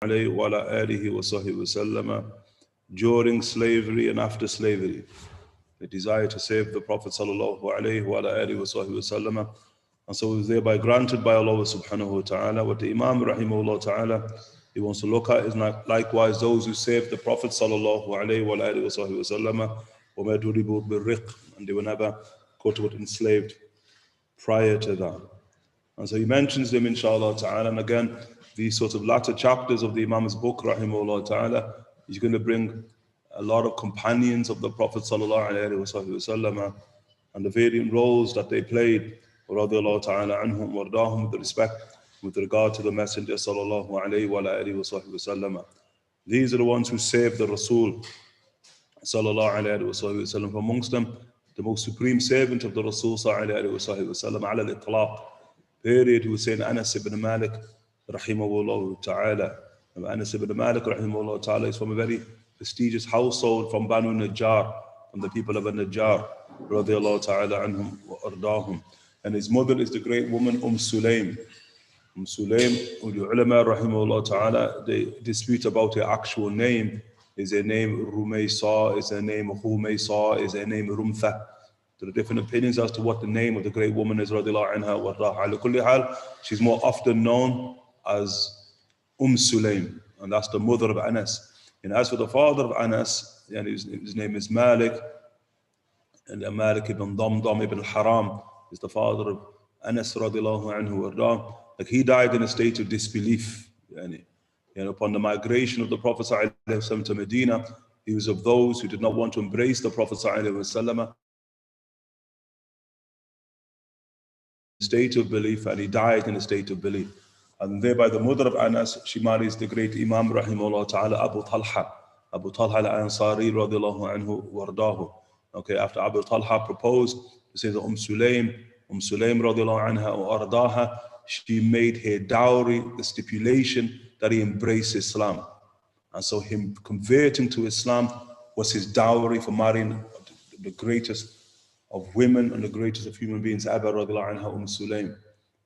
alayhi wa ala alihi wa sahbihi wa sallama, during slavery and after slavery. The desire to save the Prophet sallallahu alayhi wa ala alihi wa sahbihi wa sallama. And so it was thereby granted by Allah subhanahu wa ta'ala. What the Imam rahimahullah ta'ala, he wants to look at is not likewise those who saved the Prophet sallallahu alayhi wa alihi wa sahbihi wa sallama, وَمَا تُرِبُوا بِالرِّقِّ, and they were never quote enslaved prior to that. And so he mentions them inshallah ta'ala, and again these sorts of latter chapters of the Imam's book rahimahullah ta'ala, he's going to bring a lot of companions of the Prophet sallallahu alayhi wa sallam and the varying roles that they played radiyallahu ta'ala anhum wardahum, with respect with regard to the Messenger sallallahu alayhi wa alihi wa sallam. These are the ones who saved the Rasul sallallahu alayhi wa sallam. From amongst them, the most supreme servant of the Rasul sallallahu alayhi wa sallam ala al-itlaq, period, who was saying Anas ibn Malik rahimahullah ta'ala. Anas ibn Malik rahimahullah ta'ala is from a very prestigious household from Banu Najjar, from the people of Najjar radiyallahu ta'ala anhum wa ardahum. And his mother is the great woman Sulaym. Sulaym, the ulama rahimahullah ta'ala, they dispute about her actual name. Is her name Rumaysa? Is her name Humaysa? Is her name Rumtha? There are different opinions as to what the name of the great woman is radiyallahu anha wa ardaha. Ala kulli hal, she's more often known as Sulaym, and that's the mother of Anas. And as for the father of Anas, his name is Malik, and Malik ibn Damdam ibn Haram is the father of Anas radiyallahu anhu warda. Like, he died in a state of disbelief. Upon the migration of the Prophet ﷺ to Medina, he was of those who did not want to embrace the Prophet ﷺ. State of belief, and he died in a state of belief. And thereby the mother of Anas, she marries the great Imam rahimahullah ta'ala Abu Talha al-Ansari radiyallahu anhu wardahu. Okay, after Abu Talha proposed, he says Sulaym radiyallahu anha wa ardaha, she made her dowry the stipulation that he embrace Islam. And so him converting to Islam was his dowry for marrying the greatest of women and the greatest of human beings, Abba radiyallahu anha Sulaym.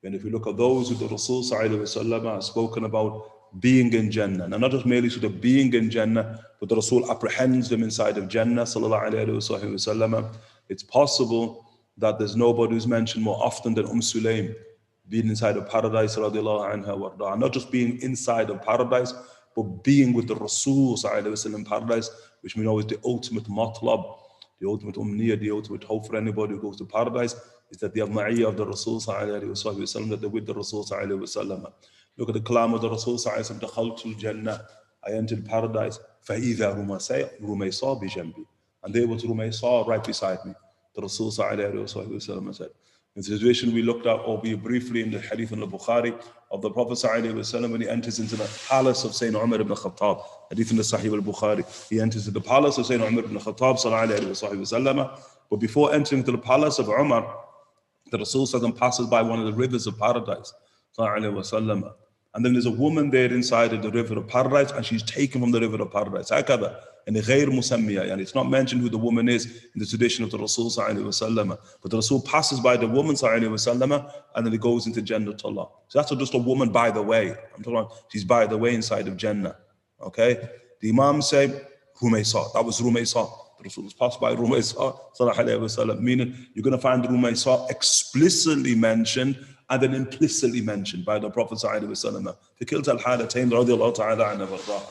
And if you look at those who the Rasul sallallahu alaihi wasallam has spoken about being in Jannah, and not just merely sort of being in Jannah, but the Rasul apprehends them inside of Jannah sallallahu alaihi wasallam. It's possible that there's nobody who's mentioned more often than Sulaym being inside of paradise radiallahu anha warda. Not just being inside of paradise, but being with the Rasul sallallahu alaihi wasallam in paradise, which we know is the ultimate matlab, the ultimate umniyah, the ultimate hope for anybody who goes to paradise, is that they have ma'iyah of the Rasul sallallahu alaihi wasallam, that they're with the Rasul sallallahu alaihi wasallam. Look at the kalam of the Rasul sallallahu alaihi wasallam, dakhaltul jannah, I entered paradise, فَإِذَا رُمَيْصَى بِجَنْبِي, and there was Rumaysa right beside me. The Rasul sallallahu alaihi wasallam said. In the situation we looked at, albeit briefly, in the hadith in al-Bukhari of the Prophet sallallahu alaihi wasallam, when he enters into the palace of Sayyidina Umar ibn Khattab, hadith in the Sahih al-Bukhari, he enters into the palace of Sayyidina Umar ibn Khattab sallallahu alaihi wasallam. But before entering to the palace of Umar, the Rasul sallallahu passes by one of the rivers of paradise sallallahu alaihi wasallam. And then there's a woman there inside of the river of paradise, and she's taken from the river of paradise. Hakada, and غير مسمية, and it's not mentioned who the woman is in the tradition of the Rasul sallallahu alaihi wasallam. But the Rasul passes by the woman sallallahu alaihi wasallam, and then he goes into Jannatullah. So that's not just a woman by the way. I'm talking about she's by the way inside of Jannah. Okay, the Imam said Rumaysa. That was Rumaysa. The Rasul was passed by Rumaysa sallallahu alaihi wasallam, meaning you're going to find Rumaysa explicitly mentioned and then implicitly mentioned by the Prophet sallallahu alaihi wasallam. Fi kilta al-halatayn radiyallahu ta'ala anha warda.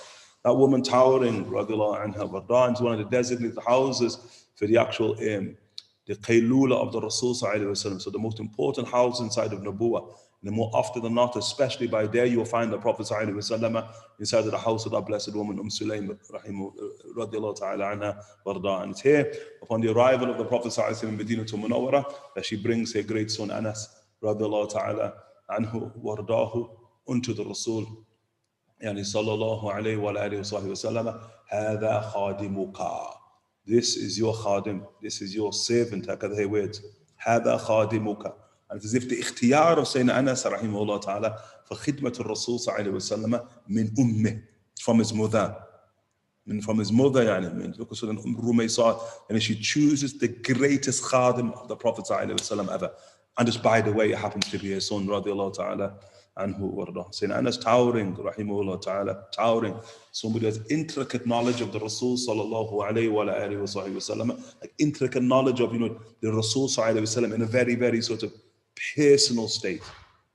That woman towering radiyallahu anha warda into one of the designated houses for the actual the qaylula of the Rasul sallallahu alaihi wasallam. So the most important house inside of Nabuwah. And more often than not, especially by there, you will find the Prophet sallallahu alaihi wasallam inside of the house of that blessed woman Sulaym radiyallahu ta'ala anha warda. And it's here upon the arrival of the Prophet sallallahu alaihi wasallam in Medina to Munawwara that she brings her great son Anas radiyallahu ta'ala anhu wardahu unto the Rasul. Yani sallallahu alayhi wa alihi wa sallam, هَذَا خَادِمُكَ, this is your khadim, this is your servant. Hakada her words, هَذَا خَادِمُكَ. And it's as if the ikhtiyar of Sayyidina Anas rahimahullah ta'ala for khidmat al-Rasul sallallahu alayhi wa sallam min ummih, from his mother. From his mother, because of Rumaysa, and she chooses the greatest khadim of the Prophet sallallahu alayhi wa sallam ever. And just by the way, it happens to be her son, radiallahu ta'ala anhu warda. Sayyidina Anas towering, rahimahullah ta'ala, towering. Somebody has intricate knowledge of the Rasul sallallahu alayhi wa alihi wa sallam, like intricate knowledge of, the Rasul sallallahu alayhi wa sallam in a very, very sort of personal state.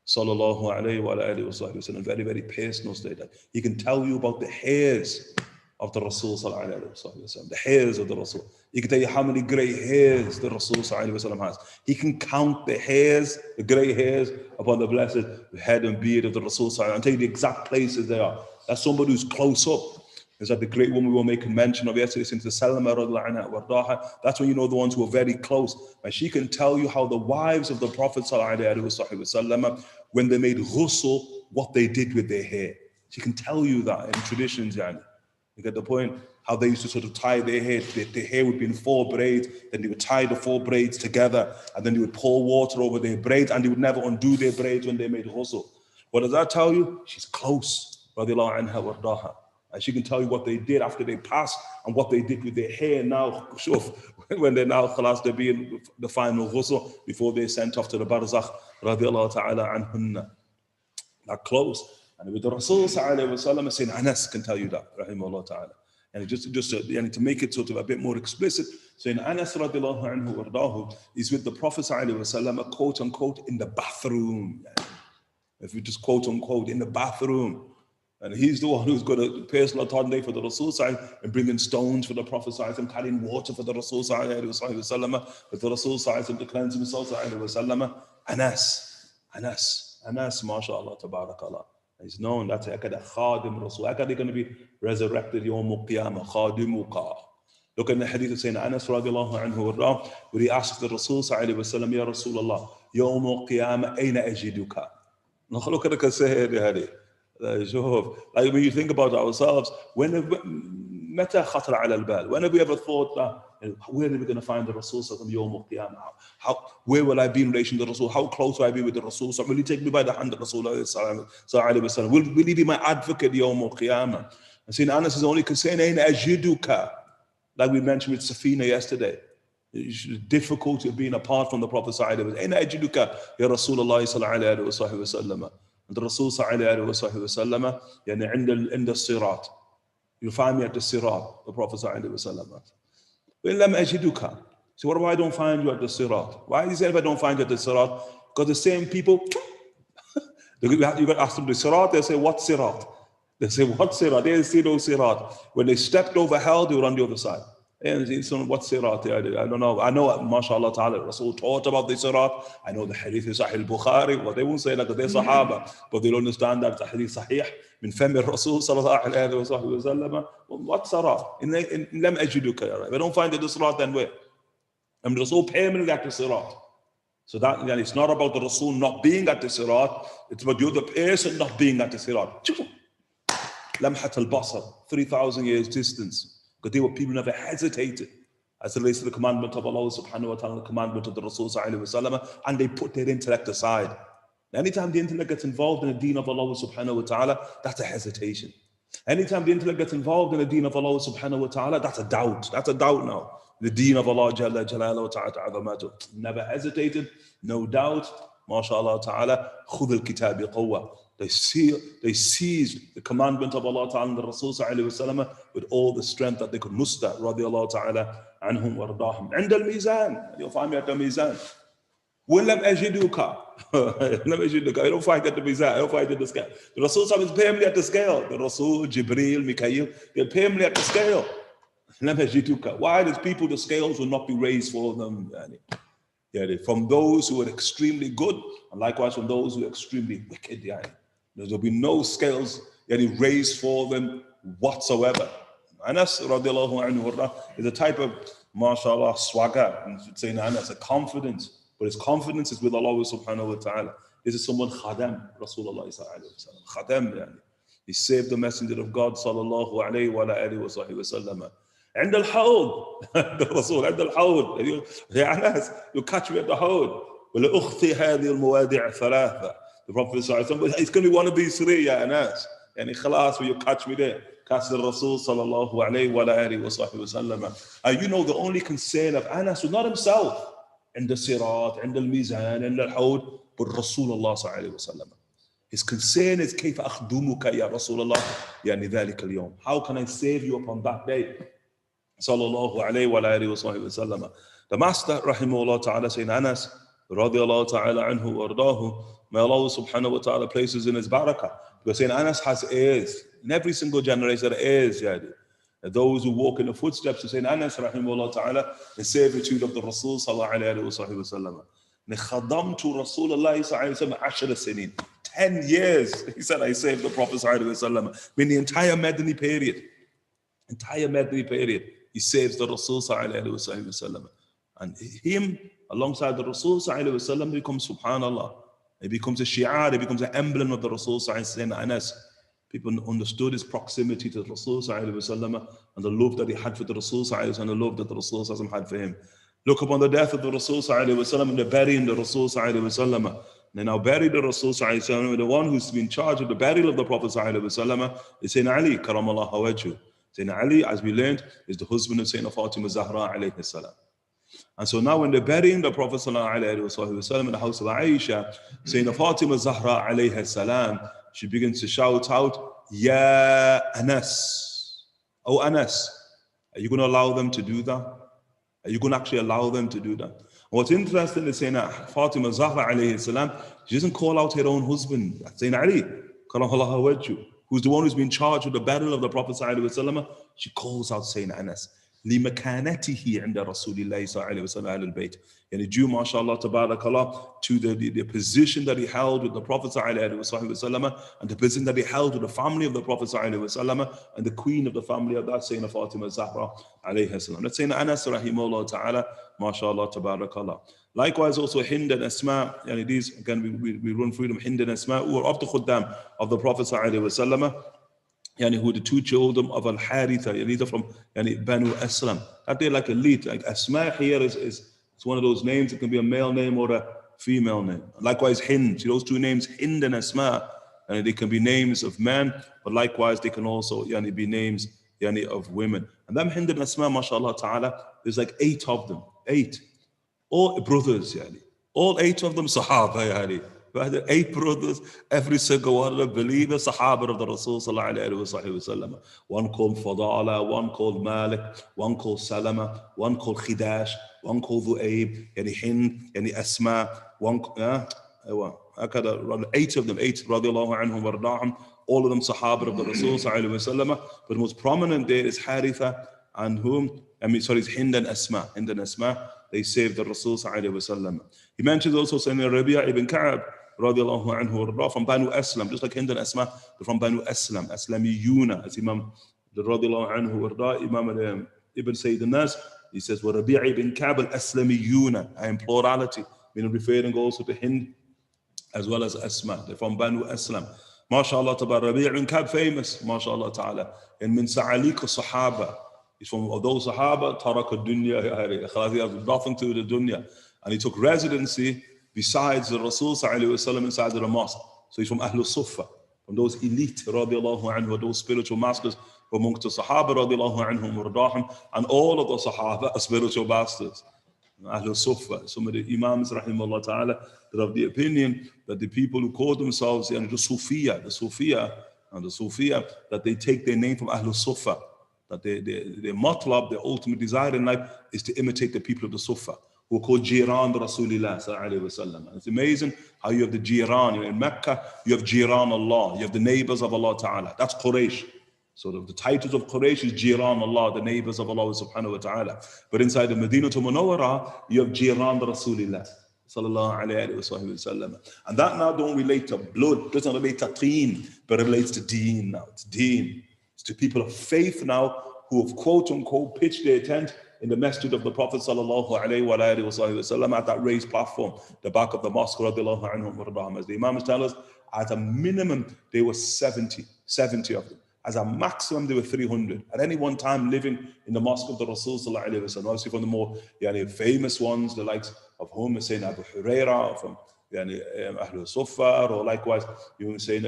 Sallallahu alayhi wa alihi wa sallam, very, very personal state. Like he can tell you about the hairs of the Rasul sallallahu alayhi wa sallam, the hairs of the Rasul. He can tell you how many grey hairs the Rasul sallallahu alayhi wa sallam has. He can count the hairs, the grey hairs upon the blessed head and beard of the Rasul sallallahu alayhi wa sallam, and tell you the exact places they are. That's somebody who's close up. It's like the great woman we were making mention of yesterday, since the Salama radiallahu anha wardaha. That's when you know the ones who are very close. And she can tell you how the wives of the Prophet sallallahu alayhi wa sallam, when they made ghusl, what they did with their hair. She can tell you that in traditions, yani. You get the point? How they used to sort of tie their hair. Their hair would be in 4 braids, then they would tie the 4 braids together, and then they would pour water over their braids, and they would never undo their braids when they made ghusl. What does that tell you? She's close, radiallahu anha wardaha. And she can tell you what they did after they passed and what they did with their hair now, when they're now khalas, they're being the final ghusl before they're sent off to the barzakh, radiallahu ta'ala anhunna. That close. And with the Rasul sallallahu alayhi wa sallam, Sayyidina Anas can tell you that, rahimahullah ta'ala. And just to make it sort of a bit more explicit, Sayyidina Anas radiallahu anhu wardahu is with the Prophet sallallahu alayhi wa sallam, quote unquote, in the bathroom. If you just quote unquote, in the bathroom. And he's the one who's got a personal authority for the Rasul sallallahu and bringing stones for the Prophet sallallahu and carrying water for the Rasul sallallahu with the Rasul sallallahu to cleanse himself sallallahu. Anas, mashallah, tabarakallah. He's known that's Khadim Rasul. How are they going to be resurrected Yawm al-Qiyamah? Khadimuka. Look at the hadith of Sayyidina Anas radiallahu anhu where he asked the Rasul sallallahu alayhi wa sallam, Ya Rasulullah, Yawm al-Qiyamah, ayna ajiduka? Look at the hadith. Like when you think about ourselves, when have we ever thought that, where are we going to find the Rasul Yawm al-Qiyamah? Where will I be in relation to the Rasul? How close will I be with the Rasul? Will he take me by the hand of Rasul? Will he be my advocate Yawm al-Qiyamah? And Sayyidina Anas is only saying, ajiduka, like we mentioned with Safina yesterday. It's difficult of being apart from the Prophet sallallahu ajiduka ya Rasulullah sallallahu alayhi wa sallam. And the Rasul sallallahu alayhi wa sallam, in the sirat. You'll find me at the sirat, the Prophet sallallahu alayhi wa sallam. So what if I don't find you at the sirat? Why did he say if I don't find you at the sirat? Because the same people, you got to ask them the sirat, they say, what sirat? They say, what sirat? They say no sirat. When they stepped over hell, they were on the other side. And what sirat? I don't know. I know, mashallah ta'ala, Rasul taught about the sirat. I know the hadith is Sahih al-Bukhari. Well, they won't say like they're Sahaba, but they'll understand that it's a hadith Sahih min fami Rasul sallallahu alayhi wa sallam. What sirat? In lam ajiduka. If I don't find the sirat, then where? And Rasul permanently at the sirat. So that it's not about the Rasul not being at the sirat. It's about the other person not being at the sirat. Lamhat al-Basar, 3,000 years distance. Because they were people who never hesitated as it relates to the commandment of Allah subhanahu wa ta'ala, the commandment of the Rasul sallallahu alayhi wa sallam, and they put their intellect aside. Anytime the intellect gets involved in the deen of Allah subhanahu wa ta'ala, that's a hesitation. Anytime the intellect gets involved in the deen of Allah subhanahu wa ta'ala, that's a doubt. That's a doubt now. The deen of Allah jalla jalaluhu ta'ala. Never hesitated, no doubt. MashaAllah ta'ala, khudh al-kitabi qawwa. They seized the commandment of Allah Ta'ala and the Rasul Sallallahu Alaihi Wasallam with all the strength that they could muster, radiallahu ta'ala anhum wa ardahum. And al-mizan, you'll find me at the mizan. وَلَمْ أَجِدُكَ I don't find at the mizan, I don't find at the scale. The Rasul Sallallahu Alaihi Wasallam is permanently at the scale. The Rasul, Jibreel, Mikael, they're permanently at the scale. لَمْ أَجِدُكَ Why does people, the scales will not be raised for them? From those who are extremely good, and likewise from those who are extremely wicked. There will be no scales raised for them whatsoever. Anas radiallahu anhu is a type of, mashallah, swagger. And you should say Anas, a confidence. But his confidence is with Allah subhanahu wa ta'ala. This is someone khadam, Rasulullah sallallahu alayhi wa sallam. Khadam, he saved the messenger of God sallallahu alayhi wa alihi wa sahbihi wa sallam. عند الحوض the Rasul عند الحوض يا أنس you catch me at the حوض ولأختي هذه المواضع ثلاثة. The Prophet ﷺ, it's going to be one of these three, ya Anas. Yani khalas, will you catch me there? Catch the Rasul sallallahu alayhi wa alihi wa sahbihi wa sallam. You know, the only concern of Anas was not himself, in the sirat, in the mizan, in the hawd, but Rasulullah sallallahu alayhi wa sallam. His concern is كيف أخدمك يا رسول الله يعني ذلك اليوم. How can I save you upon that day? Sallallahu alayhi wa alihi wa sahbihi wa sallam. The Master, rahimahullah ta'ala, saying Anas, radiallahu ta'ala anhu wardahu, may Allah subhanahu wa ta'ala places in his barakah. Because saying Anas has heirs. In every single generation there are heirs. Those who walk in the footsteps of saying Anas, rahimahullah ta'ala, the servitude of the Rasul sallallahu alayhi wa sahbihi wa sallam. خدمت رسول الله صلى الله عليه وسلم 10 سنين. 10 years, he said, I saved the Prophet sallallahu alayhi wa sallam. In the entire Madani period. He saves the Rasul sallallahu alayhi wa sallam. And him, alongside the Rasul sallallahu alayhi wa sallam, becomes, subhanallah, it becomes a shi'ar, it becomes an emblem of the Rasul sallallahu alayhi wa sallam. Anas, people understood his proximity to the Rasul sallallahu alayhi wa sallam and the love that he had for the Rasul sallallahu alayhi wa sallam and the love that the Rasul sallallahu alayhi wa sallam had for him. Look upon the death of the Rasul sallallahu alayhi wa sallam and the burying the Rasul sallallahu alayhi wa sallam. They now bury the Rasul sallallahu alayhi wa sallam. The one who's been charged with the burial of the Prophet sallallahu alayhi wa sallam is Sayyidina Ali, karamallahu wajhu. Sayyidina Ali, as we learned, is the husband of Sayyidina Fatima Zahra alayhi salam. And so now when they're burying the Prophet sallallahu alayhi wa sallam in the house of Aisha, Sayyidina Fatima Zahra alayhi salam, she begins to shout out, Ya Anas. Oh Anas, are you going to allow them to do that? Are you going to actually allow them to do that? And what's interesting is Sayyidina Fatima Zahra alayhi salam, she doesn't call out her own husband, Sayyidina Ali, karamallahu wajhu, who's the one who's been charged with the burial of the Prophet sallallahu alayhi wa sallam. She calls out Sayyidina Anas. لِمَكَانَتِهِ عِنْدَ رَسُولِ اللَّهِ صَلَّى اللَّهُ عَلَيْهِ وَسَلَّمَ أَهْلُ الْبَيْتِ. And the Jew, mashallah, tabarakallah, to the position that he held with the Prophet sallallahu alayhi wasallam, and the position that he held with the family of the Prophet sallallahu alayhi wasallam, and the queen of the family of that, Sayyidina Fatima Zahra alayhi salam. That's Sayyidina Anas rahimahullah ta'ala, mashallah, tabarakallah. Likewise also Hind and Asma, and these, again, we run through them, Hind and Asma, who are of the khuddam of the Prophet sallallahu alayhi wasallam, who the two children of Al-Haritha, these are from Banu Aslam. That they're like elite. Like Asma here is it's one of those names. It can be a male name or a female name. Likewise Hind. See those two names, Hind and Asma, and they can be names of men, but likewise they can also be names of women. And them Hind and Asma, mashallah ta'ala, there's like 8 of them. 8. All brothers, all 8 of them Sahaba, 8 brothers, every single one of them believers, Sahaba of the Rasul sallallahu alayhi wa sallam. One called Fadala, one called Malik, one called Salama, one called Khidash, one called Dhu'ayb, Hind, Asma, 8 of them, 8 radiallahu anhum wardahum, all of them Sahaba of the Rasul sallallahu alayhi wa sallam. But the most prominent there is Haritha, and it's Hind and Asma. Hind and Asma, they saved the Rasul sallallahu alayhi wa sallam. He mentions also Sayyidina Rabī ibn Ka'ab, radiallahu anhu, from Banu Aslam, just like Hind and Asma, they're from Banu Aslam, Aslamiyuna, as Imam radiallahu anhu, Imam Ibn Sayyid al-Nas, he says, Rabī ibn Ka'ab al-Aslamiyuna, in plurality, meaning referring also to Hind as well as Asma. They're from Banu Aslam. MashaAllah, Rabī ibn Ka'ab, famous, MashaAllah ta'ala, and min sa'alik sahaba. He's from those Sahaba, Taraka dunya, he has nothing to do with the dunya. And he took residency besides the Rasul sallallahu alayhi wa sallam inside the mosque. So he's from Ahlul Sufa, from those elite, radiallahu anhu, those spiritual masters amongst the Sahaba, radiallahu anhum, wardahum, and all of the Sahaba are spiritual masters. Ahlul Sufa, some of the Imams, rahimahullah ta'ala, that have the opinion that the people who call themselves the Sufiya, that they take their name from Ahlul Sufa, that their matlab, their ultimate desire in life is to imitate the people of the Sufa, who are called Jiran Rasulillah sallallahu alayhi wa sallam. And it's amazing how you have the Jiran. In Mecca, you have Jiran Allah, you have the neighbors of Allah Ta'ala. That's Quraysh. So the titles of Quraysh is Jiran Allah, the neighbors of Allah subhanahu wa ta'ala. But inside the Medina to Munawwara, you have Jiran Rasulillah sallallahu alayhi wa sallam. And that now don't relate to blood, doesn't relate to teen, but it relates to deen now. It's deen. It's to people of faith now who have quote unquote pitched their tent in the masjid of the Prophet sallallahu alayhi wa sallam at that raised platform, the back of the mosque, radiallahu anhum. As the Imams tell us, at a minimum, there were 70 of them. As a maximum, there were 300 at any one time living in the mosque of the Rasul sallallahu alayhi wa sallam. Obviously from the more famous ones, the likes of whom is saying Abu Huraira, from Ahlul Sufa, or likewise, you will say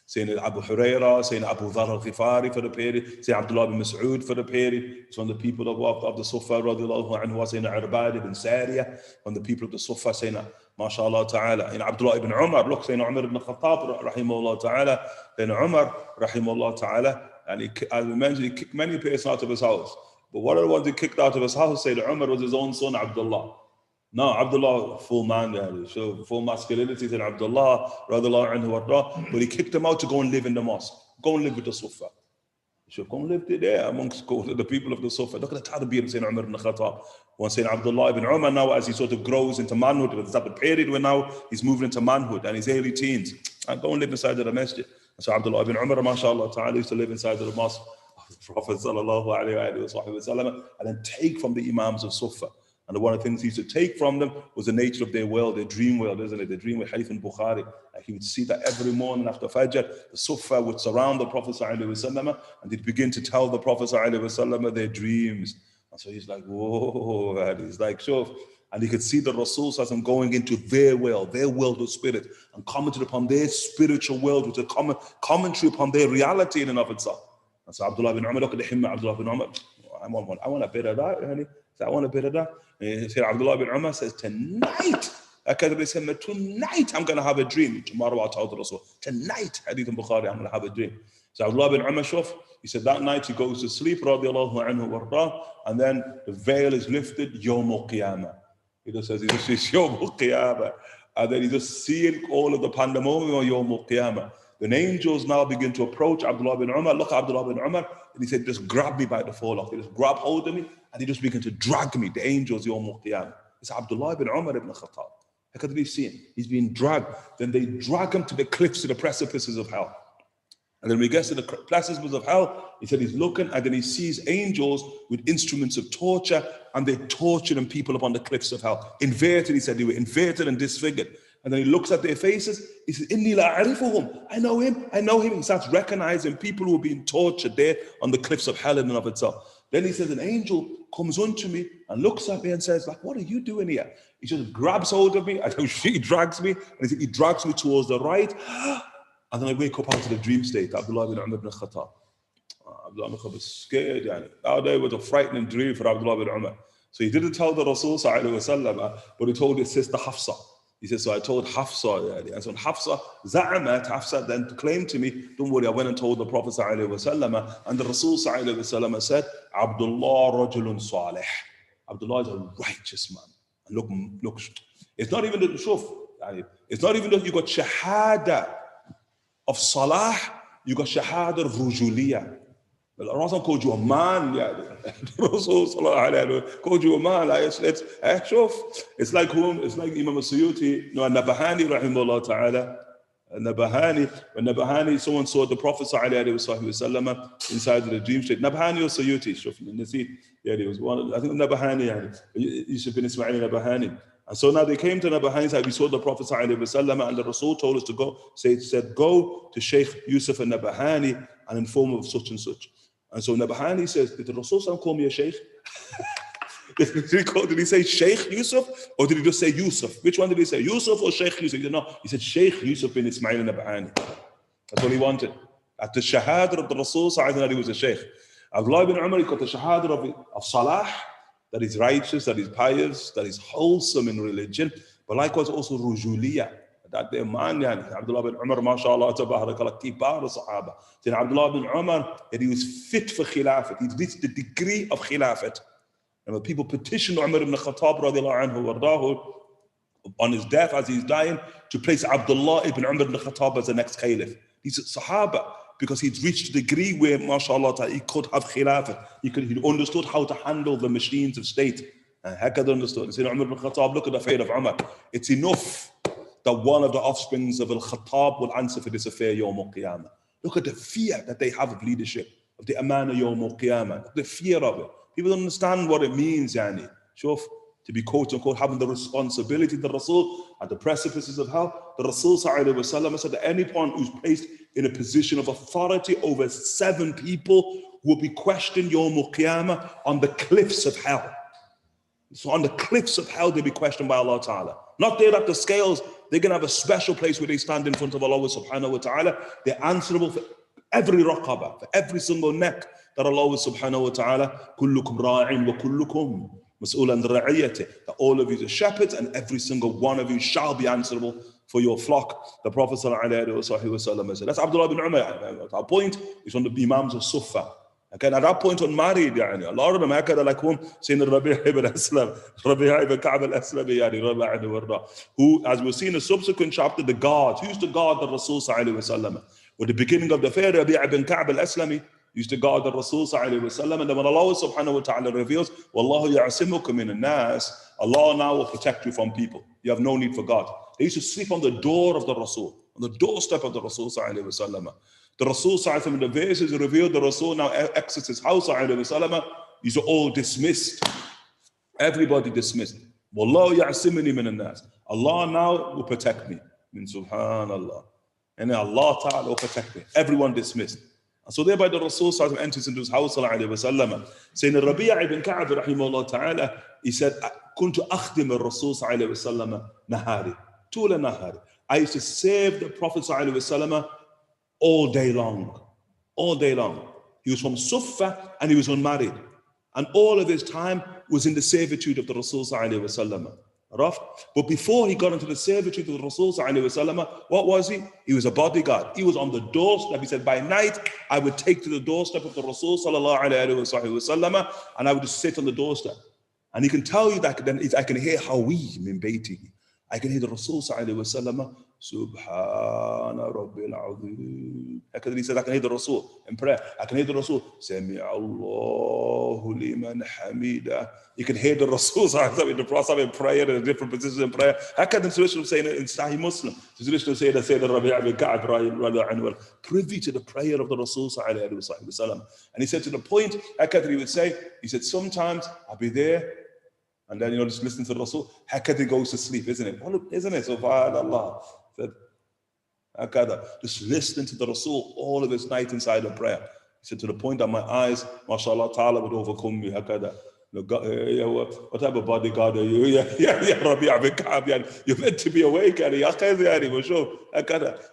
saying Abu Huraira, saying Abu Dhar al-Ghifari for the period, saying Abdullah ibn Mas'ud for the period. It's from the people of the Sufa, radiallahu anhu, saying Irbad ibn Sariyah, from the people of the Sufa, saying MashaAllah ta'ala. In Abdullah ibn Umar, look, Sayyidina Umar ibn Khattab, rahimahullah ta'ala, Sayyidina Umar, rahimahullah ta'ala, and as we mentioned, he kicked many persons out of his house. But one of the ones he kicked out of his house, Sayyidina Umar, was his own son, Abdullah. No, Abdullah, full man, so full masculinity, Sayyidina Abdullah, radiallahu anhu, but he kicked him out to go and live in the mosque, go and live with the Sufa. He go and live there amongst the people of the Sufa. Look at the Tarbiyah of Sayyidina Umar ibn Khattab. Once Sayyidina Abdullah ibn Umar now, as he sort of grows into manhood, it's at the period where now he's moving into manhood and his early teens, and go and live inside of the masjid. And so Abdullah ibn Umar, mashallah ta'ala, used to live inside of the mosque of the Prophet sallallahu alayhi wa sallam, and then take from the Imams of Sufa. And one of the things he used to take from them was the nature of their world, their dream world, isn't it? Their dream world, Hadith in Bukhari. And he would see that every morning after Fajr, the Sufa would surround the Prophet ﷺ, and they'd begin to tell the Prophet ﷺ their dreams. And so he's like, whoa, and he's like, sure. And he could see the Rasul ﷺ going into their world of spirit, and commented upon their spiritual world, which is a commentary upon their reality in and of itself. And so Abdullah bin Umar, look at the hymn, Abdullah bin Umar, I want a bit of that, honey. I want a bit of that. Abdullah bin Umar says, tonight I'm going to have a dream. Tomorrow I'll tell the Rasul. Tonight, Hadith in Bukhari, I'm going to have a dream. So Abdullah bin Umar, he said that night he goes to sleep, radiallahu anhu warda, and then the veil is lifted, Yawmul Qiyamah. He just says, Yawmul Qiyamah. And then he's just seeing all of the pandemonium of Yawmul Qiyamah. Then angels now begin to approach Abdullah bin Umar. Look at Abdullah bin Umar. And he said, just grab me by the forelock. They just grab hold of me and they just begin to drag me. The angels, Yawmul Qiyamah. It's Abdullah bin Umar ibn Khattab. How could we see him? He's being dragged. Then they drag him to the cliffs, to the precipices of hell. And then when he gets to the precipices of hell, he said he's looking and then he sees angels with instruments of torture, and they're torturing people upon the cliffs of hell. Inverted, he said, they were inverted and disfigured. And then he looks at their faces. He says, Inni la a'rifuhum. I know him. He starts recognizing people who are being tortured there on the cliffs of hell in and of itself. Then he says, an angel comes unto me and looks at me and says, like, what are you doing here? He just grabs hold of me and he drags me. And he drags me towards the right. And then I wake up out of the dream state. Abdullah bin Umar ibn Khattab. Abdullah bin Khattab was scared. That day was a frightening dream for Abdullah bin Umar. So he didn't tell the Rasul sallallahu alaihi wasallam, but he told his sister Hafsa. He said, so I told Hafsa, and so Hafsa then claimed to me, don't worry, I went and told the Prophet ﷺ, and the Rasul ﷺ said, Abdullah rajulun salih. Abdullah is a righteous man. And look, it's not even that it's not even that you got shahada of salah, you got shahada of rujuliyah. The Rasul called you a man, Rasul called you a man. It's like Imam Suyuti, Nabahani, rahimahullah ta'ala. When Nabahani, someone saw the Prophet sallallahu inside of the dream state. Nabahani or Suyuti, he was one. I think Nabahani, Yusuf bin Ismail Nabahani. And so now they came to Nabahani's side. We saw the Prophet sallallahu and the Rasul told us to go. Said, go to Shaykh Yusuf and Nabahani and inform of such and such. And so Nabahani says, did the Rasul call me a Shaykh? Did he say Shaykh Yusuf or did he just say Yusuf? Which one did he say? Yusuf or Shaykh Yusuf? He said, no, he said Shaykh Yusuf bin Ismail Nabahani. That's what he wanted. At the Shahada of the Rasul, he was a Shaykh. Abdullah bin Umar, he got the Shahada of Salah, that is righteous, that is pious, that is wholesome in religion, but likewise also Rujuliyah. That their man, Abdullah bin Umar, mashallah, tabarakallah, kibar sahaba. Then Abdullah bin Umar, that he was fit for Khilafat. He reached the degree of Khilafat. And when people petitioned Umar ibn Khattab, radiallahu anhu, wardahu, on his death as he's dying, to place Abdullah ibn Umar ibn Khattab as the next Caliph. He's a Sahaba, because he'd reached the degree where, mashallah, he could have Khilafat. He understood how to handle the machines of state. And Hakad understood. He said, Umar ibn Khattab, look at the fate of Umar. It's enough that one of the offsprings of Al-Khattab will answer for this affair Yawmul Qiyamah. Look at the fear that they have of leadership, of the Amana Yawmul Qiyamah, the fear of it. People don't understand what it means, to be quote unquote having the responsibility. The Rasul at the precipices of hell, the Rasul ﷺ said that anyone who's placed in a position of authority over 7 people will be questioned Yawmul Qiyamah on the cliffs of hell. So on the cliffs of hell, they'll be questioned by Allah Ta'ala. Not there at the scales. They're going to have a special place where they stand in front of Allah Subhanahu wa Ta'ala. They're answerable for every raqaba, for every single neck that Allah Subhanahu wa Ta'ala, kullukum ra'in wa kullukum مسؤولا رعيته, that all of you are shepherds and every single one of you shall be answerable for your flock. The Prophet ﷺ said, that's Abdullah bin Umar. At that point, he's one of the Imams of Sufa. Again, at that point, unmarried, a lot of them, like him, saying Rabī ibn Aslam, Rabī ibn Ka'b al-Aslami, who, as we'll see in the subsequent chapter, the guards, who used to guard the Rasul ﷺ. With the beginning of the fair, Rabī ibn Ka'b al-Aslami used to guard the Rasul ﷺ, and then when Allah subhanahu wa ta'ala reveals, Wallahu ya'asimukum min an-nas, Allah now will protect you from people. You have no need for God. They used to sleep on the door of the Rasul, on the doorstep of the Rasul ﷺ. The Rasul ﷺ, in the verses revealed, the Rasul now exits his house ﷺ. These are all dismissed. Everybody dismissed. Wallahu ya'asimuni min an-nas. Allah now will protect me. Min subhanallah. And Allah ta'ala will protect me. Everyone dismissed. And so thereby the Rasul enters into his house ﷺ, saying Rabī ibn Ka'b rahimahullah ta'ala, he said, Kuntu akhdim al-Rasul ﷺ nahari. Tula nahari. I used to serve the Prophet ﷺ all day long. All day long. He was from Sufa and he was unmarried. And all of his time was in the servitude of the Rasul ﷺ. But before he got into the servitude of the Rasul ﷺ, what was he? He was a bodyguard. He was on the doorstep. He said, by night, I would take to the doorstep of the Rasul ﷺ, and I would just sit on the doorstep. And he can tell you that then I can hear Hawi min baytihi. I can hear the Rasul ﷺ, Subhana Rabbil Azim. He said, I can hear the Rasul in prayer. I can hear the Rasul. Sami Allahu liman hamida. You can hear the Rasul in the process in prayer, in different positions in prayer. How can the tradition say in Sahih Muslim? The tradition say that Rabī ibn Ka'b privy to the prayer of the Rasul ﷺ. And he said to the point, how can he would say, he said, sometimes I'll be there, and then, just listen to the Rasul. Hakada goes to sleep, isn't it? Isn't it? SubhanAllah. Said, just listening to the Rasul all of his night inside of prayer. He said, to the point that my eyes, mashallah ta'ala, would overcome me. Hakada. What type of bodyguard are you? Rabī ibn Ka'b. You're meant to be awake.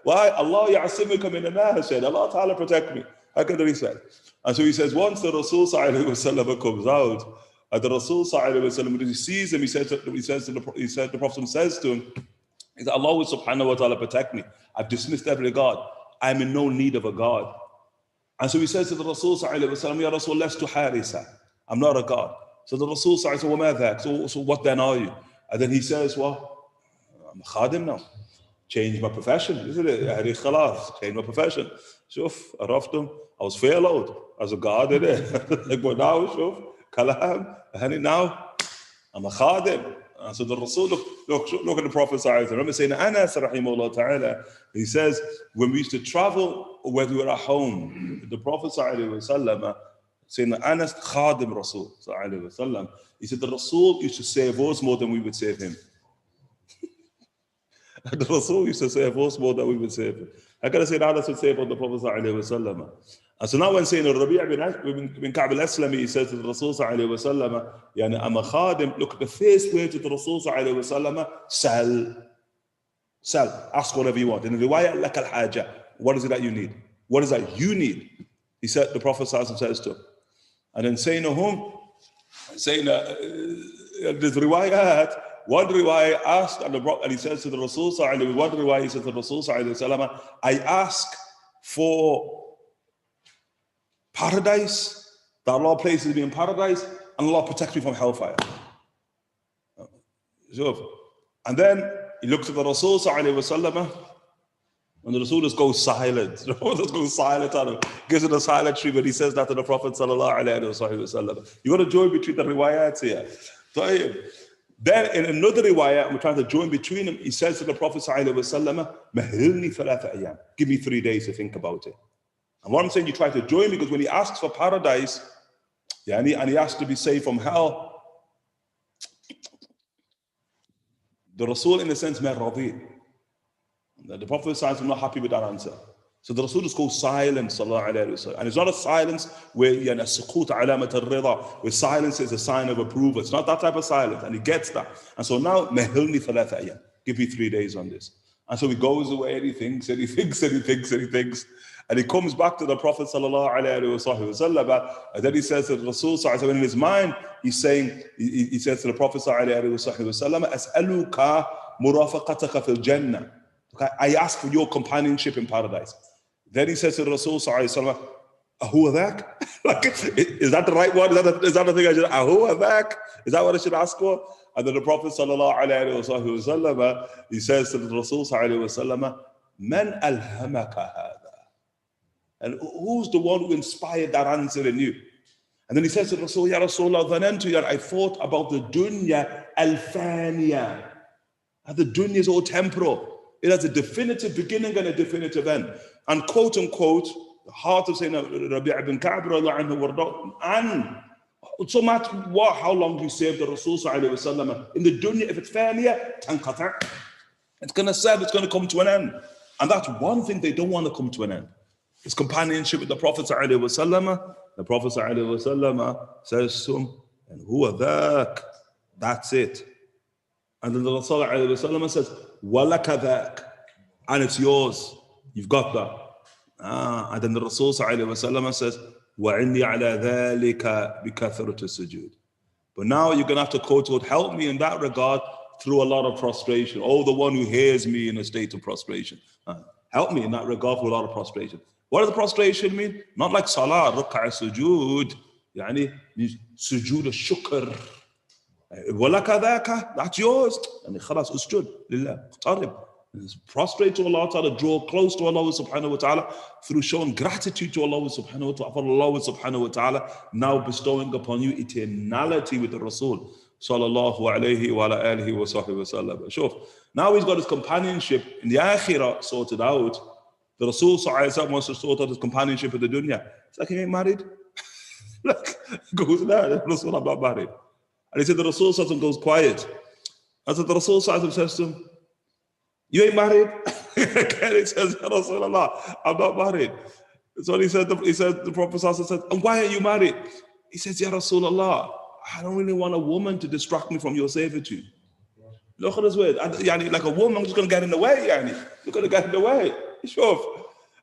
Why? Allah ya'asimuka min an-nas. Allah ta'ala protect me. Hakada he said. And so he says, once the Rasul comes out, the Rasul when he sees him, the Prophet says to him, he said, Allah subhanahu wa ta'ala protect me. I've dismissed every God. I'm in no need of a God. And so he says to the Rasul Ya Rasul, lastu harisa. I'm not a God. So the Rasul says, so what then are you? And then he says, well, I'm a khadim now. Change my profession, isn't it? Change my profession. Shuf, araftum. I was furloughed as a God, isn't it? But now, shuf. Kalam, and now I'm a khadim. So the Rasul, look at the Prophet. Remember saying Anas rahimahullah ta'ala, he says, when we used to travel, whether we were at home, the Prophet saying Anas khadim Rasul, he said the Rasul used to save us more than we would save him. The Rasul used to save us more than we would save him. I gotta say Anas would save on the Prophet. And so now when saying Rabī ibn Ka'b al-Aslami, he says to the Rasul I'm a khadim. Look at the first word to the Rasul sell. Ask whatever you want. In the riwayah, lak al-haja. What is it that you need? What is that you need? He said, the Prophet says to him. And then saying there's riwayat, one riwayah asked, and he says to the Rasul one riwayah, he says to the Rasul I ask for paradise, that Allah places me in paradise, and Allah protects me from hellfire. And then he looks at the Rasul and the Rasul just goes silent. The Rasul just goes silent on him, gives it a silent treatment. He says that to the Prophet ﷺ. You got to join between the riwayats here. Then in another riwayah, we're trying to join between them, he says to the Prophet ﷺ, Mahilni thalatha ayyam. Give me 3 days to think about it. And what I'm saying, you try to join, because when he asks for paradise, and he asks to be saved from hell, the Rasul, in a sense, Rabī. The Prophet is not happy with that answer. So the Rasul just goes silent, and it's not a silence where where silence is a sign of approval. It's not that type of silence, and he gets that. And so now, give me 3 days on this. And so he goes away and he thinks, And he comes back to the Prophet sallallahu alaihi wasallam, and then he says to the Rasul sallallahu alaihi wasallam, in his mind, he's saying, he says to the Prophet sallallahu alaihi wasallam, "As'aluka murafaqataka fil jannah." I ask for your companionship in paradise. Then he says to the Rasul sallallahu alaihi wasallam, "Ahu adak?" Like, is that the right one? Is that the thing I should? Ahu adak? Is that what I should ask for? And then the Prophet sallallahu alaihi wasallam, he says to the Rasul sallallahu alaihi wasallam, "Man alhamaka hada?" And who's the one who inspired that answer in you? And then he says to the Rasul, "Ya Rasulullah, dhanantu, I thought about the dunya al-faniya." And the dunya is all temporal. It has a definitive beginning and a definitive end. And quote unquote, the heart of Sayyidina Rabī ibn Ka'b and so much how long you serve the Rasul sallallahu alaihi wasallam in the dunya, if it's faniya, tanqata', it's going to serve, it's going to come to an end. And that's one thing they don't want to come to an end. His companionship with the Prophet sallallahu alaihi wasallam. The Prophet sallallahu alaihi wasallam says to him, "And who are that?" That's it. And then the Rasul sallallahu alaihi wasallam says, "Walaka dhak," and it's yours. You've got that. And then the Rasul sallallahu alaihi wasallam says, وَعِنِّي عَلَى ذَلِكَ بِكَثْرَةِ السُّجُودِ. But now you're going to have to quote, help me in that regard through a lot of prostration. Oh, the one who hears me in a state of prostration. Help me in that regard with a lot of prostration. What does the prostration mean? Not like salah, ruk'a, sujood. Yani, sujood al-shukr. وَلَكَ ذَاكَ, that's yours. Yani, خلاص, usjud lillah, اقترب. Prostrate to Allah Ta'ala, draw close to Allah subhanahu wa ta'ala through showing gratitude to Allah subhanahu wa ta'ala, for Allah subhanahu wa ta'ala now bestowing upon you eternality with the Rasul sallallahu alayhi wa alihi wa sahbihi wa sallam. Sure. Now he's got his companionship in the akhirah sorted out. The Rasul sallallahu alayhi wa sallam wants to sort out his companionship in the dunya. It's like, he ain't married. Like, goes there, Rasul, I'm not married. And he said, the Rasul sallallahu alayhi wa sallam goes quiet. And so the Rasul sallallahu alayhi wa sallam says to him, "You ain't married?" Again, he says, "Ya Rasulullah, I'm not married." So he said, the Prophet said, "And why are you married?" He says, "Ya Rasulullah, I don't really want a woman to distract me from your servitude." Look at this word. Like a woman, I'm just going to get in the way. You're going to get in the way. Sure.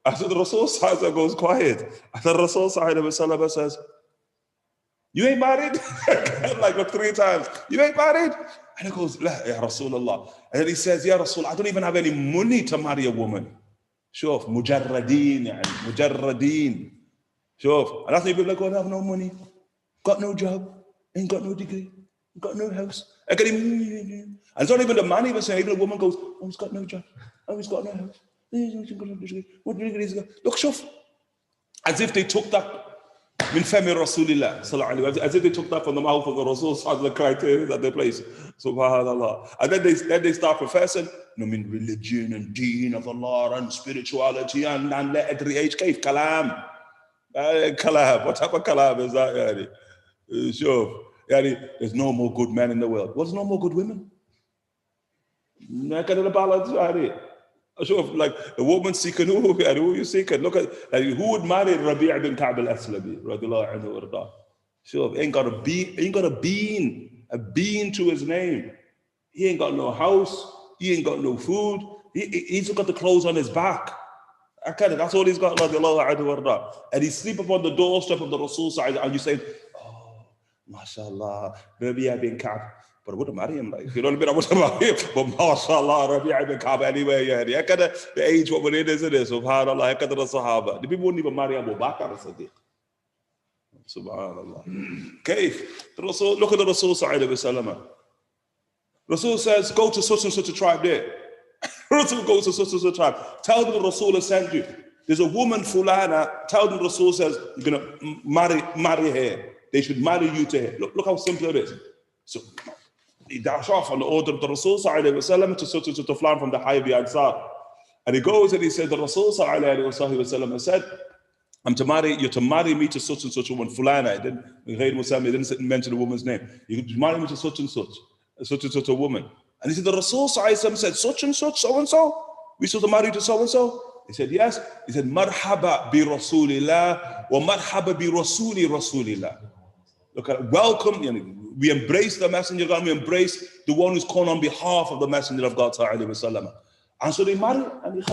After the Rasul goes quiet. After the Rasul says, "You ain't married?" like 3 times. "You ain't married?" And he goes, "La, ya Rasulullah." And then he says, "Ya Rasul, I don't even have any money to marry a woman." Sure, mujarradeen, mujarradeen. Sure. And that's why people like, "Oh, I have no money, got no job, ain't got no degree, got no house." And it's not even the man even saying, even a woman goes, "Oh, he's got no job, oh, he's got no house. What degree he's got?" Look, shuf. As if they took that min fami Rasulillah sallallahu alaihi wasallam, as if they took that from the mouth of the Rasul, the criteria that they place. Subhanallah. And then they start professing, min religion and deen of Allah and spirituality and let every age cave kalam. Kalam. What type of kalam is that? Sure. There's no more good men in the world. What's no more good women? Naked in the balance. Sure, like a woman seeking who are you seeking? Look at who would marry Rabī ibn Ka'b al-Aslami, radiyallahu anhu warda. Sure, ain't got a bean to his name. He ain't got no house. He ain't got no food. He's got the clothes on his back. That's all he's got, radiyallahu anhu warda. And he sleep upon the doorstep of the Rasul side, and you say, "Oh, mashallah, Rabī ibn Ka'b." But I wouldn't marry him, like, you know what I mean? I wouldn't marry him. But mashallah, Rabī ibn Ka'b anyway, yeah. The age what we're in, isn't it? Subhanallah, the Sahaba. The people wouldn't even marry Abu Bakr as-Siddiq. Subhanallah. Kaif? Look at the Rasul sallallahu alaihi wasallam. Rasul says, "Go to such and such a tribe there." Rasul goes to such and such a tribe. Tell them the Rasul has sent you. There's a woman, Fulana. Tell them the Rasul says, you're going to marry her. They should marry you to her. Look how simple it is. So, he dash off on the order of the Rasul sallallahu alaihi wasallam to Fulan from the high of the Ansar. And he goes and he said, the Rasul sallallahu alaihi wasallam said, you're to marry me to such and such a woman, Fulana. He didn't mention the woman's name. You marry me to such and such a woman. And he said, the Rasul sallallahu alaihi wasallam said, such and such, so and so. We supposed to marry to so and so. He said, yes. He said, marhaba bi Rasulillah wa marhaba bi Rasuli Rasulillah. Look at it. Welcome. We embrace the Messenger of God. We embrace the one who's called on behalf of the Messenger of God. And so they marry, and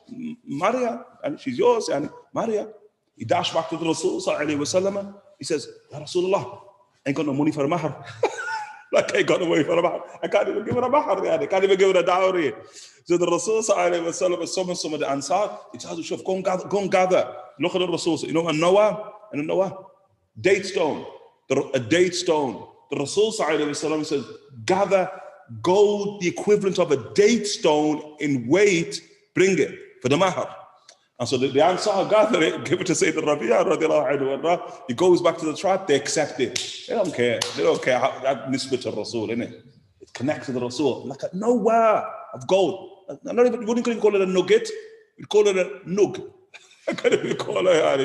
he marry her, and she's yours, and marry her. He dashed back to the Rasul sallallahu alayhi wa sallam. He says, Ya Rasulullah, I ain't got no money for a mahar. Like, I ain't got no money for a mahar. I can't even give her a mahar. I can't even give her a dowry. So the Rasul sallallahu alayhi wa sallam summons some of the Ansar. He tells the Shuf, go and gather. Look at the Rasul. You know, a Noah, date stone. A date stone. The Rasul sallallahu alayhi wa sallam says, gather gold, the equivalent of a date stone in weight, bring it for the mahar. And so the Ansar gather it, give it to Sayyidina Rabī. He goes back to the tribe, they accept it. They don't care. They don't care how that nisbah to Rasul, innit? It connects to the Rasul. Like nowhere of gold. Not even, you wouldn't even call it a nugget. You'd call it a nug. I can't even call it a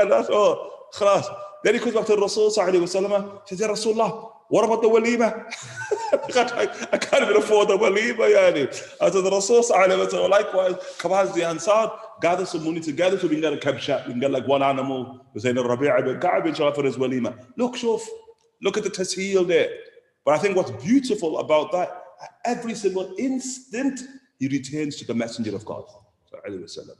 that's all. Khalas. Then he comes back to the Rasul sallallahu alayhi wa sallam. He says, Ya Rasulullah, what about the walima? I can't even afford the walima, yani. And so the Rasul sallallahu alayhi wa sallam, likewise, come as the Ansar, gather some money together so we can get a kabsha. We can get like one animal. We're saying Rabī ibn Ka'b inshallah for his walima. Look, Shuf, look at the tasheel there. But I think what's beautiful about that, at every single instant, he returns to the Messenger of God sallallahu alayhi wa sallam.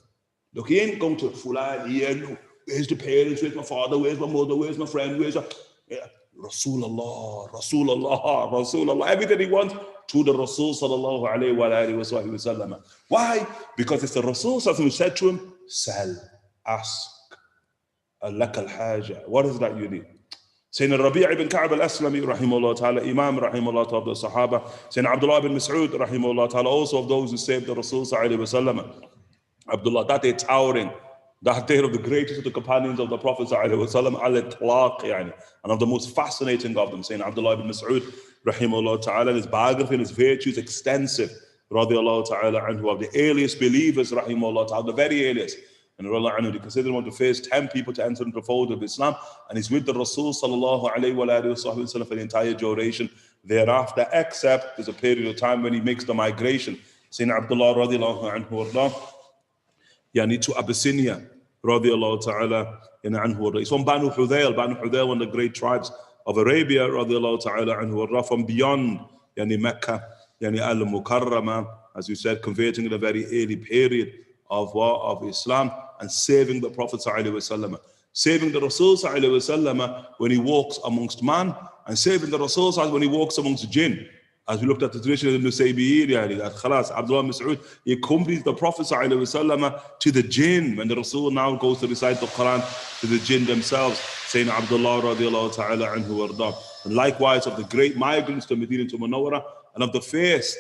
Look, he ain't going to Fulan here. Where's the parents? Where's my father? Where's my mother? Where's my friend? Where's Rasulullah, Rasulullah, Rasulullah. Everything he wants to the Rasul sallallahu alayhi wa sallam. Why? Because it's the Rasul sallallahu who said to him, Sal, ask, lak al-haja. What is that you need? Sayyidina Rabī ibn Ka'b al-Aslami, rahimahullah ta'ala, Imam, rahimahullah ta'ala, of the Sahaba. Sayyidina Abdullah ibn Mas'ud, rahimahullah ta'ala, also of those who saved the Rasul sallallahu alayhi wa sallam. Abdullah, that day towering, that day of the greatest of the companions of the Prophet sallallahu al-Itlaq, yani, and of the most fascinating of them, saying Abdullah ibn Mas'ud, rahimahullah ta'ala, his biography and his virtues extensive, radiallahu ta'ala anhu, of the earliest believers, rahimahullah ta'ala, the very earliest. And they consider him one of the first 10 people to enter into the fold of Islam, and he's with the Rasul sallallahu alayhi wa sallam for the entire duration thereafter, except there's a period of time when he makes the migration. Saying Abdullah radiallahu anhu, yani to Abyssinia, radiallahu ta'ala anhu. He's from Banu Hudayl, one of the great tribes of Arabia, radiallahu ta'ala anhu, from beyond yani Mecca, yani al-Mukarramah, as you said, converting in a very early period of Islam and saving the Prophet sallallahu alaihi wasallam, saving the Rasul sallallahu alaihi wasallam when he walks amongst man, and saving the Rasul when he walks amongst jinn. As we looked at the tradition of the Nusaybiyin, that Khalas, Abdullah Mas'ud, he accompanies the Prophet ﷺ to the jinn when the Rasul now goes to recite the Quran to the jinn themselves, saying Abdullah radiallahu ta'ala anhu warda. And likewise of the great migrants to Medina to Munawwara, and of the first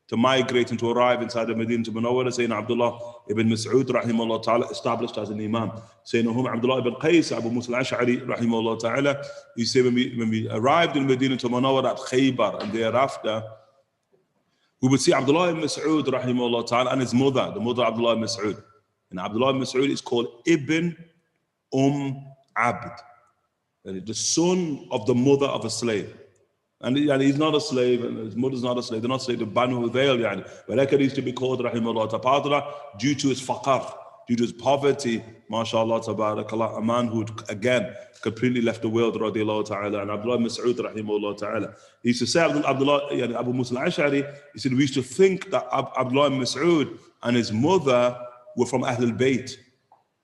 to migrate and to arrive inside the Medina to Munawwara, saying Abdullah ibn Mas'ud rahimahullah ta'ala, established as an imam. Saying Abdullah ibn Qais, Abu Musa al-Ash'ari rahimahullah ta'ala, he said when we arrived in Medina to Munawwara at Khaybar, and thereafter we would see Abdullah ibn Mas'ud rahimahullah ta'ala and his mother, the mother of Abdullah ibn Mas'ud. And Abdullah ibn Mas'ud is called Ibn Abd, the son of the mother of a slave. And he's not a slave, and his mother's not a slave. They're not slaves. They're Banu Hudayl, but like it used to be called, rahimahullah ta'ala, due to his faqar, due to his poverty, mashallah, tabarakallah, a man who, again, completely left the world, radiallahu ta'ala, and Abdullah Mas'ud, rahimahullah ta'ala. He used to say, Abdullah, Abu Musa al-Ash'ari, he said, we used to think that Abdullah Mas'ud and his mother were from Ahlul Bayt,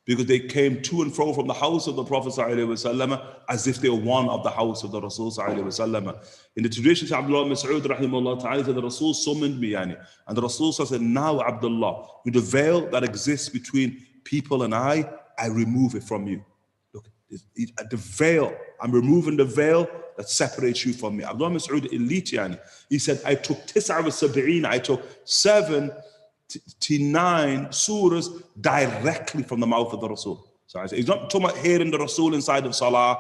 because they came to and fro from the house of the Prophet ﷺ as if they were one of the house of the Rasul ﷺ. In the traditions of Abdullah Mas'ud rahimahullah ta'ala, the Rasul summoned me, and the Rasul said, now Abdullah, with the veil that exists between people and I remove it from you. Look, the veil, I'm removing the veil that separates you from me. Abdullah Mas'ud elite, he said, I took 79, I took 79 surahs directly from the mouth of the Rasul. So I say, he's not talking about hearing the Rasul inside of Salah.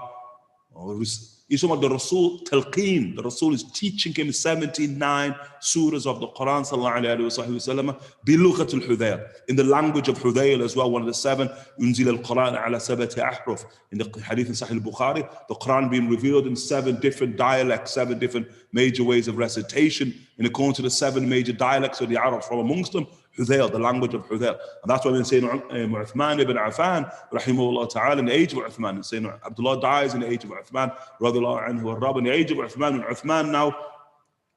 He's talking about the Rasul talqeen. The Rasul is teaching him 79 surahs of the Quran sallallahu alayhi wa sallam bilughat al-Hudayl, in the language of Hudayl as well, one of the 7 unzil al-Quran ala sabati ahruf. In the hadith in Sahih al-Bukhari, the Quran being revealed in 7 different dialects, 7 different major ways of recitation, in according to the 7 major dialects of the Arab, from amongst them Hudayl, the language of Hudayl. And that's why we're saying Uthman ibn Affan, rahimahullah ta'ala, in the age of Uthman, saying Abdullah dies in the age of Uthman, radiallahu anhu, in the age of Uthman, and Uthman now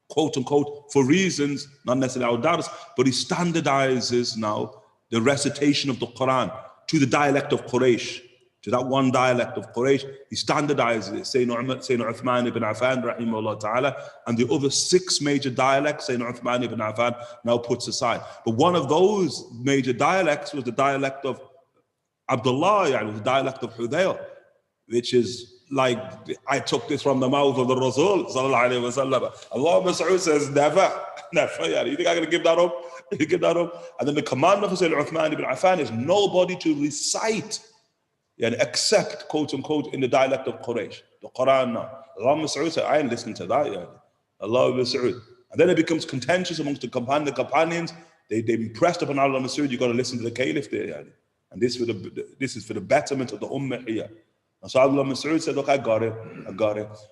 quote unquote, for reasons, not necessarily our dars, but he standardizes now the recitation of the Quran to the dialect of Quraysh, to that one dialect of Quraysh. He standardizes it. Sayyidina Uthman ibn Affan, rahimahullah ta'ala, and the other 6 major dialects, Sayyidina Uthman ibn Affan now puts aside. But one of those major dialects was the dialect of Abdullah, the dialect of Hudayl, which is like, I took this from the mouth of the Rasul, sallallahu alayhi wa sallam. Allah Mas'ud says, never. You think I'm going to give that up? You give that up? And then the commandment of Sayyidina Uthman ibn Affan is nobody to recite, except, quote unquote, in the dialect of Quraysh, the Quran now. Allah Mas'ud said, I ain't listening to that. Allah Mas'ud. And then it becomes contentious amongst the companions. They impressed upon Allah Mas'ud, you got to listen to the caliph there. And this is for the betterment of the ummah here. And so Abdullah Mas'ud said, look, I got it.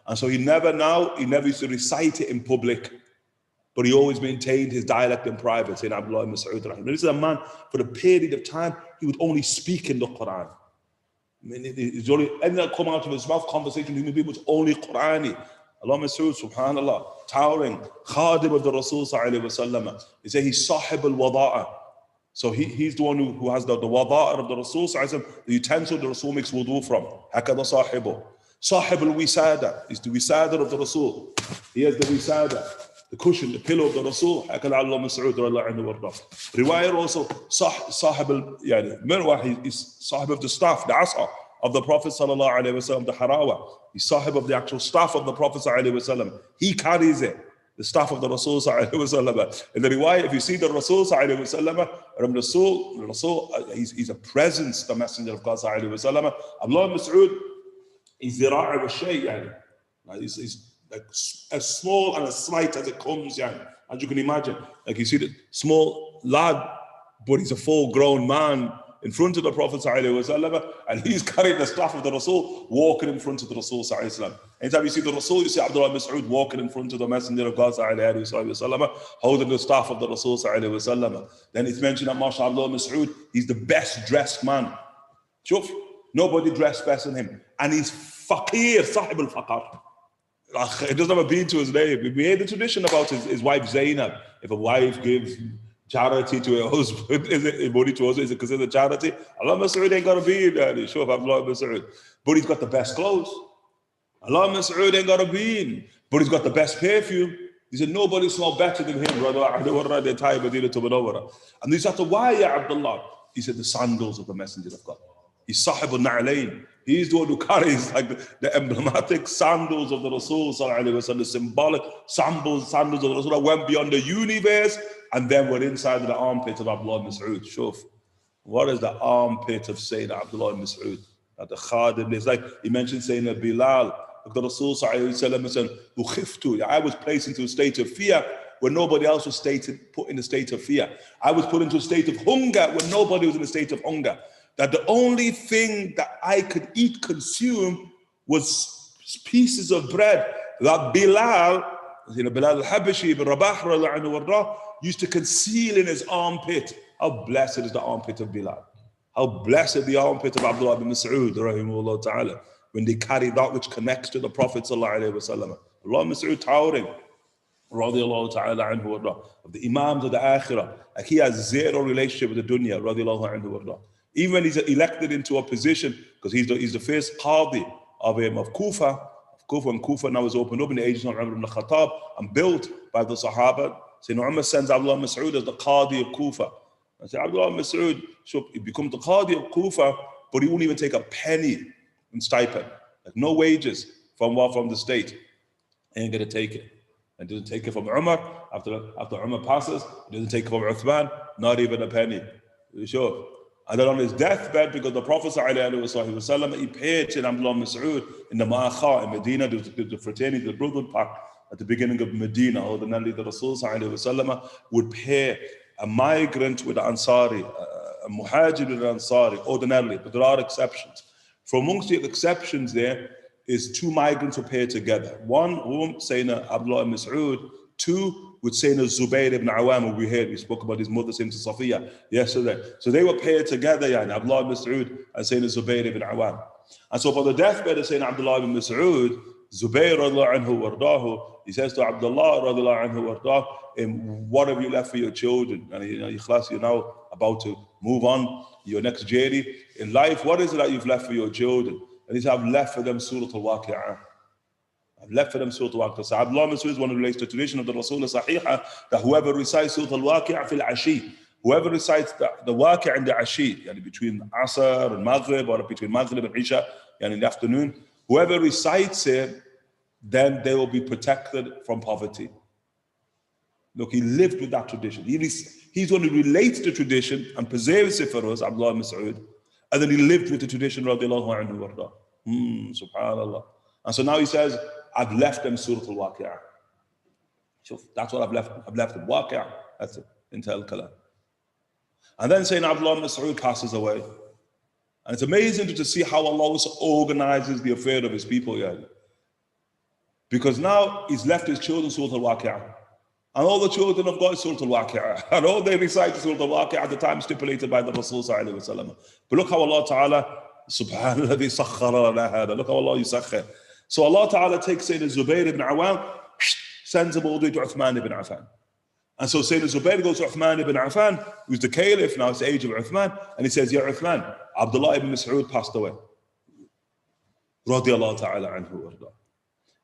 And so he never used to recite it in public, but he always maintained his dialect in private, saying Abdullah Mas'ud. This is a man, for a period of time, he would only speak in the Quran. I mean, it's only, anything that come out of his mouth, conversation with human people, was only Qurani. Allah Mas'ud, subhanallah, towering, khadim of the Rasul sallallahu alayhi wa sallam. He said he's sahib al-wada'a. So he's the one who has the wada'a of the Rasul sallallahu alayhi wa sallam, the utensil the Rasul makes wudu from. Hakada sahibu. Sahib al-wisada is the wisada of the Rasul. He has the wisada, the cushion, the pillow of the Rasul. Hakada Allah Mas'ud radiallahu anhu warda. Riwayah also, sahib al-mirwah, is sahib of the staff, the asa of the Prophet sallallahu alayhi wa sallam, the harawa. He's sahib of the actual staff of the Prophet sallallahu alayhi wa sallam. He carries it, the staff of the Rasul sallallahu alayhi wa sallam. In the riwayah, if you see the Rasul sallallahu alayhi wa sallam, Rasul, he's a presence, the Messenger of God sallallahu alayhi wa sallam. Abdullah Mas'ud, he's zira'a wa shay', he's like as small and as slight as it comes, as you can imagine. Like you see the small lad, but he's a full-grown man in front of the Prophet ﷺ, and he's carrying the staff of the Rasul, walking in front of the Rasul ﷺ. Anytime you see the Rasul, you see Abdullah Mas'ud walking in front of the Messenger of God ﷺ, holding the staff of the Rasul ﷺ. Then it's mentioned that Abdullah Mas'ud, he's the best dressed man. Shuf, nobody dressed better than him. And he's faqir, sahib al-faqar. It doesn't have a bead to his name. We made the tradition about his wife Zainab. If a wife gives charity to her husband, is it money to husband? Is it considered charity? Allah Mas'ud ain't got a beard. Sure, Abdullah Mas'ud, but he's got the best clothes. Allah Mas'ud ain't got a beard, but he's got the best perfume. He said nobody smelled better than him. And he said, why, ya Abdullah? He said the sandals of the Messenger of God. He's sahib al-na'alayn. He's the one who carries like the emblematic sandals of the Rasul sallallahu alayhi wa sallam, the symbolic sandals of the Rasul that went beyond the universe, and then we're inside of the armpit of Abdullah Mas'ud. Shuf. What is the armpit of Sayyidina Abdullah Mas'ud? At the khadim, it's like he mentioned Sayyidina Bilal. Like the Rasul sallallahu alayhi wa sallam said, I was placed into a state of fear when nobody else was put in a state of fear. I was put into a state of hunger when nobody was in a state of hunger. That the only thing that I could eat, consume, was pieces of bread that Bilal al-Habashi ibn Rabah used to conceal in his armpit. How blessed is the armpit of Bilal. How blessed the armpit of Abdullah ibn Mas'ud, rahimahullah ta'ala, when they carry that which connects to the Prophet sallallahu alayhi wa sallam. Allah Mas'ud towering, radiallahu ta'ala anhu warda, of the Imams of the Akhirah. Like he has zero relationship with the dunya, radiallahu anhu warda. Even when he's elected into a position, because he's the first Qadi of Kufa. And Kufa now is opened up in the age of Umar ibn Khattab and built by the Sahaba. Sayyidina Umar sends Abdullah Mas'ud as the Qadi of Kufa. And say Abdullah Mas'ud, so he becomes the Qadi of Kufa, but he won't even take a penny in stipend, like no wages from the state. He ain't gonna take it. And doesn't take it from Umar after Umar passes. He doesn't take it from Uthman, not even a penny. Are you sure? And then on his deathbed, because the Prophet ﷺ, he paid to Abdullah Mas'ud in the Ma'akha in Medina, the fraternity, the brotherhood pact at the beginning of Medina. Ordinarily, the Rasul ﷺ would pay a migrant with an Ansari, a Muhajir with an Ansari, ordinarily, but there are exceptions. From amongst the exceptions there is 2 migrants who pay together. One, Sayyidina Abdullah Mas'ud. 2, with Sayyidina Zubayr ibn Awam, we spoke about his mother, Sayyidina Safiya, yesterday. So they were paired together, Abdullah ibn Mas'ud and Sayyidina Zubayr ibn Awam. And so for the deathbed of Sayyidina Abdullah ibn Mas'ud, Zubayr radiallahu anhu wardahu, he says to Abdullah radiallahu anhu wardahu, what have you left for your children? And you're now about to move on, your next journey in life. What is it that you've left for your children? And he said, I've left for them Surah Al-Waqi'ah. I've left for them Surah Al-Waqi'ah. So Abdullah Mas'ud, one who relates to the tradition of the Rasul Sahihah, that whoever recites Surah Al-Waqi'ah fil ashi, whoever recites the Waqi'ah and the ashi, yani between Asr and Maghrib, or between Maghrib and Isha, yani in the afternoon, whoever recites it, then they will be protected from poverty. Look, he lived with that tradition. He's one who relates the tradition and preserves it for us, Abdullah Mas'ud. And then he lived with the tradition, radiallahu anhu warda. Subhanallah. And so now he says, I've left them Surah Al-Waqi'ah. So that's what I've left. I've left them. Waqi'ah. That's it. Intel Kalam. And then Sayyidina Abdullah Mas'ud passes away. And it's amazing to see how Allah also organizes the affair of his people. Yeah. Because now he's left his children Surah Al-Waqi'ah. And all the children of God is Surah Al-Waqi'ah. And all they recite Surah Al-Waqi'ah at the time stipulated by the Rasul sallallahu alayhi wa sallam. But look how Allah Ta'ala, Subhanallah, sakhara lana hada. Look how Allah yusakhir. So Allah Ta'ala takes Sayyidina Zubayr ibn Awam, sends him all the way to Uthman ibn Affan. And so Sayyidina Zubayr goes to Uthman ibn Affan, who's the caliph now, it's the age of Uthman, and he says, Ya Uthman, Abdullah ibn Mas'ud passed away. Radiallahu Ta'ala anhu warda.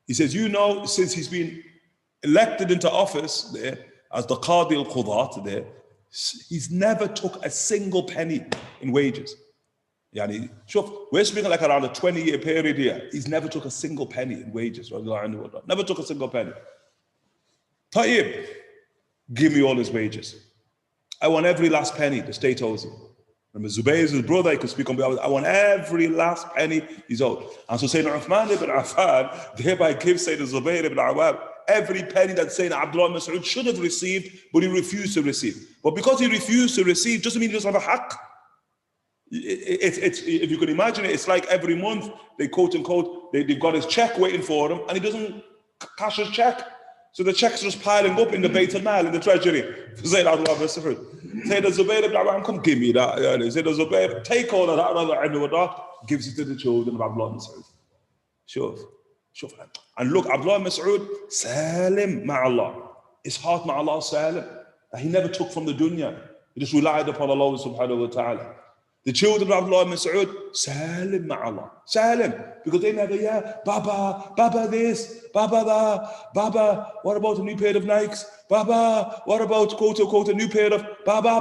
He says, you know, since he's been elected into office there as the Qadi al-Qudat there, he's never took a single penny in wages. Yani, we're speaking like around a 20-year period here. He's never took a single penny in wages. Never took a single penny. Tayyib, give me all his wages. I want every last penny the state owes him. Remember, Zubayr is his brother, he could speak on behalf of I want every last penny he's owed. And so Sayyidina Uthman ibn Affan thereby gives Sayyidina Zubayr ibn Awam every penny that Sayyidina Abdullah Mas'ud should have received, but he refused to receive. But because he refused to receive, doesn't mean he doesn't have a haqq. It's if you could imagine it, it's like every month they quote unquote, they've got his check waiting for him and he doesn't cash his check. So the check's just piling up in the Bayt al-Mal, in the treasury. Sayyidina Abdullah Mas'ud. Sayyidina Zubayr ibn Awam, come give me that. Sayyidina Zubayr, take all of that, gives it to the children of Abdullah Mas'ud. Sure. And look, Abdullah Mas'ud, salim ma'allah. His heart ma'allah salim. He never took from the dunya. He just relied upon Allah subhanahu wa ta'ala. The children of Abdullah Mas'ud, salim ma'allah. Salim. Because they never, Baba this, Baba that, Baba, what about a new pair of Nikes? Baba, what about quote unquote a new pair of Baba.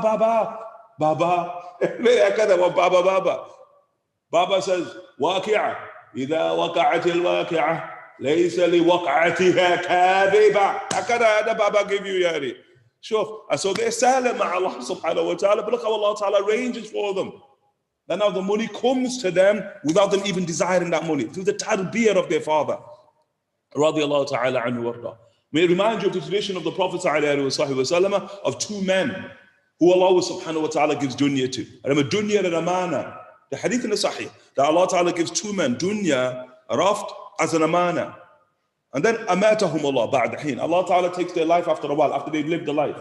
Baba says, Waqi'ah. إذا وقعت الواقعة ليس لوقعتها كاذبة. هكذا Baba give you yani. Sure. And so they're salim ma Allah subhanahu wa ta'ala, but look how Allah ta'ala arranges for them. Then now the money comes to them without them even desiring that money, through the tarbiyah of their father. Radiallahu ta'ala anhu warda. May it remind you of the tradition of the Prophet sallallahu alaihi wasallam of two men who Allah subhanahu wa ta'ala gives dunya to. Remember, dunya and amana. The hadith in the Sahih, that Allah Ta'ala gives two men, dunya, raft, as an amana. And then amatahum Allah ba'da hin. Allah Ta'ala takes their life after a while, after they've lived the life.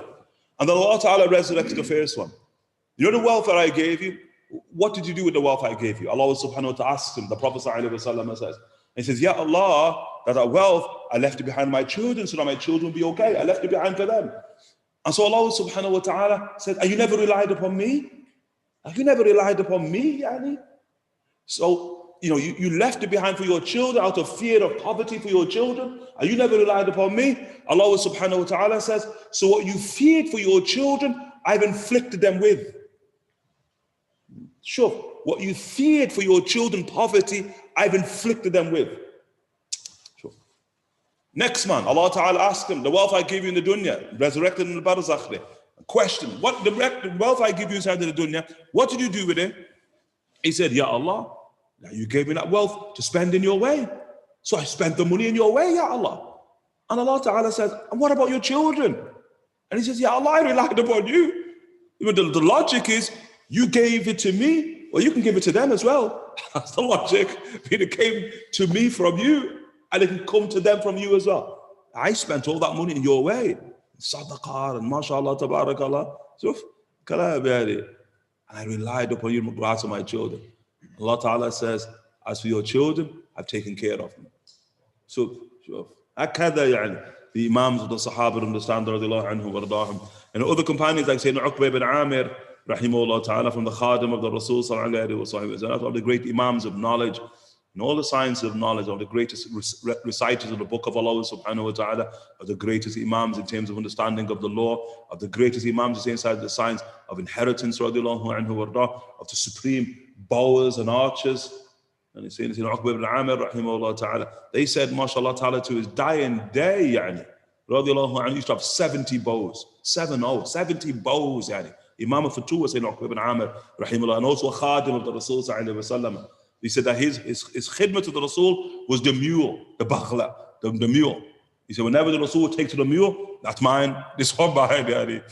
And then Allah Ta'ala resurrects the first one. You know the wealth that I gave you? What did you do with the wealth I gave you? Allah subhanahu wa ta'ala asks him, the Prophet sallallahu says, he says, Ya Allah, that wealth, I left it behind my children, so that my children will be okay. I left it behind for them. And so Allah subhanahu wa ta'ala said, are you never relied upon me? Have you never relied upon me, Yani? So, you left it behind for your children out of fear of poverty for your children. Are you never relied upon me? Allah subhanahu wa ta'ala says, so what you feared for your children, I've inflicted them with. Sure, what you feared for your children, poverty, I've inflicted them with. Sure. Next man, Allah ta'ala asked him, the wealth I gave you in the dunya, resurrected in the barzakh. Question, what the wealth I give you inside of the dunya, what did you do with it? He said, Ya Allah, now you gave me that wealth to spend in your way. So I spent the money in your way, Ya Allah. And Allah Ta'ala says, and what about your children? And he says, Ya Allah, I relied upon you. The logic is, you gave it to me, well, you can give it to them as well. That's the logic. It came to me from you, and it can come to them from you as well. I spent all that money in your way. Sadaqah and mashallah, tabarakallah. And I relied upon you in regards to my children. Allah Ta'ala says, as for your children, I've taken care of them. So, أكذا يعني the Imams of the Sahaba understand radiallahu anhu وارضاهم. And other companions like Sayyidina Uqba ibn Amir rahimahullah ta'ala, from the Khadim of the Rasul sallallahu alayhi wa sallam, of the great Imams of knowledge and all the sciences of knowledge, of the greatest reciters of the book of Allah subhanahu wa ta'ala, of the greatest Imams in terms of understanding of the law, of the greatest Imams inside the science of inheritance radiallahu anhu wardah, of the supreme bowers and archers. And he's saying, Uqba ibn Amir rahimahullah ta'ala, they said, mashallah ta'ala, to his dying day, yani, radiallahu anhu, used to have 70 bows, 70 bows, yani. Imam of Fatu was saying, Uqba ibn Amir rahimahullah, and also a Khadim of the Rasul sallallahu alayhi wa sallam. He said that his khidmah to the Rasul was the mule, the baghla, the mule. He said, whenever the Rasul would take to the mule, that's mine, this one behind yani.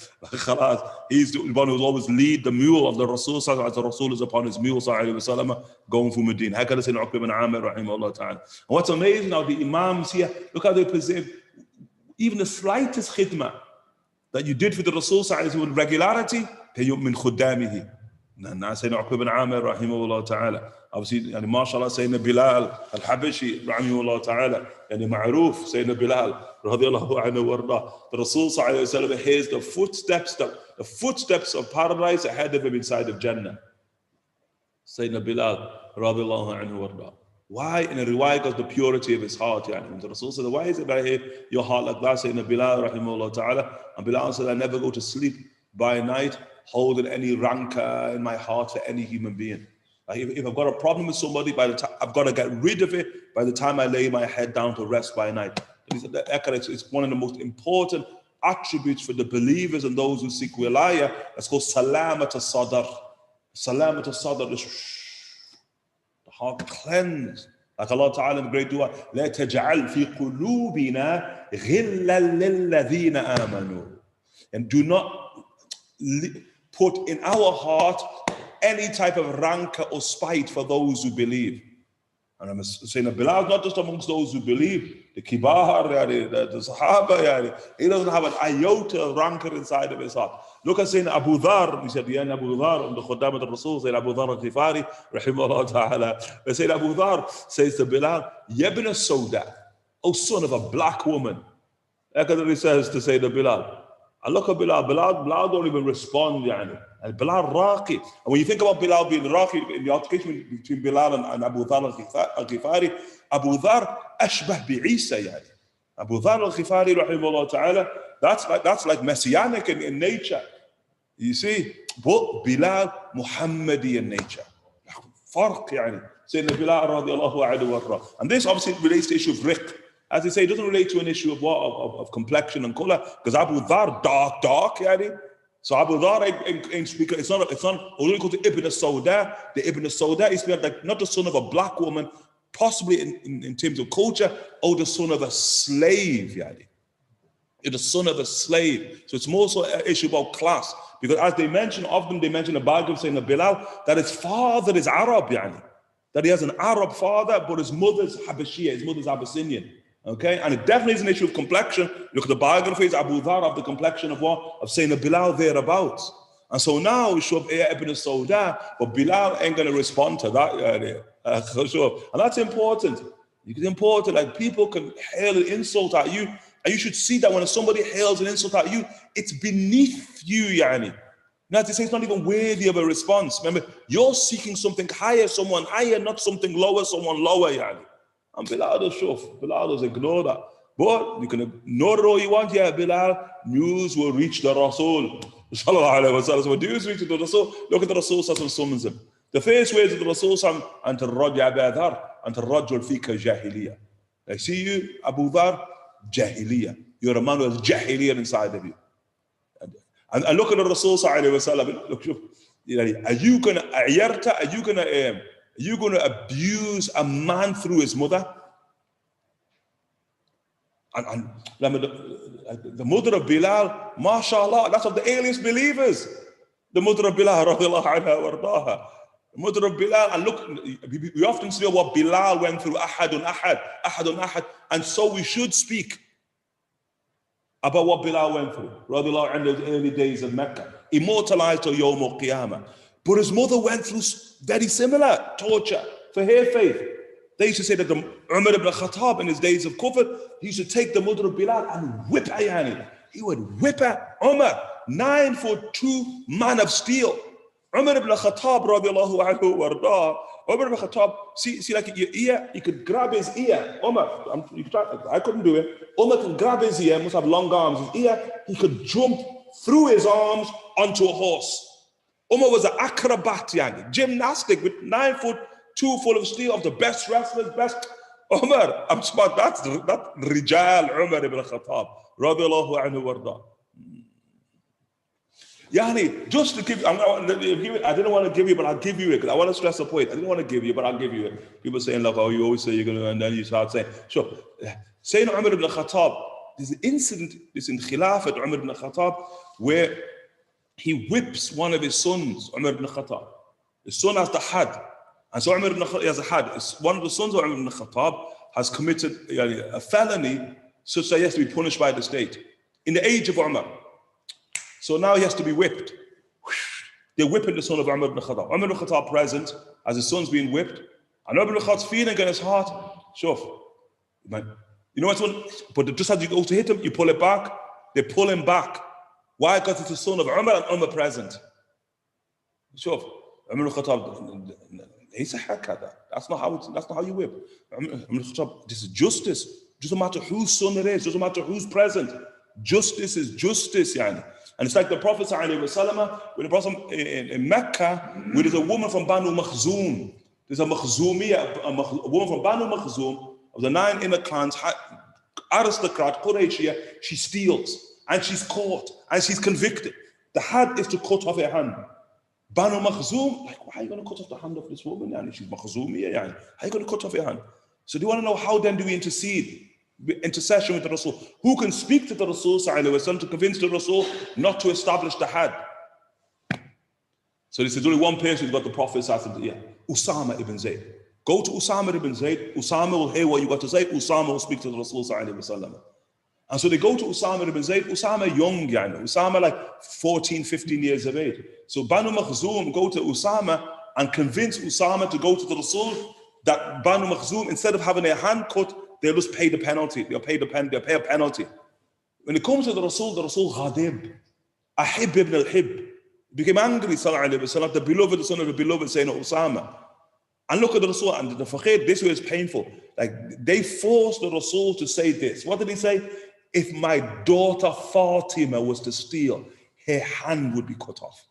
He's the one who's always lead the mule of the Rasul, as the Rasul is upon his mule, going through Medina. Hakada said Uqba ibn Amir, rahimahullah ta'ala. And what's amazing now, the Imams here, look how they present even the slightest khidmah that you did for the Rasul with regularity, min khuddamihi. And Sayyidina Uqba ibn Amir rahimahullah ta'ala, obviously, yani mashallah, Sayyidina Bilal al-Habashi rahimahullah ta'ala, yani ma'roof, Sayyidina Bilal radiyallahu anhu warda. The Rasul sallallahu hears the footsteps of paradise ahead of him inside of Jannah. Sayyidina Bilal radiyallahu anhu warda. Why? In a riwayah, because the purity of his heart. Yani. When the Rasul said, why is it that I hear your heart like that? Sayyidina Bilal rahimahullah ta'ala. And Bilal said, I never go to sleep by night holding any rancor in my heart for any human being. Like if I've got a problem with somebody, by the time I've got to get rid of it by the time I lay my head down to rest by night. It's one of the most important attributes for the believers and those who seek wilayah. It's called salamat al-sadr. Salamat al-sadr is the heart cleansed. Like Allah Ta'ala in the great dua, لا تجعل في قلوبنا غلا للذين آمنوا. And do not put in our heart any type of rancor or spite for those who believe. And I'm saying that Bilal, not just amongst those who believe, the kibar, the sahaba, he doesn't have an iota of rancor inside of his heart. Look at saying Abu Dhar, he said, Yan Abu Dhar, the Khuddam of the Rasul, saying Abu Dhar al-Ghifari, rahimahullah ta'ala. They say Abu Dhar says to Bilal, Yabna Sauda, oh son of a black woman. That's what he says to say to Bilal. And look at Bilal don't even respond, yani. And Bilal Raqi. And when you think about Bilal being Raqi, in the altercation between Bilal and Abu Dhar al-Ghifari, Abu Dhar ashbah bi-Isa, yani. Abu Dhar al-Ghifari, rahimahullah ta'ala, that's like messianic in nature. You see, but Bilal Muhammadi in nature. Farq, yani. Sayyidina Bilal radiallahu anhu. And this obviously relates to the issue of riq. As they say, it doesn't relate to an issue of what? Of complexion and color. Because Abu Dhar, dark, yani. So Abu Dhar ain't speaking, it's not only called the Ibn al-Sawda. The Ibn al-Sawda is like not the son of a black woman, possibly in terms of culture, or the son of a slave, yani. You're the son of a slave. So it's more so an issue about class. Because as they mention, often they mention a Bible saying the Bilal, that his father is Arab, yani. That he has an Arab father, but his mother's Habashiyah, his mother's Abyssinian. Okay, and it definitely is an issue of complexion. Look at the biographies, Abu Dhar of the complexion of what? Of saying the Bilal thereabouts. And so now we show up Ibn al-Sawda, but Bilal ain't going to respond to that. And that's important. It's important, like people can hail an insult at you, and you should see that when somebody hails an insult at you, it's beneath you, yani. Now, they say it's not even worthy of a response. Remember, you're seeking something higher, someone higher, not something lower, someone lower, yani. And Bilal does shuf. Bilal does ignore that. But you can ignore it all you want. Yeah, Bilal, news will reach the Rasul. Sallallahu alayhi wa sallam. So when news reaches the Rasul, look at the Rasul summons him. The first words of the Rasul says, Anta ar-rajul Abu Dhar, Anta ar-rajul fika jahiliya. I see you, Abu Dhar, jahiliya. You're a man who has jahiliya inside of you. And look at the Rasul sallallahu alayhi wa sallam. Look, are you going to abuse a man through his mother? And the mother of Bilal, mashallah, that's of the earliest believers. The mother of Bilal, radiallahu anha wardaha. The mother of Bilal, and look, we often see what Bilal went through, ahadun ahad. And so we should speak about what Bilal went through, radiallahu anhu, in the early days of Mecca, immortalized to Yawm al-Qiyamah. But his mother went through very similar torture for her faith. They used to say that the Umar ibn Khattab in his days of kufr, he used to take the mother of Bilal and whip her, yani. He would whip her. Umar, 9'2" man of steel. Umar ibn Khattab, radiallahu anhu, warda. Umar ibn Khattab, see like your ear, he could grab his ear. Umar, I couldn't do it. Umar could grab his ear, must have long arms. His ear, he could jump through his arms onto a horse. Umar was an acrobat, yani, gymnastic with 9'2" full of steel, of the best wrestlers, best. Umar, I'm smart, that Rijal Umar ibn Khattab, radiallahu anhu warda. Yani, just to give, I didn't want to give you, but I'll give you it, because I want to stress a point. I didn't want to give you, but I'll give you it. People saying, like, oh, you always say you're going to, and then you start saying, sure. Saying Umar ibn Khattab, there's an incident, this in Khilafat Umar ibn Khattab, where he whips one of his sons, Umar ibn Khattab. His son has the had. And so Umar ibn Khattab has a had. One of the sons of Umar ibn Khattab has committed a felony such that he has to be punished by the state. In the age of Umar. So now he has to be whipped. They're whipping the son of Umar ibn Khattab. Umar ibn Khattab present as his son's being whipped. And Umar ibn Khattab's feeling in his heart, shuf. You know what's one? But just as you go to hit him, you pull it back. They pull him back. Why? Because it's the son of Umar and Umar present. Shuf. Umar ibn Khattab, that's not how you whip. Umar ibn Khattab, this is justice. Doesn't matter whose son it is, doesn't matter who's present. Justice is justice, yani. And it's like the Prophet ﷺ, when the Prophet in Mecca, where there's a woman from Banu Makhzum. There's a Makhzumiyya, a woman from Banu Makhzum, of the 9 inner clans, aristocrat, Qurayshiyya, she steals, and she's caught, and she's convicted. The had is to cut off her hand. Banu Makhzum, like, why are you going to cut off the hand of this woman? Yani? She's Makhzumiyya, yani. How are you going to cut off her hand? So do you want to know how then do we intercede? Intercession with the Rasul. Who can speak to the Rasul to convince the Rasul not to establish the had? So this is only one person who's got the Prophet Usama ibn Zayd. Go to Usama ibn Zayd. Usama will hear what you got to say. Usama will speak to the Rasul. And so they go to Usama ibn Zayd. Usama young, Usama like 14, 15 years of age. So Banu Makhzum go to Usama and convince Usama to go to the Rasul that Banu Makhzum, instead of having their hand cut, they'll just pay the penalty. They'll pay a penalty. When it comes to the Rasul ghadib, ahib ibn al-hib, became angry, sallallahu alayhi wa sallam, the beloved, the son of the beloved, saying Usama. And look at the Rasul, and the faqir, this way is painful. Like, they forced the Rasul to say this. What did he say? If my daughter Fatima was to steal, her hand would be cut off.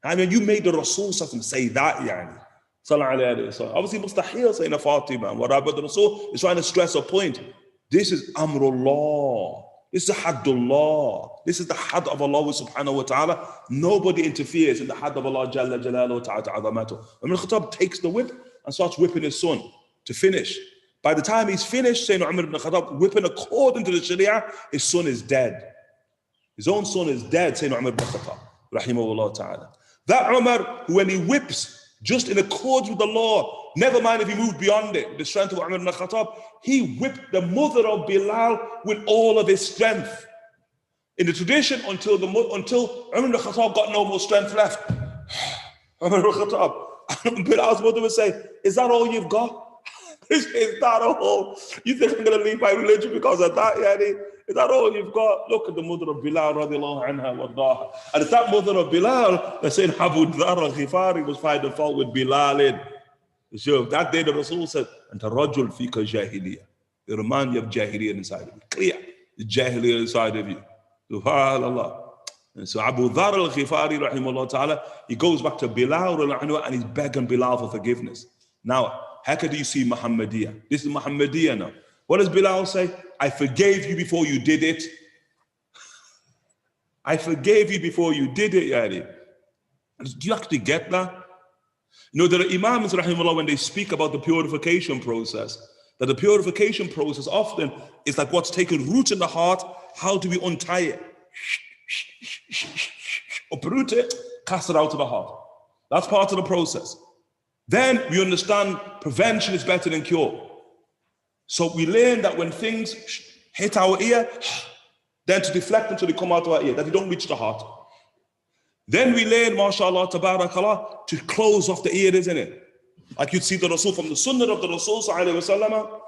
I mean, you made the Rasul say that, yani. Obviously, mustahil saying a Fatima and whatever, but the Rasul is trying to stress a point. This is Amrullah. This is Haddullah. This is the had of Allah subhanahu wa ta'ala. Nobody interferes in the had of Allah Jalla Jalaluhu ta'ala azamatuh. Ibn Khattab takes the whip and starts whipping his son to finish. By the time he's finished, saying Umar ibn Khattab, whipping according to the Sharia, his son is dead. His own son is dead, saying Umar ibn Khattab, rahimahullah ta'ala. That Umar, when he whips, just in accordance with the law, never mind if he moved beyond it, the strength of Umar ibn Khattab, he whipped the mother of Bilal with all of his strength. In the tradition, until Umar ibn Khattab got no more strength left. Umar ibn Khattab, Bilal's mother would say, is that all you've got? Is that all? You think I'm going to leave my religion because of that, yani? Is that all you've got? Look at the mother of Bilal, radiallahu anha, wardaha. And it's that mother of Bilal that said Abu Dharr al-Ghifari was finding fault with Bilal in. So that day the Rasul said, Anta rajul fika jahiliyyah. It reminds you of jahiliyyah inside of you. Clear. The jahiliyyah inside of you. Subhanallah. And so Abu Dharr al-Ghifari, rahimahullah ta'ala, he goes back to Bilal and he's begging Bilal for forgiveness. Now, how could you see Muhammadiyah? This is Muhammadiyah now. What does Bilal say? I forgave you before you did it. I forgave you before you did it, yani. Do you actually get that? You know, there are Imams, rahimahullah, when they speak about the purification process, that the purification process often is like what's taken root in the heart. How do we untie it? Uproot it, cast it out of the heart. That's part of the process. Then we understand prevention is better than cure. So we learn that when things hit our ear, then to deflect them so they come out of our ear, that they don't reach the heart. Then we learn, mashallah, tabarakallah, to close off the ear, isn't it? Like you'd see the Rasul from the Sunnah of the Rasul sallallahu alaihi wasallam.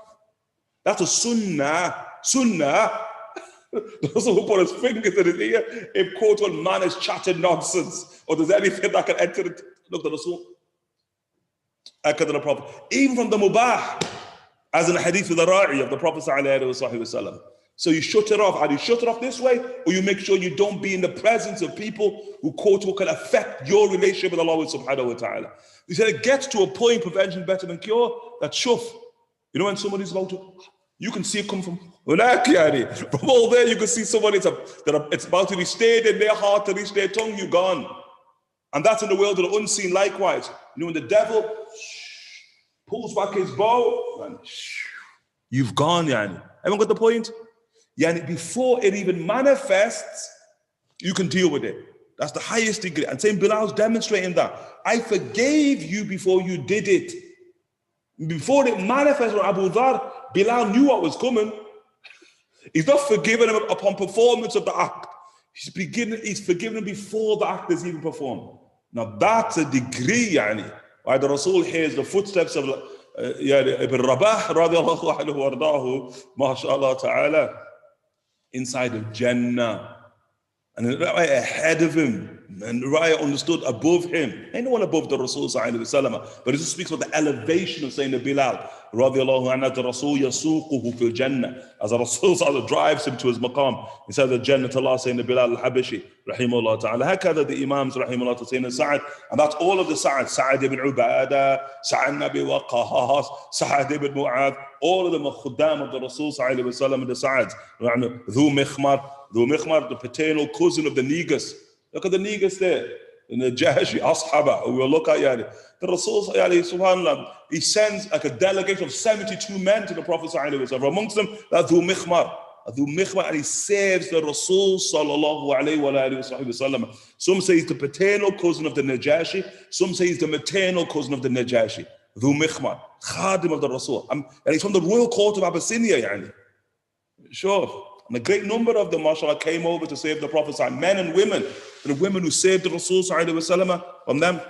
That's a Sunnah. Sunnah. The Rasul who put his fingers in his ear, if quote one man is chatting nonsense, or there's anything that can enter it. Look, the Rasul. Echoed the Prophet. Even from the Mubah, as in the hadith with the Ra'i of the Prophet sallallahu alaihi wasallam. So you shut it off. Either you shut it off this way, or you make sure you don't be in the presence of people who quote what can affect your relationship with Allah subhanahu wa ta'ala. He said it gets to a point, prevention better than cure, that shuf. You know when somebody's about to, you can see it come from all there, you can see somebody it's about to be stayed in their heart to reach their tongue, you're gone. And that's in the world of the unseen likewise. You know when the devil pulls back his bow, and you've gone, yani. Everyone got the point? Yani, before it even manifests, you can deal with it. That's the highest degree. And Saint Bilal's demonstrating that. I forgave you before you did it. Before it manifested on Abu Dhar, Bilal knew what was coming. He's not forgiven him upon performance of the act. He's forgiven him before the act is even performed. Now that's a degree, yani. Why the Rasul hears the footsteps of Ibn Rabah, radiallahu anhu wardahu, mashallah ta'ala, inside of Jannah. And right ahead of him, and right understood above him. Ain't no one above the Rasul sallallahu alaihi wasallam, but it just speaks about the elevation of Sayyidina Bilal, radiallahu anhu, the Rasul yasuquhu fil Jannah. As the Rasul sallallahu drives him to his maqam, he said the Jannah to Allah, Sayyidina Bilal al-Habashi, rahimahullah ta'ala. Hakada the Imams, rahimahullah ta'ala, Sayyidina Sa'ad, and that's all of the Sa'ad ibn Ubadah, Sa'ad ibn Abi Waqqas, Sa'ad ibn Mu'adh, all of them are khuddam of the Rasul sallallahu alaihi wasallam, the Sa'ads, Dhu Mikhmar, the paternal cousin of the Negus. Look at the Negus there. In the Jahashi, Ashaba, we will look at the Rasul, subhanAllah, he sends like a delegation of 72 men to the Prophet sallallahu alaihi wasallam. Amongst them, that's Dhu Mikhmar, and he saves the Rasul sallallahu alaihi wasallam. Some say he's the paternal cousin of the Najashi, some say he's the maternal cousin of the Najashi. Dhu Mikhmar, Khadim of the Rasul. And he's from the royal court of Abyssinia, yani. Sure. And a great number of them, mashallah, came over to save the Prophet, men and women. The women who saved the Rasul sallallahu alaihi wasallam from them,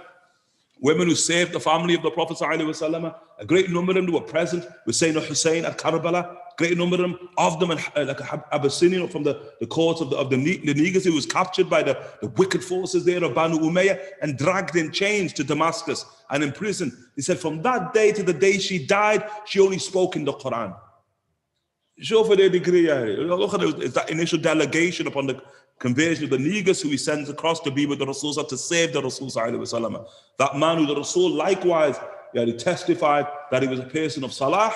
women who saved the family of the Prophet sallallahu alaihi wasallam. A great number of them who were present with Sayyidina Hussein at Karbala. Great number of them, like Abyssinian from the court of the Negus, who was captured by the wicked forces there of Banu Umayyah and dragged in chains to Damascus and in prison. He said from that day to the day she died, she only spoke in the Quran. Show for their degree. Look at it, it's that initial delegation upon the conversion of the Negus who he sends across to be with the Rasul, to save the Rasul sallallahu alaihi wasallam. That man who the Rasul likewise, he testified that he was a person of Salah.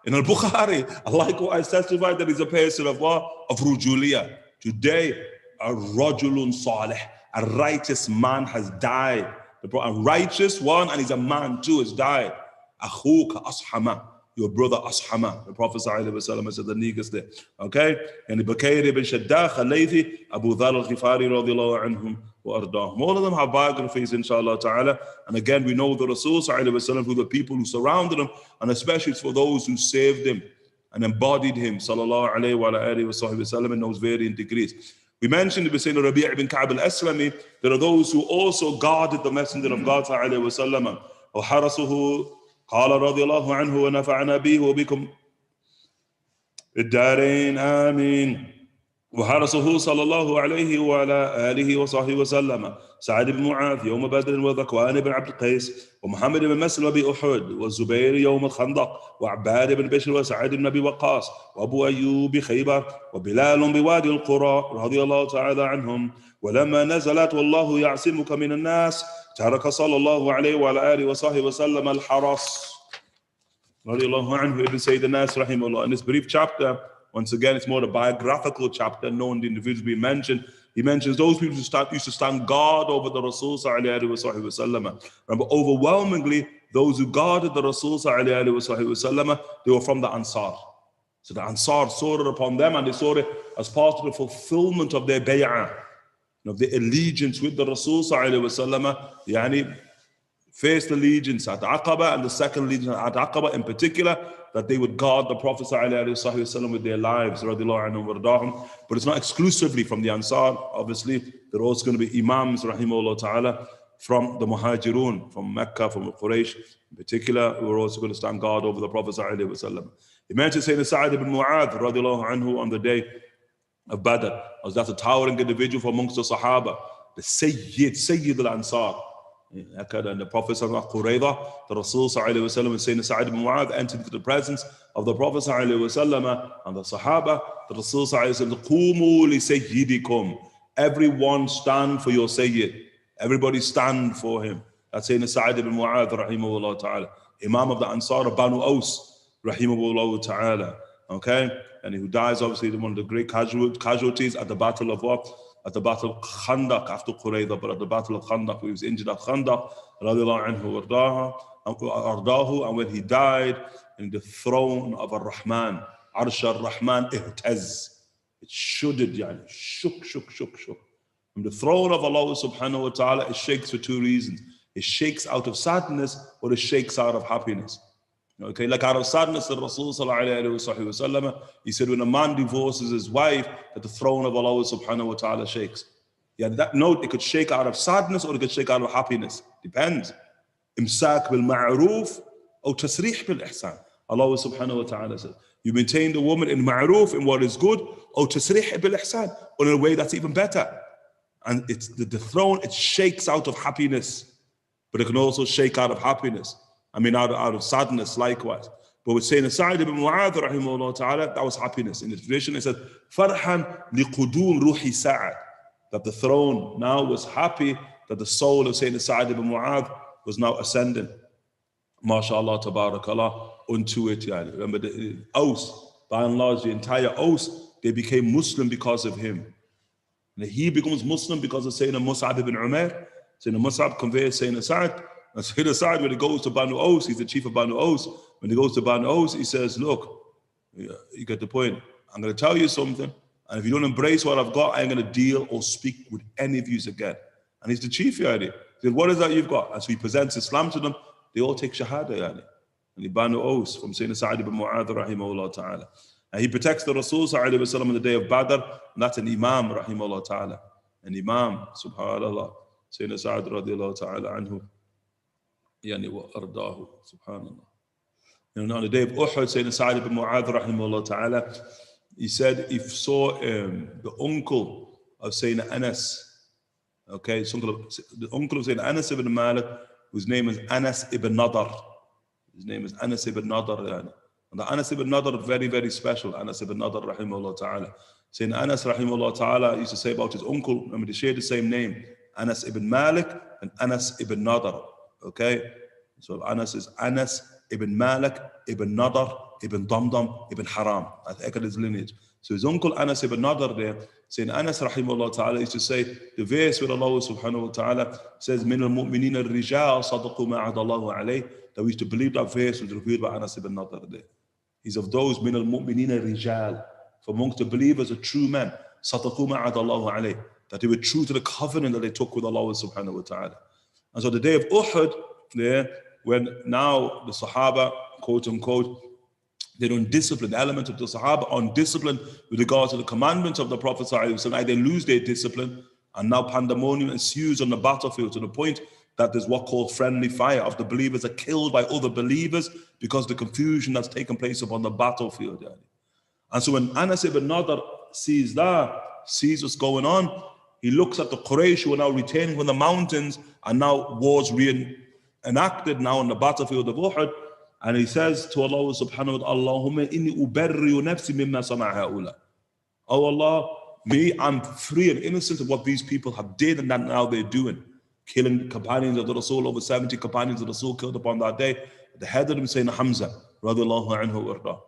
In al-Bukhari, likewise testified that he's a person of what? Of Rujuliya. Today, a Rajulun Salih, a righteous man has died. A righteous one, and he's a man too, has died. Akhuka Ashama. Your brother Ashama, the Prophet ﷺ said the Negus there. Okay? And Bakayr ibn Shaddaq, Al-Laythi, Abu Dhar al-Ghifari radiallahu anhum wa ardahum. All of them have biographies, inshallah ta'ala. And again, we know the Rasul ﷺ, who the people who surrounded him, and especially for those who saved him and embodied him, sallallahu alayhi wa alihi wa sallam, in those varying degrees. We mentioned the Sayyidina Rabī ibn Ka'b al-Aslami. There are those who also guarded the Messenger of God sallallahu alayhi wa sallam. وحرسه قال رضي الله عنه ونفعنا به وبكم الدارين آمين. وحرسه صلى الله عليه وعلى آله وصحبه وسلم سعد بن معاذ يوم بدر وذكوان بن عبد القيس ومحمد بن مسلم بأحد والزبير يوم الخندق وعباد بن بشر وسعد بن أبي وقاص وأبو أيوب بخيبر وبلال بوادي القرى رضي الله تعالى عنهم. ولما نزلت والله يعصمك من الناس ترك صلى الله عليه وعلى آله وصحبه وسلم الحرس رضي الله عنه ابن سيد الناس رحمه الله. In this brief chapter, once again, it's more a biographical chapter, knowing the individuals being mentioned. He mentions those people who used to stand guard over the Rasul sallallahu alaihi wasallam. Remember, overwhelmingly, those who guarded the Rasul sallallahu alaihi wasallam, they were from the Ansar. So the Ansar saw it upon them, and they saw it as part of the fulfillment of their bay'ah, of the allegiance with the Rasul sallallahu alaihi wasallam. First allegiance at Aqaba, and the second allegiance at Aqaba in particular, that they would guard the Prophet ﷺ with their lives, but it's not exclusively from the Ansar. Obviously, there are also going to be Imams, rahimahullah ta'ala, from the Muhajirun, from Mecca, from Quraysh in particular, who were also going to stand guard over the Prophet sallallahu alaihi wasallam. He mentioned Sayyidina Sa'id ibn Mu'adh radiallahu anhu on the day of Badr. Was that a towering individual from amongst the Sahaba, the Sayyid al-Ansar. And the Prophet sallallahu alaihi wasallam, the Rasul sallallahu alaihi wasallam, and Sayyidina Sa'id ibn Mu'adh entered into the presence of the Prophet sallallahu alaihi wasallam and the Sahaba. The Rasul sallallahu alaihi wasallam, "Qumu li sayyidikum." Everyone stand for your Sayyid. Everybody stand for him. That's Sayyidina Sa'id ibn Mu'adh rahimahullah ta'ala, Imam of the Ansar of Banu Aus rahimahullah ta'ala. Okay, and who dies obviously one of the great casualties at the battle of what? At the battle of Khandaq after Qurayza, but at the battle of Khandaq, he was injured at Khandaq radiallahu anhu ardahu, and when he died in the throne of Ar-Rahman, Arsh Ar-Rahman ihtaz, it shuddered, yani, shook. From the throne of Allah subhanahu wa ta'ala, it shakes for two reasons. It shakes out of sadness, or it shakes out of happiness. Okay, like out of sadness, the Rasul sallallahu alayhi wa sallam, he said when a man divorces his wife, that the throne of Allah subhanahu wa ta'ala shakes. Yeah, that note, it could shake out of sadness or it could shake out of happiness. Depends. Imsak bil ma'roof or tasrih bil ihsan. Allah subhanahu wa ta'ala says, you maintain the woman in ma'roof, in what is good, or tasrih bil ihsan, or in a way that's even better. And it's the throne, it shakes out of happiness, but it can also shake out of happiness. I mean, out of sadness, likewise. But with Sayyidina Sa'id ibn Mu'adh, rahimahullah ta'ala, that was happiness. In the tradition, it said, Farhan liqudum ruhi Sa'ad, that the throne now was happy, that the soul of Sayyidina Sa'id ibn Mu'adh was now ascending. MashaAllah, tabarakallah, unto it. Yani. Remember, the Aus, by and large, the entire Aus, they became Muslim because of him. And he becomes Muslim because of Sayyidina Mus'ab ibn Umair. Sayyidina Mus'ab conveys Sayyidina Sa'd. And Sayyidina Sa'd, when he goes to Banu Aus, he's the chief of Banu Aus. When he goes to Banu Aus, he says, look, you get the point. I'm going to tell you something. And if you don't embrace what I've got, I ain't going to deal or speak with any of you again. And he's the chief, yani. He said, what is that you've got? And so he presents Islam to them. They all take Shahada, yani. And he Banu Aus from Sayyidina Sa'id ibn Mu'adh, rahimahullah ta'ala. And he protects the Rasul sallallahu alayhi wa sallam on the day of Badr, and that's an Imam, rahimahullah ta'ala. An Imam, subhanallah. Sayyidina Sa'id radiallahu ta'ala anhu. Yani wa ardahu, subhanallah. And on the day of Uhud, Sayyidina Sa'id ibn Mu'adh, rahimahullah ta'ala, he said he saw the uncle of Sayyidina Anas. Okay, the uncle of Sayyidina Anas ibn Malik, whose name is Anas ibn Nadar. His name is Anas ibn Nadar, yani. And the Anas ibn Nadar, very, very special. Anas ibn Nadar, rahimahullah ta'ala. Sayyidina Anas, rahimahullah ta'ala, used to say about his uncle, remember, they share the same name, Anas ibn Malik and Anas ibn Nadar. Okay? So Anas is Anas ibn Malik, ibn Nadar, ibn Damdam, ibn Haram. That's his lineage. So his uncle Anas ibn Nadar there, Sayyidina Anas, rahimahullah ta'ala, used to say, the verse where Allah subhanahu wa ta'ala says, مِنَ الْمُؤْمِنِينَ الرِّجَالِ صَدَقُوا مَا عَدَ اللَّهُ عَلَيْهِ, that we used to believe that verse was revealed by Anas ibn Nadar there. He's of those min al-mu'minina rijal, for amongst the believers, a true man, صَدَقُوا مَا عَدَ اللَّهُ عَلَيْهِ, that they were true to the covenant that they took with Allah subhanahu wa ta'ala. And so the day of Uhud, there, when now the Sahaba, quote unquote, they don't discipline, the element of the Sahaba on discipline with regard to the commandments of the Prophet sallallahu alaihi wasallam, they lose their discipline, and now pandemonium ensues on the battlefield to the point that there's what called friendly fire of the believers are killed by other believers because of the confusion that's taken place upon the battlefield. And so when Anas ibn Nadar sees that, sees what's going on, he looks at the Quraysh who are now returning from the mountains, and now wars reenacted now on the battlefield of Uhud, and he says to Allah subhanahu wa ta'ala, Allahumma inni ubarri'u nafsi mimma sana'a ha'ula. Oh Allah, me, I'm free and innocent of what these people have did and that now they're doing. Killing companions of the Rasul, over 70 companions of the Rasul killed upon that day. The head of them saying Hamza, radiallahu anhu warda.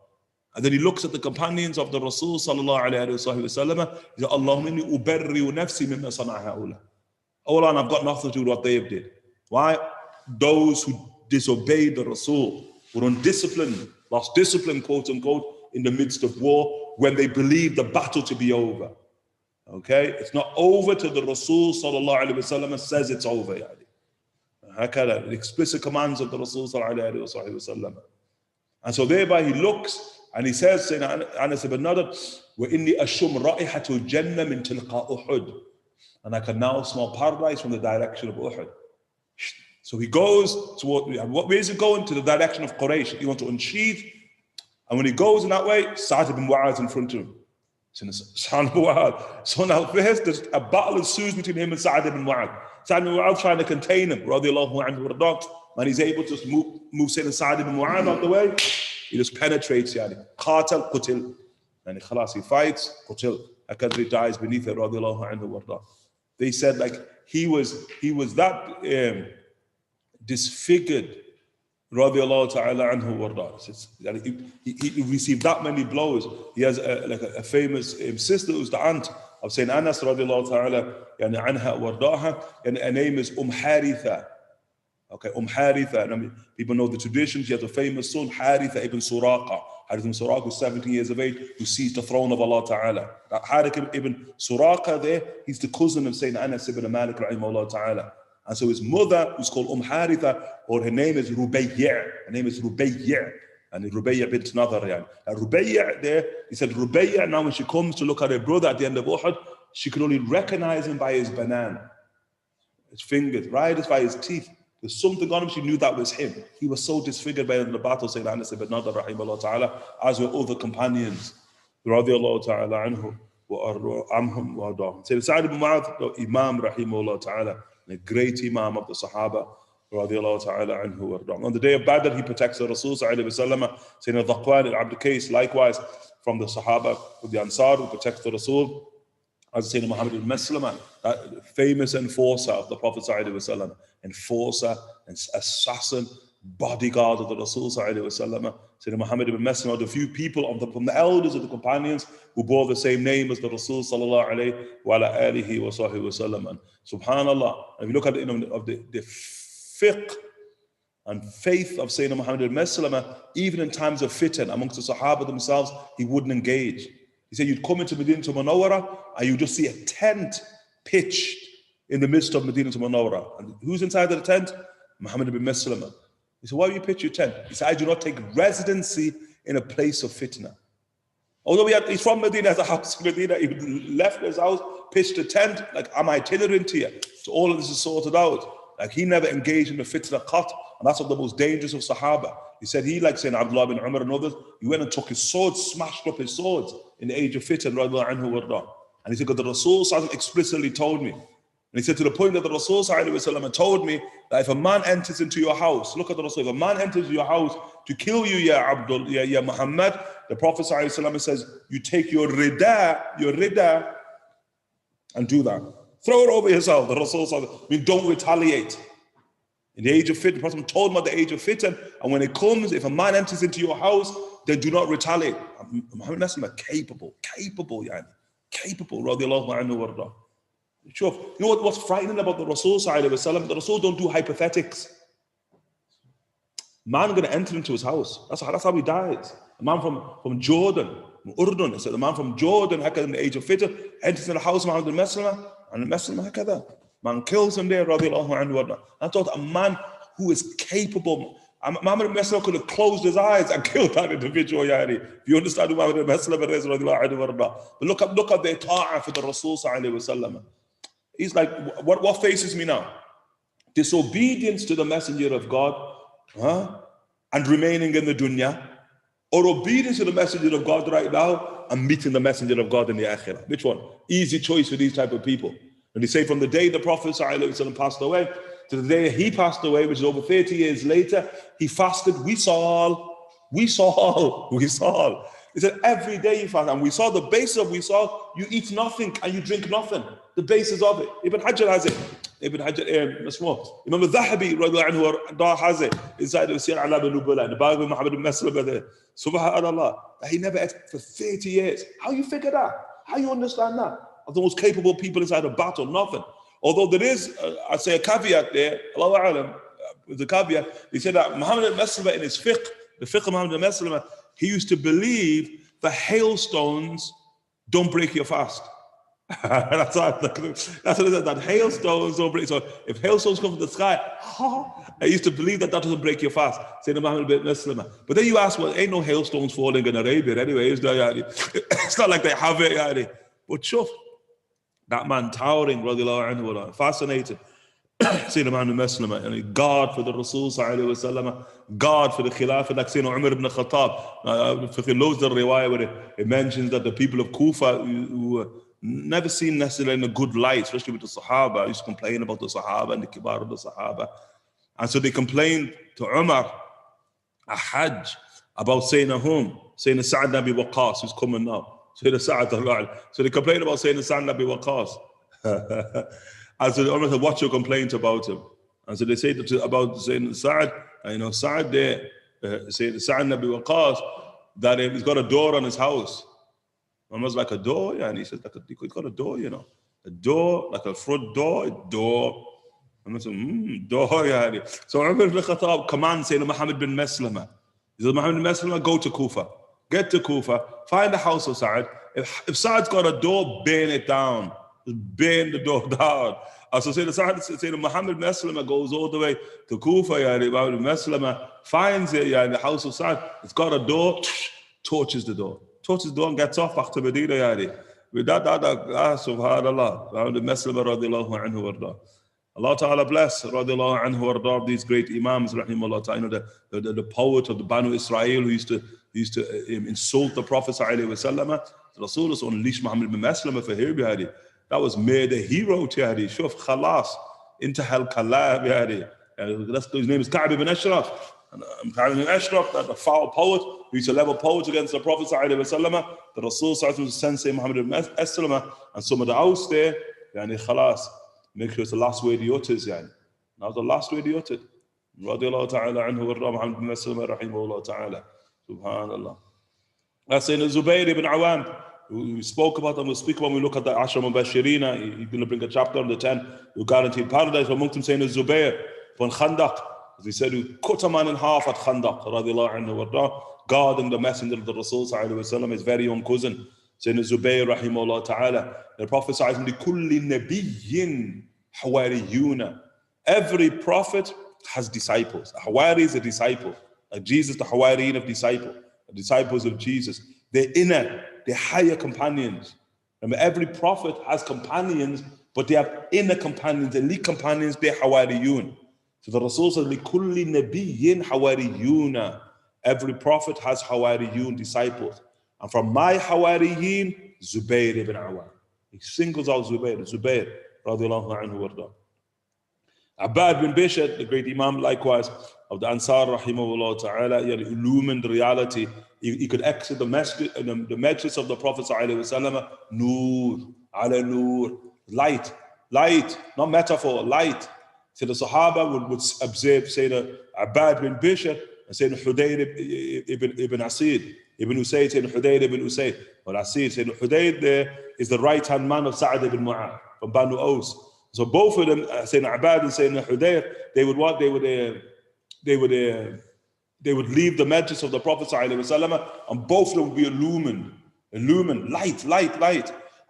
And then he looks at the companions of the Rasul sallallahu alayhi wa sallam. He says, Allahumma inni ubarri'u nafsi mimma sana'a ha'ula. Oh Allah, I've got nothing to do with what they've did. Why? Those who disobeyed the Rasul were undisciplined, lost discipline, quote unquote, in the midst of war when they believed the battle to be over. Okay, it's not over till the Rasul sallallahu alaihi wasallam says it's over. The explicit commands of the Rasul sallallahu alaihi wasallam. And so thereby he looks and he says, saying Anas ibn Nadar, وَإِنِّي أَشُمْ رَائِحَةُ الْجَنَّةِ مِنْ تِلْقَاءِ أُحُدٍ. And I can now smell paradise from the direction of Uhud. So he goes toward, what way is he going? To the direction of Quraysh. He wants to unsheath. And when he goes in that way, Sa'd ibn Mu'adh in front of him. So now first, there's a battle ensues between him and Sa'd ibn Mu'adh. Sa'd ibn Mu'adh trying to contain him, radiallahu anhu, and he's able to just move Sayyidina Sa'd ibn Mu'adh out the way. He just penetrates, qatal, qutil. And he fights, qutil. He dies beneath it, radiallahu anhu. They said like he was that disfigured, radiallahu ta'ala anhu warda. He received that many blows. He has a famous sister who's the aunt of Sayyidina Anas radiallahu ta'ala anha wardaha, and her name is Haritha. Okay, Haritha. I mean, people know the tradition. She has a famous son, Haritha ibn Suraqa. Haritha ibn Suraqa was 17 years of age, who seized the throne of Allah Ta'ala. That Haritha ibn Suraqa there, he's the cousin of Sayyidina Anas ibn Malik rahimahullah Ta'ala. And so his mother, who's called Haritha, or her name is Rubayya'. Her name is Rubayya'. And Rubayya' bint Nadar. And Rubayya' there, he said Rubayya', now when she comes to look at her brother at the end of Uhud, she could only recognize him by his banan, his fingers, right as by his teeth. There's something on him, she knew that was him. He was so disfigured by the battle, Sayyidina Anas ibn Nadar, rahimahullah ta'ala, as were other companions, radiallahu ta'ala anhu, wa amhum wa ardahum. Sayyidina Sa'd ibn Mu'adh, the Imam, rahimahullah ta'ala, the great Imam of the Sahaba, radiallahu ta'ala anhu wa ardahum. On the day of Badr, he protects the Rasul, sallallahu alayhi wa sallam. Sayyidina Dhaqwan al-Abd Qais, likewise, from the Sahaba, with the Ansar, who protects the Rasul. As Sayyidina Muhammad ibn Maslama, that famous enforcer of the Prophet sallallahu alayhi wa sallam, enforcer and assassin, bodyguard of the Rasul sallallahu alayhi wa sallam. Sayyidina Muhammad ibn Maslama, the few people from the elders of the companions who bore the same name as the Rasul sallallahu alayhi wa alihi wa sahbihi wa sallam. And subhanallah, if you look at the fiqh and faith of Sayyidina Muhammad ibn Maslama, even in times of fitan amongst the Sahaba themselves, he wouldn't engage. He said you'd come into Medina to Munawwara and you just see a tent pitched in the midst of Medina to Munawwara. And who's inside of the tent? Muhammad ibn Maslama. He said, why do you pitch your tent? He said, I do not take residency in a place of fitna. Although he's from Medina, has a house in Medina, he left his house, pitched a tent, like, I'm itinerant here. So all of this is sorted out. Like, he never engaged in the fitna qat, and that's one of the most dangerous of Sahaba. He said he, like saying Abdullah bin Umar and others, he went and took his swords, smashed up his swords in the age of fitna, radiallahu anhu warda. And he said, because the Rasul explicitly told me. And he said, to the point that the Rasul told me that if a man enters into your house, look at the Rasul, if a man enters your house to kill you, ya Abdul, ya Muhammad, the Prophet says, you take your rida, and do that. Throw it over yourself. The Rasul don't retaliate. In the age of fitna, the Prophet told him about the age of fitna, and when it comes, if a man enters into your house, then do not retaliate. Muhammad Nassim, capable, radiallahu anhu warda. Sure. You know what's frightening about the Rasul sallallahu alaihi wasallam? The Rasul don't do hypothetics. Man going to enter into his house. That's how he dies. A man from Jordan, from Urdun. It said the man from Jordan, in the age of fitna, enters in the house of Muhammad al-Maslama, and the Maslama hakada. Man kills him there, radiallahu anhu. I thought a man who is capable. Muhammad al-Maslama could have closed his eyes and killed that individual. If you understand who Muhammad al-Maslama is, radiallahu anhu. But look at the ta'ah for the Rasul sallallahu alaihi wasallam. He's like, what faces me now? Disobedience to the messenger of God, and remaining in the dunya, or obedience to the messenger of God right now and meeting the messenger of God in the akhirah. Which one? Easy choice for these type of people. And they say from the day the Prophet ﷺ passed away to the day he passed away, which is over 30 years later, he fasted. We saw. He said every day you fast, and we saw the basis of you eat nothing and you drink nothing. The basis of it. Ibn Hajar has it. Ibn Hajar, Imam al-Dhahabi has it inside of Sir Alam al-Nubala and the Bible of Muhammad ibn Maslama there. Subhanallah. He never ate for 30 years. How you figure that? How you understand that? Of the most capable people inside a battle, nothing. Although there is, I'd say, a caveat there, Allahu A'lam, the caveat, he said that Muhammad ibn Maslama in his fiqh, the fiqh of Muhammad ibn Maslama, he used to believe the hailstones don't break your fast. That's what it is, that hailstones don't break. So if hailstones come from the sky, I used to believe that doesn't break your fast. Say the Muhammad ibn Maslama. But then you ask, well, ain't no hailstones falling in Arabia anyway, is there? It's not like they have it. But shuf, that man towering, radiallahu anhu, fascinated. Sayyidina Muhammad Maslama, and God for the Rasul sallallahu alaihi wasallam, God for the Khilafah, like Sayyidina Umar ibn Khattab. For the loads of riwayah where it mentions that the people of Kufa who were never seen necessarily in a good light, especially with the Sahaba, used to complain about the Sahaba and the Kibar of the Sahaba. And so they complained to Umar, a Hajj, about Sayyidina Sa'ad ibn Abi Waqqas, who's coming now. Sayyidina Sa'ad, so they complained about Sayyidina Sa'ad ibn Abi Waqqas. And so Umar said, what's your complaint about him? And so they say about Sayyidina Sa'ad, Sa'ad there, Sayyidina Sa'ad ibn Abi Waqqas, that he's got a door on his house. Umar's like, a door? Yeah, and he said, he's got a door, a door, like a front door, a door. Umar said, door, yeah. So Umar ibn Khattab commands Sayyidina Muhammad bin Maslama. He says, Muhammad bin Maslama, go to Kufa. Get to Kufa, find the house of Sa'ad. If Sa'ad's got a door, burn it down. Burn the door down. So Sayyidina Muhammad bin Maslama goes all the way to Kufa, Muhammad bin Maslama finds it, in the house of Sa'ad. It's got a door, torches the door. Torches the door and gets off back to Medina, With that, subhanallah. Muhammad bin Maslama radiallahu anhu warda. Allah Ta'ala bless radiallahu anhu warda these great imams, rahimahullah ta'ala, the poet of the Banu Israel who used to insult the Prophet sallallahu alaihi wasallam. The Rasul unleashed Muhammad bin Maslama for him, that was made a hero, Shuf Khalas, into Hal Kalab, his name is Ka'b ibn Ashraf. And Ka'b ibn Ashraf, that the foul poet, who used to level poets against the Prophet ﷺ, the Rasul sent Muhammad ibn Maslama and some of the house there, Khalas, make sure it's the last word he utters, That was the last word he uttered. Radiallahu ta'ala anhu wa Muhammad ibn Maslama, rahimahullah ta'ala. Subhanallah. That's in Zubayr ibn Awam. We spoke about them, we'll speak when we look at the Ashram al-Bashirina. He's going to bring a chapter on the 10 who guaranteed paradise. Amongst them saying Zubayr upon Khandaq, as he said, who cut a man in half at Khandaq, radiallahu anhu warda, guarding the messenger of the Rasul sallallahu alaihi wasallam, his very own cousin, saying Zubayr rahimahullah ta'ala. The Prophet sallallahu alaihi wasallam, لِكُلِّ نَبِيٍّ حَوَارِيُّونَ. Every prophet has disciples. A Hawari is a disciple. Like Jesus, the Hawariyin of disciple, the disciples of Jesus. They're higher companions. Remember, every prophet has companions, but they have inner companions, elite companions, they're Hawariyun. So the Rasul says, لِكُلِّ نَبِيٍّ حَوَارِيُّونَ. Every prophet has Hawariyun, disciples. And from my Hawariyin, Zubayr ibn Awam. He singles out Zubayr, radiallahu anhu warda. Abbad bin Bishr, the great Imam, likewise, of the Ansar, rahimahullah ta'ala, he had illumined reality. He could exit the majlis of the Prophet sallallahu alaihi wasallam, nur, ala nur, light, not metaphor, light. So the Sahaba would observe Sayyidina Abbad bin Bishr and Sayyidina Hudayr ibn Asid, Ibn Usayd, Sayyidina Hudayr ibn Usayd, or Asid. Sayyidina Hudayr there is the right-hand man of Sa'ad ibn Mu'adh from Banu Aus. So both of them, Sayyidina Abbad and Sayyidina Hudayr, they would leave the majlis of the Prophet ﷺ, and both of them would be illumined, light.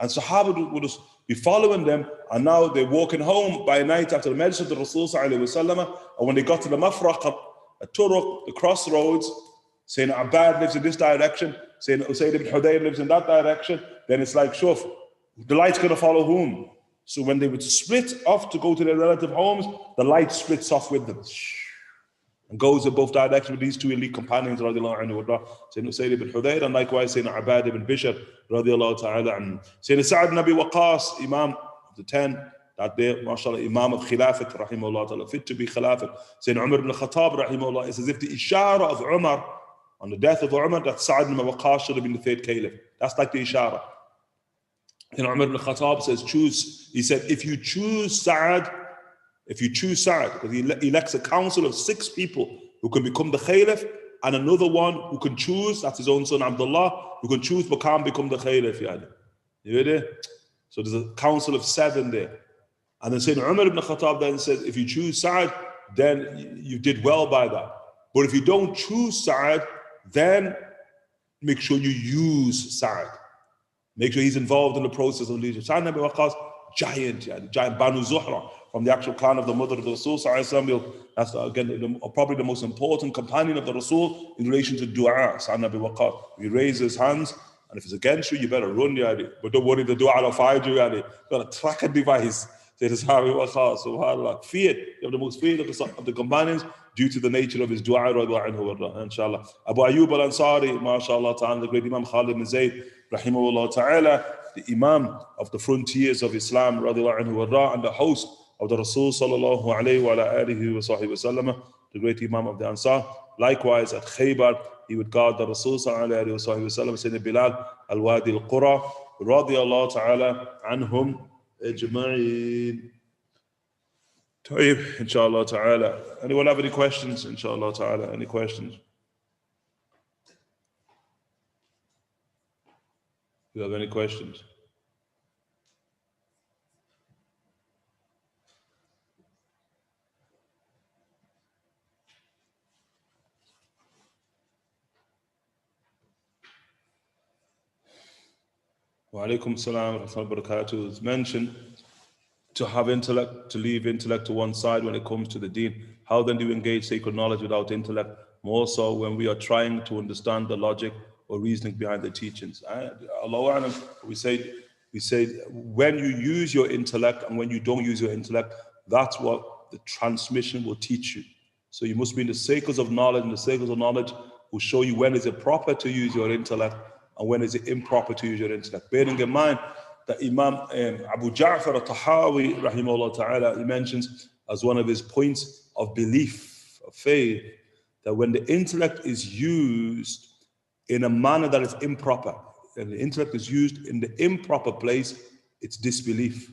And Sahaba would be following them, and now they're walking home by night after the majlis of the Rasul ﷺ, and when they got to the Mafraq, the crossroads, Sayyidina Abbad lives in this direction, Sayyidina Usayd ibn Hudayr lives in that direction, then it's like, shuf, the light's going to follow whom? So when they would split off to go to their relative homes, the light splits off with them and goes in both directions with these two elite companions, radiallahu anhu, Sayyidina Usayd ibn Hudayr, and likewise Sayyidina Abbad ibn Bishr, radiallahu ta'ala anhu. Sayyidina Sa'ad ibn Abi Waqqas, Imam of the 10, that day, mashallah, Imam of Khilafat, rahimahullah ta'ala, fit to be Khilafat. Sayyidina Umar ibn Khattab, rahimahullah, it's as if the ishara of Umar, on the death of Umar, that Sa'ad ibn Abi Waqqas should have been the third caliph. That's like the ishara. And Umar ibn Khattab says, choose. He said, if you choose Sa'ad, because he elects a council of 6 people who can become the caliph, and another one who can choose, that's his own son Abdullah, who can choose but can't become the caliph. You hear it? So there's a council of 7 there. And then Sayyidina Umar ibn Khattab then says, if you choose Sa'ad, then you did well by that. But if you don't choose Sa'ad, then make sure you use Sa'ad. Make sure he's involved in the process of leadership. Sa'ad ibn Abi Waqqas, giant Banu Zuhra, from the actual clan of the mother of the Rasul. That's again probably the most important companion of the Rasul in relation to dua. Sa'ad ibn Abi Waqqas. He raises his hands, and if it's against you, you better run. But don't worry, the dua will find you. Got a tracker device. Sayyidina Sa'd Waqqas, subhanAllah. Feared. You have the most feared of the companions due to the nature of his dua, inshallah. Abu Ayyub al-Ansari, mashallah ta'ala, the great Imam Khalid ibn Zayd, rahimahullah ta'ala, the Imam of the frontiers of Islam, and the host of the Rasul sallallahu alayhi wa alihi wa sahbihi wa sallam, the great Imam of the Ansar. Likewise, at Khaybar, he would guard the Rasul sallallahu alayhi wa sahbihi wa sallam, Sayyidina Bilal al-Wadi al-Qura, radiyallahu ta'ala anhum ajma'in. Tayyib, inshallah ta'ala. Anyone have any questions? Inshallah ta'ala, any questions? Do you have any questions? Wa alaikum salam wa rahmatullahi wa barakatuh. It's mentioned to have intellect, to leave intellect to one side when it comes to the deen. How then do you engage sacred knowledge without intellect? More so when we are trying to understand the logic or reasoning behind the teachings. Allah, we say when you use your intellect and when you don't use your intellect, that's what the transmission will teach you. So you must be in the circles of knowledge, and the circles of knowledge will show you when is it proper to use your intellect and when is it improper to use your intellect. Bearing in mind that Imam Abu Ja'far al-Tahawi, rahimahullah ta'ala, he mentions as one of his points of belief, of faith, that when the intellect is used in a manner that is improper, and the intellect is used in the improper place, it's disbelief.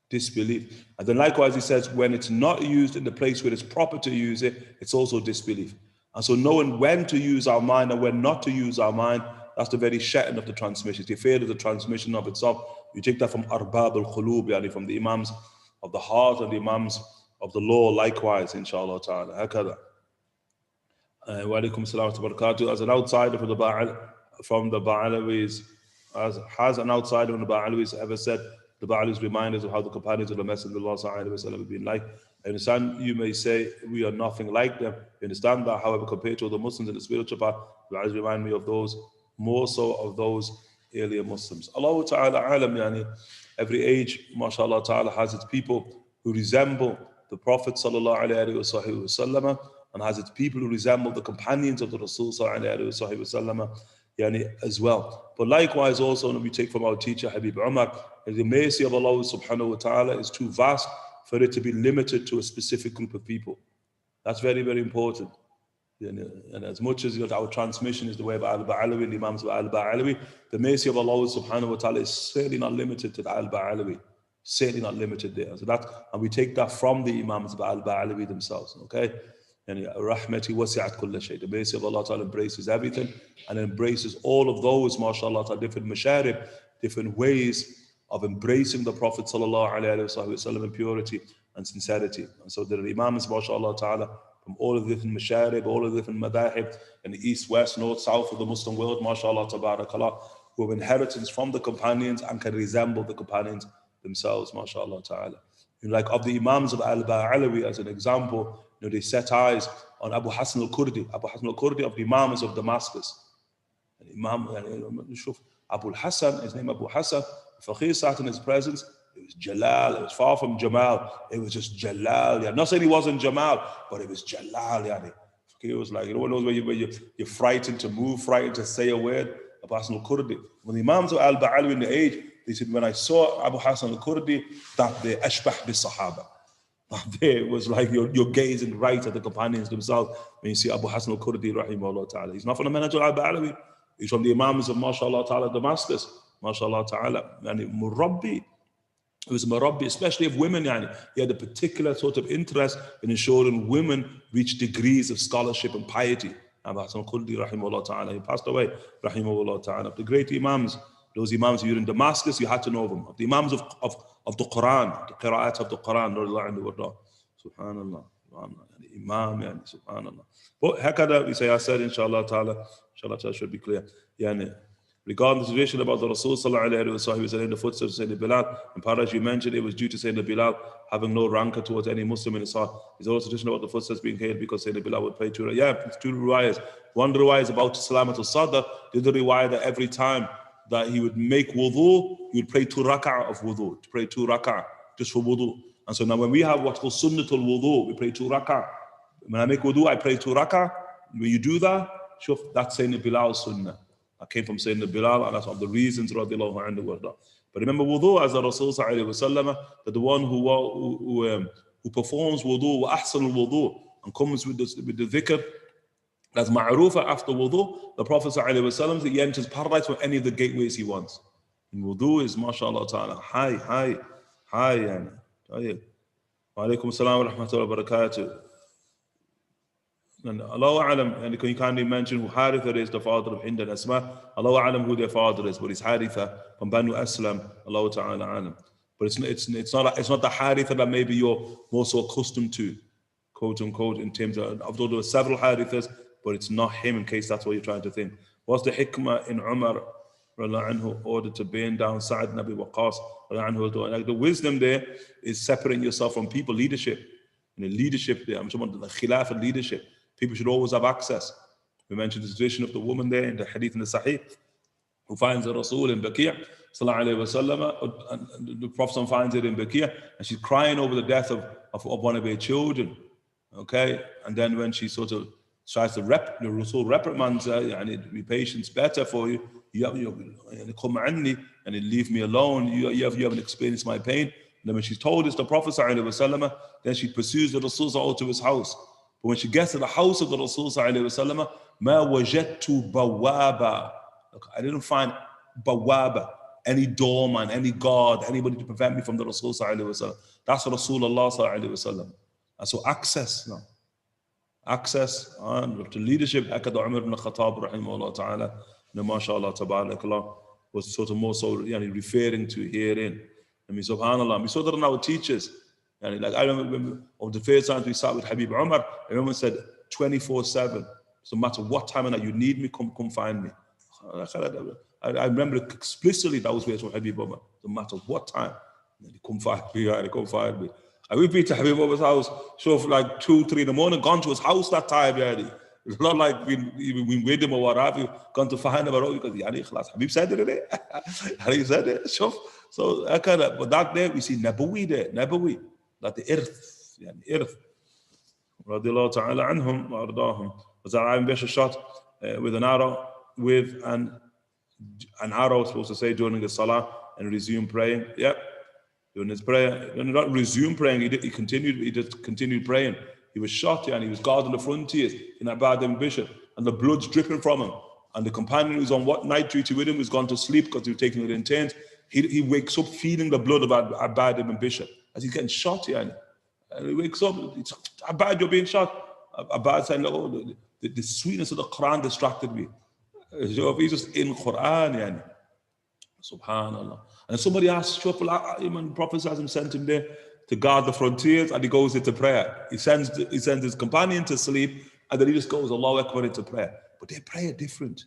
Disbelief. And then likewise he says, when it's not used in the place where it's proper to use it, it's also disbelief. And so knowing when to use our mind and when not to use our mind, that's the very shetting of the transmission. It's the affair of the transmission of itself. You take that from Arbab al-Khulub, yani from the Imams of the heart and the Imams of the law, likewise, inshallah ta'ala. Hakada. Wa alaikum salam wa barakatuh. As an outsider from the Ba'alawis, has an outsider from the Ba'alawis ever said, the Ba'alawis remind us of how the companions of the Messenger of Allah sallallahu alaihi wasallam have been like. I understand you may say we are nothing like them. You understand that, however, compared to the Muslims in the spiritual path, the Ba'alawis remind me of those, more so of those earlier Muslims. Allah ta'ala alam, yani, every age, mashallah ta'ala, has its people who resemble the Prophet sallallahu alayhi wa sallam, and has its people who resemble the companions of the Rasul sallallahu alayhi wa sallam, yani, as well. But likewise also, when we take from our teacher Habib Umar, the mercy of Allah subhanahu wa ta'ala is too vast for it to be limited to a specific group of people. That's very, very important. And as much as our transmission is the way of Al-Ba'alawi, the Imams of Al-Ba'alawi, the mercy of Allah subhanahu wa ta'ala is certainly not limited to the Al-Ba'alawi. Certainly not limited there. So that, and we take that from the Imams of Al-Ba'alawi themselves. Okay? And Rahmati wasi'at kulla shay. The mercy of Allah ta'ala embraces everything and embraces all of those, mashallah ta'ala, different masharib, different ways of embracing the Prophet sallallahu alayhi wa sallam in purity and sincerity. And so there are Imams, mashallah ta'ala, from all of the different masharib, all of the different madahib in the east, west, north, south of the Muslim world, mashallah tabarakallah, who have inheritance from the companions and can resemble the companions themselves, mashallah ta'ala. Like of the Imams of Al-Ba'alawi as an example, they set eyes on Abu Hassan al-Kurdi, Abu Hassan al-Kurdi of the Imams of Damascus. Imam Abu Hassan, his name Abu Hassan, Faqih sat in his presence, it was Jalal, it was far from Jamal, it was just Jalal. Yeah. Not saying he wasn't Jamal, but it was Jalal. Yeah. Faqih was like, one knows where you're frightened to move, frightened to say a word. Abu Hassan al-Kurdi. When the Imams of Al-Ba'alawi in the age, they said, when I saw Abu Hassan al-Kurdi, that they ashbah bis sahaba. There was like you're gazing right at the companions themselves when you see Abu Hassan al-Kurdi, rahimahullah ta'ala. He's not from the Manhaj al-Ba'alawi. He's from the Imams of, mashallah ta'ala, Damascus, mashallah ta'ala. And Murabbi, it was Murabbi, especially of women. Yani. He had a particular sort of interest in ensuring women reach degrees of scholarship and piety. Abu Hassan al-Kurdi, rahimahullah ta'ala. He passed away, rahimahullah ta'ala. The great Imams, those Imams who were in Damascus, you had to know them. The Imams of the Quran, the Qira'at of the Quran, subhanallah, Imam, yani, subhanallah. But hakada, we say, I said, inshallah ta'ala should be clear. Yani, regarding the situation about the Rasul sallallahu alayhi wa sallam, he was in the footsteps of Sayyidina Bilal. In part, as you mentioned, it was due to Sayyidina Bilal having no rancor towards any Muslim in his heart. There's also a tradition about the footsteps being hailed because Sayyidina Bilal would pray two riwayahs. One riwayah is about Salamat al-Sadr, the other riwayah that every time that he would make wudu, he would pray 2 rak'ah of wudu, to pray 2 rak'ah just for wudu. And so now when we have what's called sunnatul wudu, we pray 2 rak'ah. When I make wudu, I pray 2 rak'ah. When you do that, shuf, that's Sayyidina Bilal's sunnah. I came from Sayyidina Bilal, and that's one of the reasons, radiallahu anhu. But remember wudu, as the Rasul sallallahu alayhi wa sallam, that the one who performs wudu, wa ahsan al-wudu, and comes with the dhikr, that's ma'rufa after wudu, the Prophet ﷺ, he enters paradise from any of the gateways he wants. And wudu is, mashallah ta'ala, high. Yani. Wa alaikum assalam wa rahmatullahi wa barakatuh. And Allahu A'lam, and can you kindly mention who Haritha is, the father of Hind and Asma? Allahu A'lam who their father is, but it's Haritha from Banu Aslam, Allahu Ta'ala A'lam. But it's not the Haritha that maybe you're more so accustomed to, quote unquote, in terms of, although there were several Harithas, but it's not him, in case that's what you're trying to think. What's the hikmah in Umar anhu ordered to burn down Sa'd ibn Abi Waqqas anhu? Like the wisdom there is separating yourself from people, leadership. In the leadership there, I'm talking about the khilafah leadership. People should always have access. We mentioned the situation of the woman there in the hadith in the Sahih, who finds the Rasul in Baqi', sallallahu alayhi wa sallam, and the Prophet finds it in Baqi', and she's crying over the death of one of her children. Okay, and then when she sort of tries to the Rasul reprimands her, and be patience better for you. Come anni, and leave me alone. You haven't experienced my pain. And then when she's told this to the Prophet sallallahu alayhi wa sallam, then she pursues the Rasul to his house. But when she gets to the house of the Rasul sallallahu alayhi wa sallam, ma wajadtu bawaba. Look, I didn't find bawaba, any doorman, any guard, anybody to prevent me from the Rasul sallallahu alayhi wa sallam. That's Rasulullah sallallahu alayhi wa sallam. And so access now. Access to leadership. Akad Umar ibn Khattab rahimahullah ta'ala, mashallah tabarakallah, was sort of more so referring to herein. I mean, subhanallah, we saw that in our teachers. Like I remember of the first time we sat with Habib Umar, I remember said 24/7. So no matter what time of night you need me, come find me. I remember explicitly that was where it was Habib Umar. No matter what time, come find me. And we've been to Habib Umar's house, so for like 2, 3 in the morning, gone to his house that time, It's not like we with him or what have you, gone to find him, because Habib said it, Habib said it. So but that day we see Nabawi there, that the earth, radiallahu ta'ala anhum wa ardahum, was that Ibrahim Bishop shot with an arrow, supposed to say during the salah, and resume praying. During his prayer, not resume praying, he just continued praying. He was shot, and he was guarding the frontiers in Ibrahim Bishop, and the blood's dripping from him. And the companion who's on what night duty with him was gone to sleep because he was taking it intense. He wakes up feeling the blood of Ibrahim Bishop as he's getting shot, and he wakes up, Abad, you're being shot. Abad saying, the sweetness of the Quran distracted me. He's just in Quran, subhanallah. And somebody asked, the Prophet sent him there to guard the frontiers, and he goes into prayer. He sends his companion to sleep, and then he just goes Allahu Akbar into prayer. But their prayer different.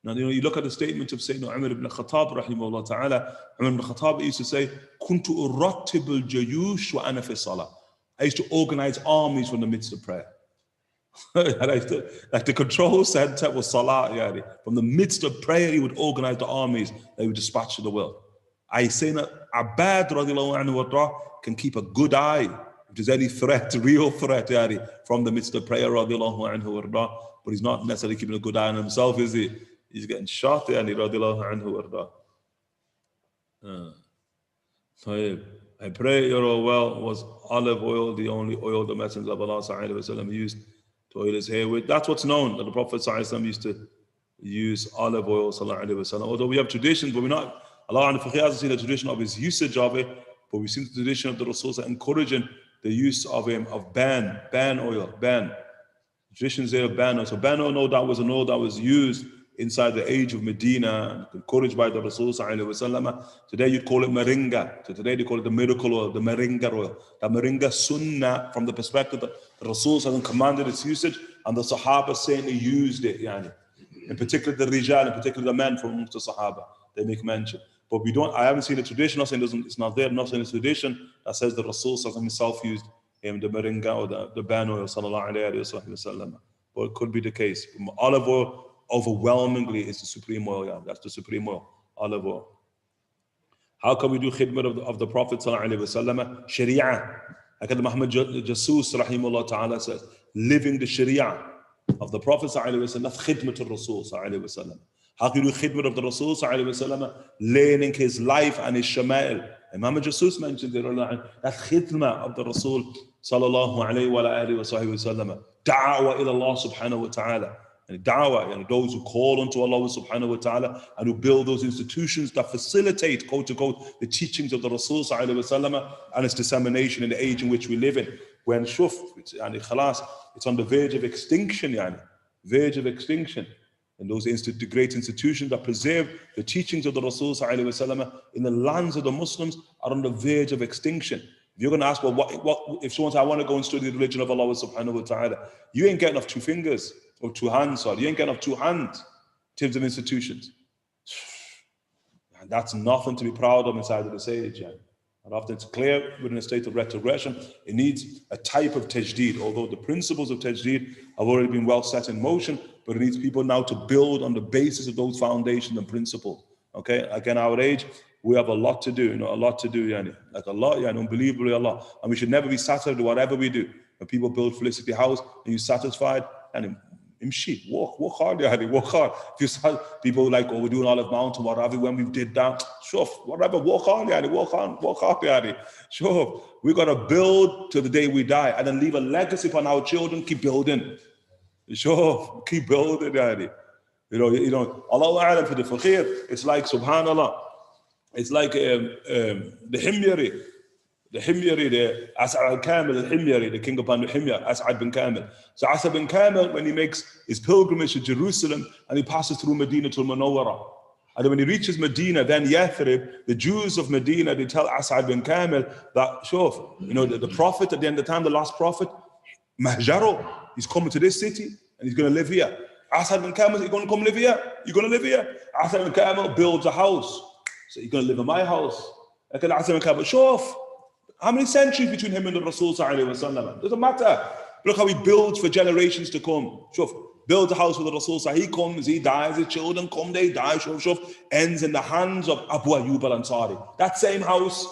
Now, you look at the statement of Sayyidina Umar ibn Khattab, rahimahullah ta'ala. Umar ibn Khattab used to say, Kuntu uratibul jayush wa ana fi salah. I used to organize armies from the midst of prayer. Like the control center was salah. From the midst of prayer, he would organize the armies that would dispatch to the world. I say that Abad radiallahu anhu can keep a good eye if there's any threat, real threat, from the midst of prayer radiallahu anhu, but he's not necessarily keeping a good eye on himself, is he? He's getting shot, radiallahu anhu. I pray you're all well. Was olive oil the only oil the Messenger of Allah sallallahu alaihi wasallam used to oil his hair with? That's what's known, that the Prophet sallallahu alaihi wasallam used to use olive oil sallallahu alaihi wasallam. Although we have traditions, but we're not. Allah hasn't seen the tradition of his usage of it, but we've seen the tradition of the Rasul encouraging the use of ban oil. Traditions there of ban oil. So ban oil, no doubt, was an oil that was used inside the age of Medina, encouraged by the Rasul sallallahu alaihi wasallam. Today you'd call it moringa. So today they call it the miracle oil, the moringa oil. That moringa sunnah, from the perspective that the Rasul commanded its usage, and the Sahaba certainly used it. In particular the Rijal, in particular the men from amongst the Sahaba, they make mention. But I haven't seen a tradition, not saying it's not there, not saying it's a tradition that says the Rasul himself used the moringa or the ban oil sallallahu alaihi wasallam. But it could be the case. Olive oil overwhelmingly is the supreme oil. That's the supreme oil. olive oil. How can we do khidmah of the Prophet sallallahu alaihi wasallam? Sharia. Like Muhammad Jasus rahimahullah ta'ala says, living the Sharia of the Prophet sallallahu alaihi wasallam, that's khidmah to Rasul sallallahu alaihi wasallam. How can you do khidmah of the Rasul sallallahu alaihi wasallam? Learning his life and his shama'il. And Muhammad Jasus mentioned it, that khidmah of the Rasul sallallahu alaihi wa alihi wa sallam. Da'wah ila Allah subhanahu wa ta'ala. And da'wah, and those who call unto Allah subhanahu wa ta'ala and who build those institutions that facilitate, quote unquote, the teachings of the Rasul sallallahu alaihi wasallam and its dissemination in the age in which we live in. When shuf, and khalas, it's on the verge of extinction, verge of extinction. And those great institutions that preserve the teachings of the Rasul sallallahu alaihi wasallam in the lands of the Muslims are on the verge of extinction. If you're going to ask, well, what if someone says, I want to go and study the religion of Allah subhanahu wa ta'ala, you ain't getting off 2 fingers. Or 2 hands, sorry. You ain't getting off 2 hands in terms of institutions. And that's nothing to be proud of inside of this age. And often it's clear we're in a state of retrogression. It needs a type of tajdeed, although the principles of tajdeed have already been well set in motion, but it needs people now to build on the basis of those foundations and principles. Okay, again, our age, we have a lot to do, a lot to do, like a lot, unbelievably a lot. And we should never be satisfied with whatever we do. When people build Felicity House and you're satisfied, and walk hard, walk hard. If you start, people like, we're doing Olive Mountain, whatever, when we did that, sure, whatever, walk hard, walk hard, sure. We got to build till the day we die and then leave a legacy upon our children, keep building. Sure, keep building, Allah A'lam for the Fakir, it's like, subhanallah, it's like the Himyari. The Himyari, the As'ad al-Kamil, the Himyari, the king upon the Himyar, As'ad bin Kamil. So As'ad bin Kamil, when he makes his pilgrimage to Jerusalem and he passes through Medina to Munawwara. And when he reaches Medina, then Yathrib, the Jews of Medina, they tell As'ad bin Kamil that, sure, the prophet at the end of the time, the last prophet, Mahjaro, he's coming to this city and he's going to live here. As'ad bin Kamil, you're going to come live here? You're going to live here? As'ad bin Kamil builds a house. So you're going to live in my house. Like As'ad bin Kamil, sure. How many centuries between him and the Rasul sallallahu alaihi wasallam? Doesn't matter. Look how he builds for generations to come. Shuf, builds a house for the Rasul. He comes, he dies, his children come, they die. Shuf, ends in the hands of Abu Ayyub al-Ansari. That same house.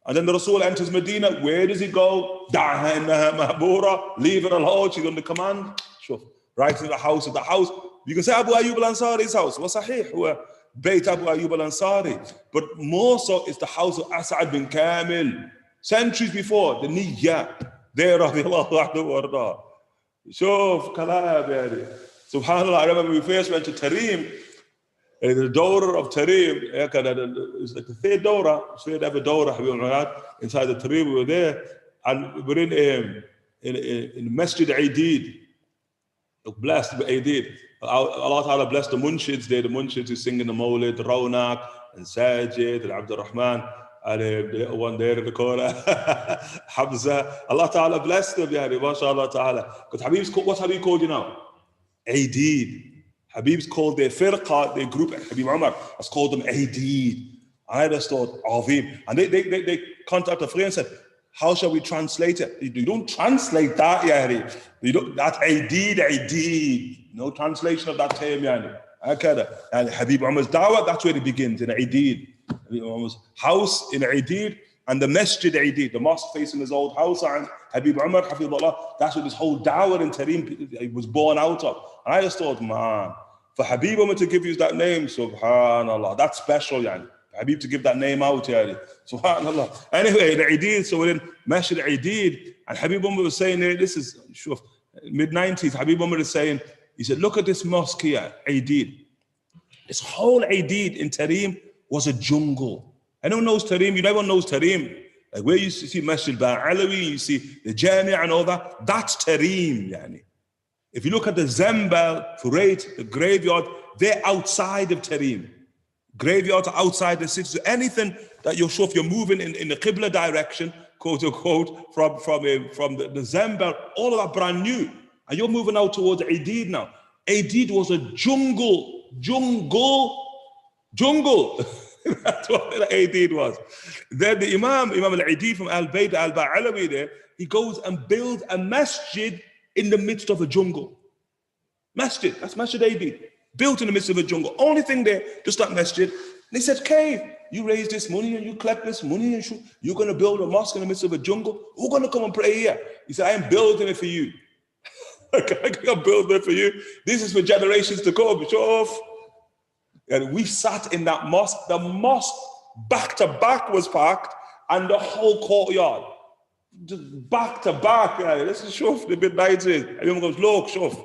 And then the Rasul enters Medina. Where does he go? Leave her alone. She's under command. Shuf, right in the house of the house. You can say Abu Ayyub al-Ansari's house. Was sahih. Bayt Abu Ayyub al-Ansari. But more so, it's the house of As'ad bin Kamil. Centuries before, the Niyya, there, radiallahu anhu warda. Shuf, kalab, subhanAllah, I remember we first went to Tarim, the Dawrah of Tarim, it's like the third Dawrah, third ever Dawrah, inside the Tarim, we were there, and we're in Masjid Aidid, blessed by Aidid. Allah Ta'ala blessed the Munshids there, the Munshids who sing in the Mawlid, Rawnak, and Sajid, and Abdul Rahman. And the one there in the corner, Hamza. Allah Ta'ala blessed them, mashallah Ta'ala. Because what's Habib called you now? Aidid. Habib's called their firqa, their group, Habib Umar has called them Aidid. I just thought, Avim. And they contacted a friend and said, how shall we translate it? You don't translate that, yani. That's Aidid. No translation of that term, yani. And Habib Umar's dawah, that's where it begins, in Aidid. House in Aidid and the Masjid Aidid, the mosque facing his old house, and Habib Umar, Hafidullah, that's what this whole dawah in Tarim was born out of. And I just thought, man, for Habib Umar to give you that name, subhanallah, that's special, yani. Habib to give that name out, yani. Subhanallah. Anyway, the Aidid, so we're in Masjid Aidid, and Habib Umar was saying there, this is mid-90s, Habib Umar is saying, he said, look at this mosque here, Aidid. This whole Aidid in Tarim was a jungle. Anyone knows Tarim? Everyone knows Tarim. Like where you see Masjid Ba'alawi, you see the Jami' and all that. That's Tarim, yani. If you look at the Zambal, Furait, the graveyard, they're outside of Tarim. Graveyards are outside the city. So anything that you're moving in the Qibla direction, quote unquote, from the Zambal, all of that brand new. And you're moving out towards Aidid now. Aidid was a jungle. That's what Aidid was. Then the Imam al-Aidid from Al-Bayt al-Ba'alawi there, he goes and builds a masjid in the midst of a jungle. Masjid, that's Masjid Aidid. Built in the midst of a jungle. Only thing there, just that masjid. They said, "Okay, you raise this money and you collect this money and you're going to build a mosque in the midst of a jungle. Who's going to come and pray here?" He said, "I am building it for you. I'm building it for you. This is for generations to come. Show off." And we sat in that mosque. The mosque back to back was packed, and the whole courtyard, just back to back. This is shuf, the mid-90s. Everyone goes, "Look, shuf."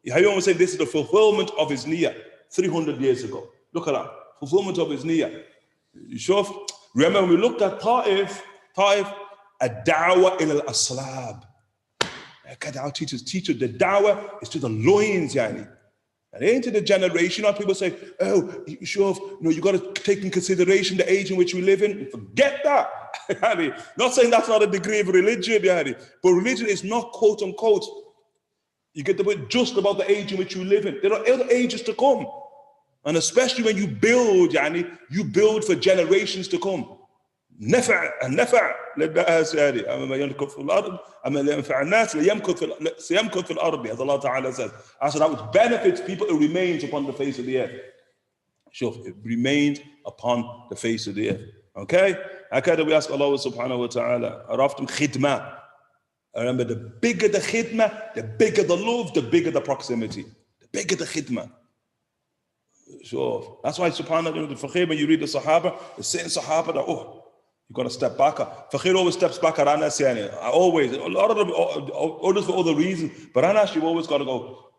Everyone was saying this is the fulfillment of his niyyah 300 years ago. Look at that. Fulfillment of his niyyah. Shuf. Remember when we looked at Ta'if, a da'wah ila al-aslab. Our teachers, the da'wah is to the loins, yani. And ain't to the generation. People say, "Oh, sure, you got to take in consideration the age in which we live in." Forget that. Not saying that's not a degree of religion, but religion is not quote unquote. You get the point just about the age in which you live in. There are other ages to come, and especially when you build, you build for generations to come. النفع للناس يعني أما يمكث في الأرض أما ينفع الناس سيمكث في الأرض, as Allah Ta'ala says. As that which benefits people, it remains upon the face of the earth. Sure, it remains upon the face of the earth. Okay? How we ask Allah Subhanahu wa Ta'ala, Araftum khidmah. Remember, the bigger the khidmah, the bigger the love, the bigger the proximity. The bigger the khidmah. Sure. That's why subhanAllah, the Fakir, when you read the Sahaba, the same Sahaba that, you got to step back. Fakir always steps back at Anas. Always. A lot of them, others for other reasons. But Anas, you've always got to go,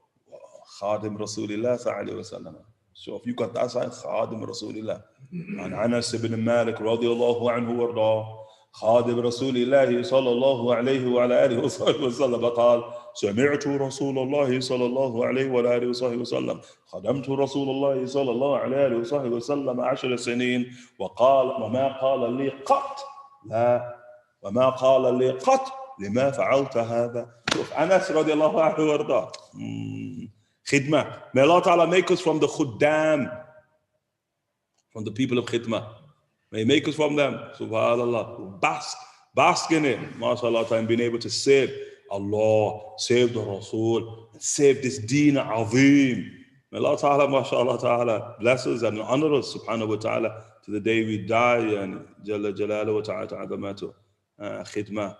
Khadim Rasulillah sallallahu alayhi wa sallam. So if you got that side, Khadim Rasulillah. And Anas ibn Malik radiyallahu anhu warda. خادم رسول الله صلى الله عليه وعلى آله وصحبه وسلم قال سمعت رسول الله صلى الله عليه وعلى آله وصحبه وسلم خدمت رسول الله صلى الله عليه وصحبه وسلم 10 سنين وقال وما قال لي قط لا وما قال لي قط لما فعلت هذا. شوف أنس رضي الله عنه وارضاه. خدمة. May Allah Ta'ala make us from the khuddam, from the people of khidmah. May He make us from them, subhanAllah. Bask in it, mashallah, time being able to save Allah, save the Rasul, save this deen azim. May Allah Ta'ala, mashallah Ta'ala, bless us and honor us, subhanahu wa ta'ala, to the day we die, and Jalla Jalaluhu wa Ta'ala Ta'adamatu, khidmah.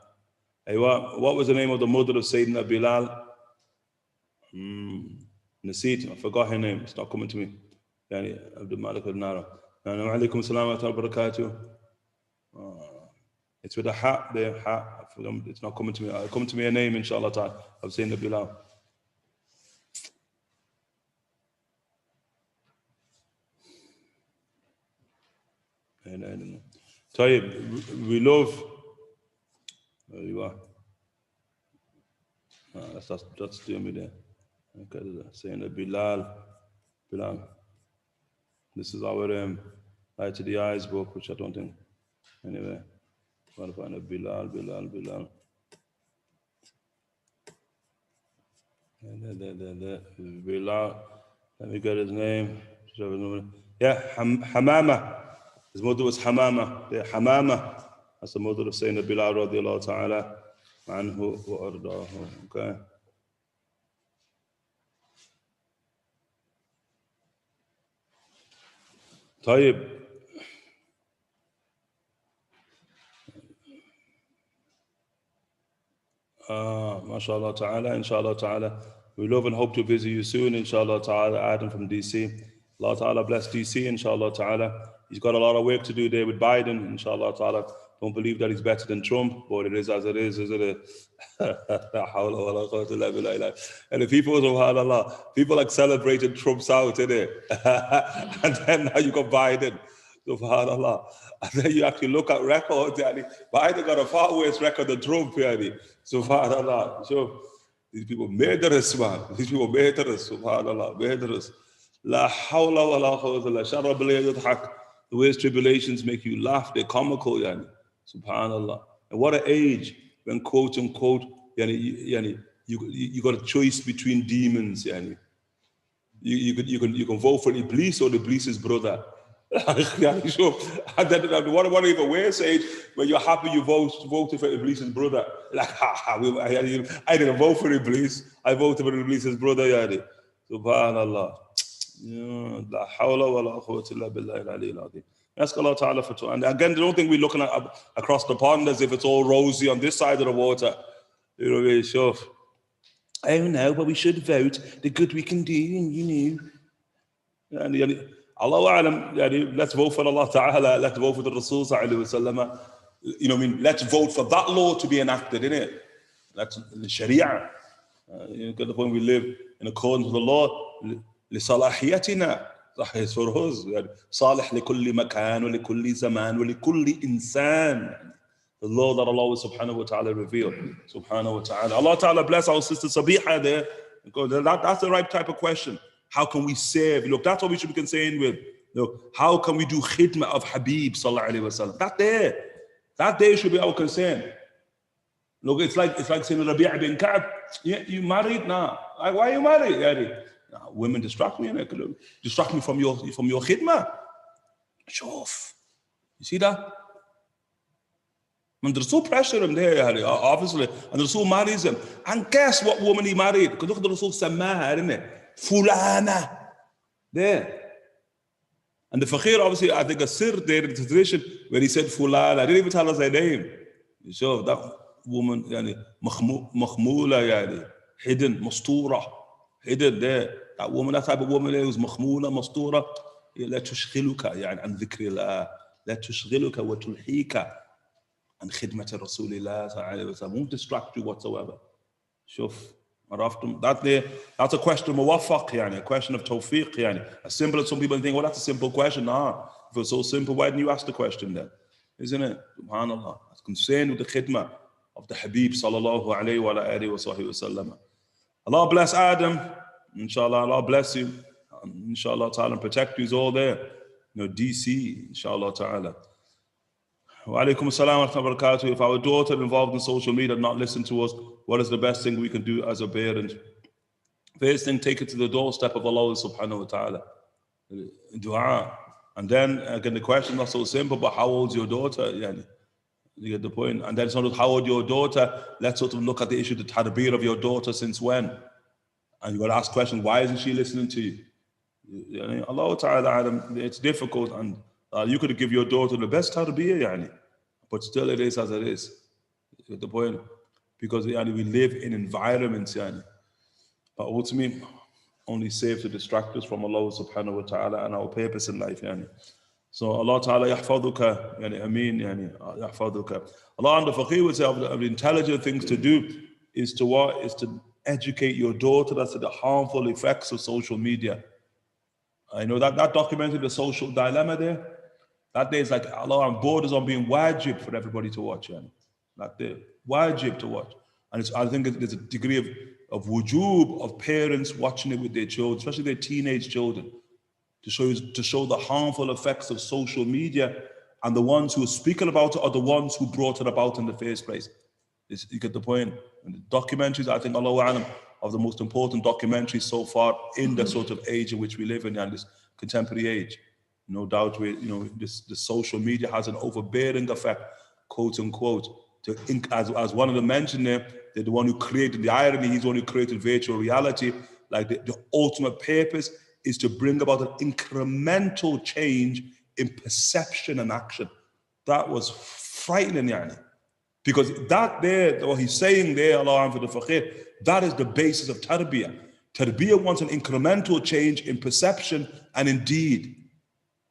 What was the name of the mother of Sayyidina Bilal? Naseet, I forgot her name, it's not coming to me. Yani, Abdul Malik al-Nara. Alaikum salam wa barakatuh. It's with a hat there, hat. It's not coming to me. It'll come to me a name, inshallah ta'ala. I've seen the Bilal. I don't know. Tayyib, we love. There you are. That's doing me there. Okay, saying the Bilal. This is our Light to the Eyes book, which I don't think. Anyway, gotta find a Bilal. There. Bilal. Let me get his name. Yeah, Hamama. His mother was Hamama. Yeah, Hamama. That's the mother of Sayyidina Bilal radiallahu ta'ala anhu wa ardahu. Okay. طيب MashaAllah ta'ala, inshallah ta'ala. We love and hope to visit you soon, inshallah ta'ala. Adam from DC. Allah ta'ala bless DC, inshallah ta'ala. He's got a lot of work to do there with Biden, inshallah ta'ala. Don't believe that he's better than Trump, but it is as it is, isn't it? And the people, subhanAllah, people like celebrated Trump's out, isn't it? And then now you got Biden, subhanAllah. And then you actually look at records, yani. Biden got a far worse record than Trump, yani. Subhanallah. So these people murderous, man. These people murderous, subhanallah, murderous. La hawla wa la quwwata illa billah. The ways tribulations make you laugh, they're comical, yani. Subhanallah. And what an age when quote unquote, yani, you got a choice between demons, yani. You can vote for Iblis or Iblis's brother. Sure. And then what even worse age when you're happy you voted for Iblis's brother. Like, I didn't vote for Iblis. I voted for Iblis's brother, yani. Subhanallah. La hawla wa la quwwata illa billahi al-aliyyil azim. Ask Allah Ta'ala for two. And again, I don't think we're looking at across the pond as if it's all rosy on this side of the water. You know, really sure. Oh no, but we should vote the good we can do, and you know. And Allah Alam, let's vote for Allah Ta'ala, let's vote for the Rasul Sallallahu Alaihi Wasallam. You know, I mean, let's vote for that law to be enacted, innit? That's the Sharia. You know, at the point we live in accordance with the law. لصلاحيتنا. It's for us. صالح لكل مكان ولكل زمان ولكل إنسان. The law that Allah subhanahu wa ta'ala revealed. Subhanahu wa ta'ala. Allah Ta'ala bless our sister Sabiha there. Because that's the right type of question. How can we save? Look, that's what we should be concerned with. Look, how can we do khidmah of Habib sallallahu alaihi wasallam? That there should be our concern. Look, it's like saying Rabī bin Ka'b, yeah, you married now. Like, why are you married? Nah, women distract me, distract me from your khidmah. Sure. You see that? And there's so pressure in there, obviously, and the Rasul marries him. And guess what woman he married? Because look at the Rasul Samaha, isn't it? Fulana. There. And the Fakir, obviously, I think a sir there in the tradition where he said Fulana. I didn't even tell us her name. So that woman, Makhmula, hidden, Mastura, hidden there. That woman, that type of woman there was Makhmula, Mastura. لا تشغلك يعني عن ذكر الله. لا تشغلك وتلهيك عن خدمة رسول الله صلى الله عليه وسلم. Won't distract you whatsoever. Shuf. That's a question of muwaffaq, a question of tawfiq. As simple as some people think, well, that's a simple question. Nah, if it's so simple, why didn't you ask the question then? Isn't it? SubhanAllah. It's concerned with the khidmah of the Habib sallallahu alayhi wa alihi wa sahbihi wa sallam. Allah bless Adam. Inshallah, Allah bless you. Inshallah ta'ala, protect you is all there. DC, inshallah ta'ala. Wa alaikum assalam wa rahmatullahi wa barakatuh. If our daughter involved in social media not listen to us, what is the best thing we can do as a parent? First thing, take it to the doorstep of Allah subhanahu wa ta'ala. Dua. And then, again, the question is not so simple, but how old is your daughter? You get the point. And then it's not how old your daughter. Let's sort of look at the issue, the tarbiyah of your daughter since when? And you've got to ask the question, why isn't she listening to you? Allah Ta'ala, it's difficult, and you could give your daughter the best tarbiyah, but still it is as it is. You get the point? Because we live in environments, but ultimately only save to distract us from Allah subhanahu wa ta'ala and our purpose in life. So Allah Ta'ala yahfaduka, ameen, yahfaduka. Allah and the Faqih would say of the intelligent things to do is to what? Is to educate your daughter as to the harmful effects of social media. I know that documented the social dilemma there. That day is like Allah on board is on being wajib for everybody to watch. That day, wajib to watch. And I think there's a degree of wujub of parents watching it with their children, especially their teenage children, to show the harmful effects of social media, and the ones who are speaking about it are the ones who brought it about in the first place. You get the point? And the documentaries, I think, Allahu A'lam, of the most important documentaries so far in the sort of age in which we live in, this contemporary age. No doubt, the social media has an overbearing effect, quote unquote. As one of them mentioned there, the one who created the irony, he's the one who created virtual reality. Like the ultimate purpose is to bring about an incremental change in perception and action. That was frightening, because that there, what he's saying there, Allah for the Faqih, that is the basis of tarbiyah. Tarbiyah wants an incremental change in perception and in deed.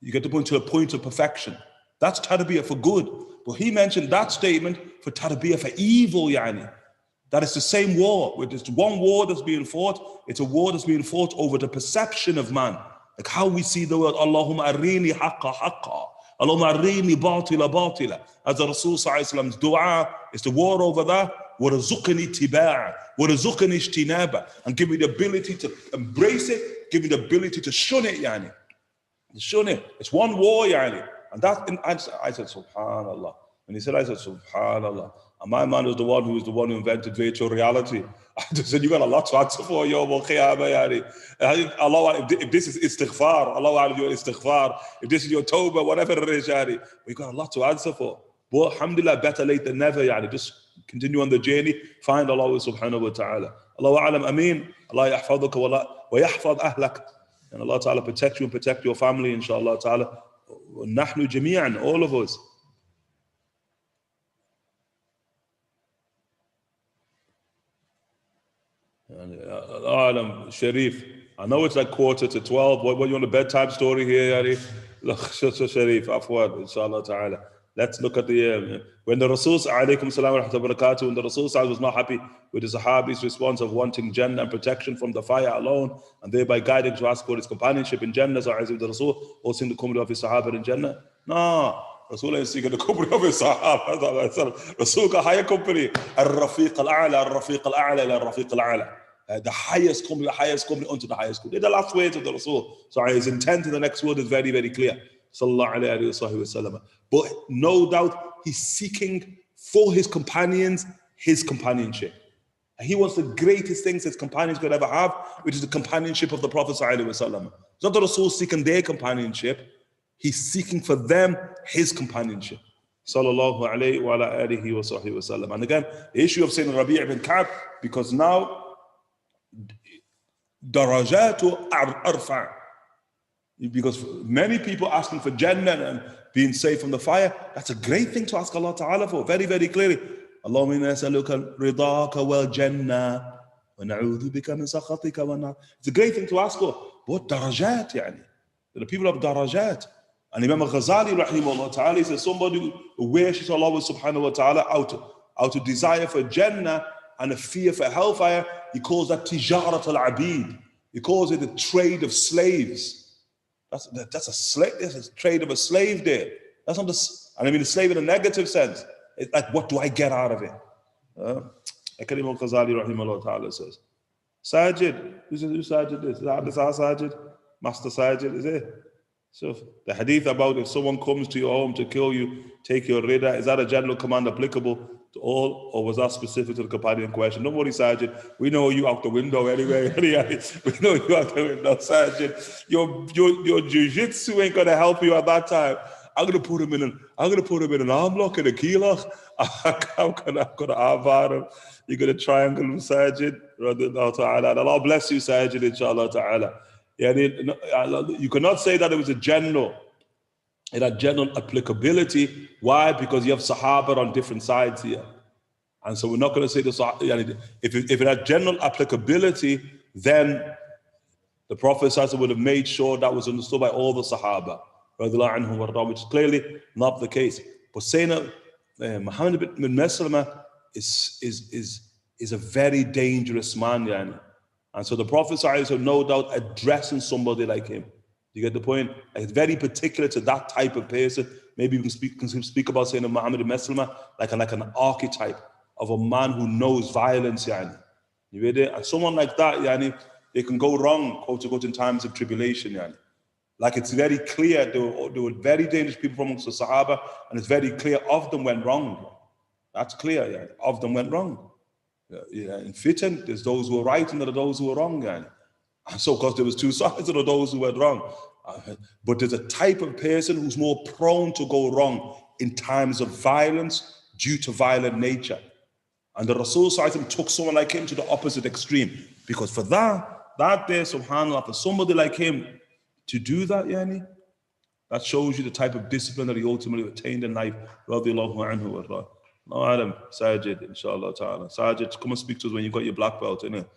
You get the point to a point of perfection. That's tarbiyah for good. But he mentioned that statement for tarbiyah for evil, That is the same war. It's one war that's being fought. It's a war that's being fought over the perception of man. Like how we see the word, Allahumma arini haqqa haqqa. Allahumma arini batila batila. As the Rasul sallallahu alayhi wa sallam's dua, it's the war over that. وَرَزُقْنِي اتِّبَاعًا وَرَزُقْنِي اجْتِنَابًا. And give me the ability to embrace it, give me the ability to shun it, Shun it. It's one war, And I said, subhanallah. And he said, I said, subhanallah. And my man was the one who invented virtual reality. I just said, you got a lot to answer for, Yawm al-Qiyamah, Allah, if this is istighfar, Allah, your istighfar, if this is your tawbah, whatever it is, we got a lot to answer for. But alhamdulillah, better late than never, Just continue on the journey, find Allah subhanahu wa ta'ala. Allah alam, ameen. Allah yahfaduka wa yahfad ahlak. And Allah Ta'ala protect you and protect your family, inshallah Ta'ala. نحن جميعا, all of us. Sharif, I know it's like 11:45. What you want a bedtime story here, Yani? Look, Sharif, afwad, inshallah ta'ala. Let's look at the when the Rasul alaykum salam wa rahmatullahi wa barakatuh, when the Rasul was not happy with the Sahabi's response of wanting Jannah and protection from the fire alone, and thereby guiding to ask for his companionship in Jannah, so as if the Rasul or seeing the company of his Sahaba in Jannah. No, Rasul ain't seeking the company of his Sahaba. Rasul got higher company. Al-Rafiq al-A'la, Al-Rafiq al-A'la, Al-Rafiq al-A'la. The highest company unto the highest company. They're the last words of the Rasul. So his intent in the next word is very, very clear. Sallallahu alayhi wa sallam. But no doubt he's seeking for his companions his companionship. And he wants the greatest things his companions could ever have, which is the companionship of the Prophet sallallahu alayhi wa sallam. It's not the Rasul seeking their companionship. He's seeking for them his companionship. Sallallahu alayhi wa alihi wa sahbihi wa sallam. And again, the issue of saying Rabī ibn Ka'b, because now darajatu arfa'. Because many people asking for Jannah and being saved from the fire, that's a great thing to ask Allah Ta'ala for, very, very clearly. Allahumma inna nas'aluka ridaka wal Jannah wa na'udhu bika min sakhatika wa nar. It's a great thing to ask for. What darajat, yani? The people of darajat. And Imam al-Ghazali, rahimahullah ta'ala, he says somebody who worships Allah subhanahu wa ta'ala out of desire for Jannah and a fear for hellfire, he calls that tijarat al-abid. He calls it the trade of slaves. That's a slave. That's a trade of a slave there. That's not and I mean a slave in a negative sense. It's like, what do I get out of it? Imam Ghazali rahimahullah ta'ala says, Sajid, who Sajid is? Is that Sajid? Master Sajid, is it? So the hadith about if someone comes to your home to kill you, take your rida, is that a general command applicable to all, or was that specific to the companion question? Don't worry, Sergeant. We know you out the window anyway. We know you out the window, Sergeant. Your jiu-jitsu ain't gonna help you at that time. I'm gonna put him in an arm lock and a key lock. I'm gonna arm him. You're gonna triangle him, Sergeant. And Allah bless you, Sergeant, inshallah ta'ala. You cannot say that it was a general. It had general applicability. Why? Because you have Sahaba on different sides here. And so we're not going to say this. If it had general applicability, then the Prophet would have made sure that was understood by all the Sahaba, which is clearly not the case. But saying that Muhammad bin Maslama is a very dangerous man, yani. And so the Prophet no doubt addressing somebody like him. You get the point? Like, it's very particular to that type of person. Maybe we can speak about saying Muhammad ibn Maslama like an archetype of a man who knows violence, yani. You read it? And someone like that, yani, they can go wrong, quote unquote, in times of tribulation, yani. Like, it's very clear there were very dangerous people from amongst the Sahaba, and it's very clear of them went wrong. That's clear, yani. Of them went wrong. In fitan, there's those who are right and there are those who are wrong, yani. And so, because there was two sides, there are those who went wrong. But there's a type of person who's more prone to go wrong in times of violence due to violent nature. And the Rasul took someone like him to the opposite extreme. Because for that day, subhanAllah, for somebody like him to do that, yani, that shows you the type of discipline that he ultimately attained in life. Radiallahu anhu wa rad. No, Adam, Sajid, inshallah ta'ala. Sajid, come and speak to us when you got your black belt, innit?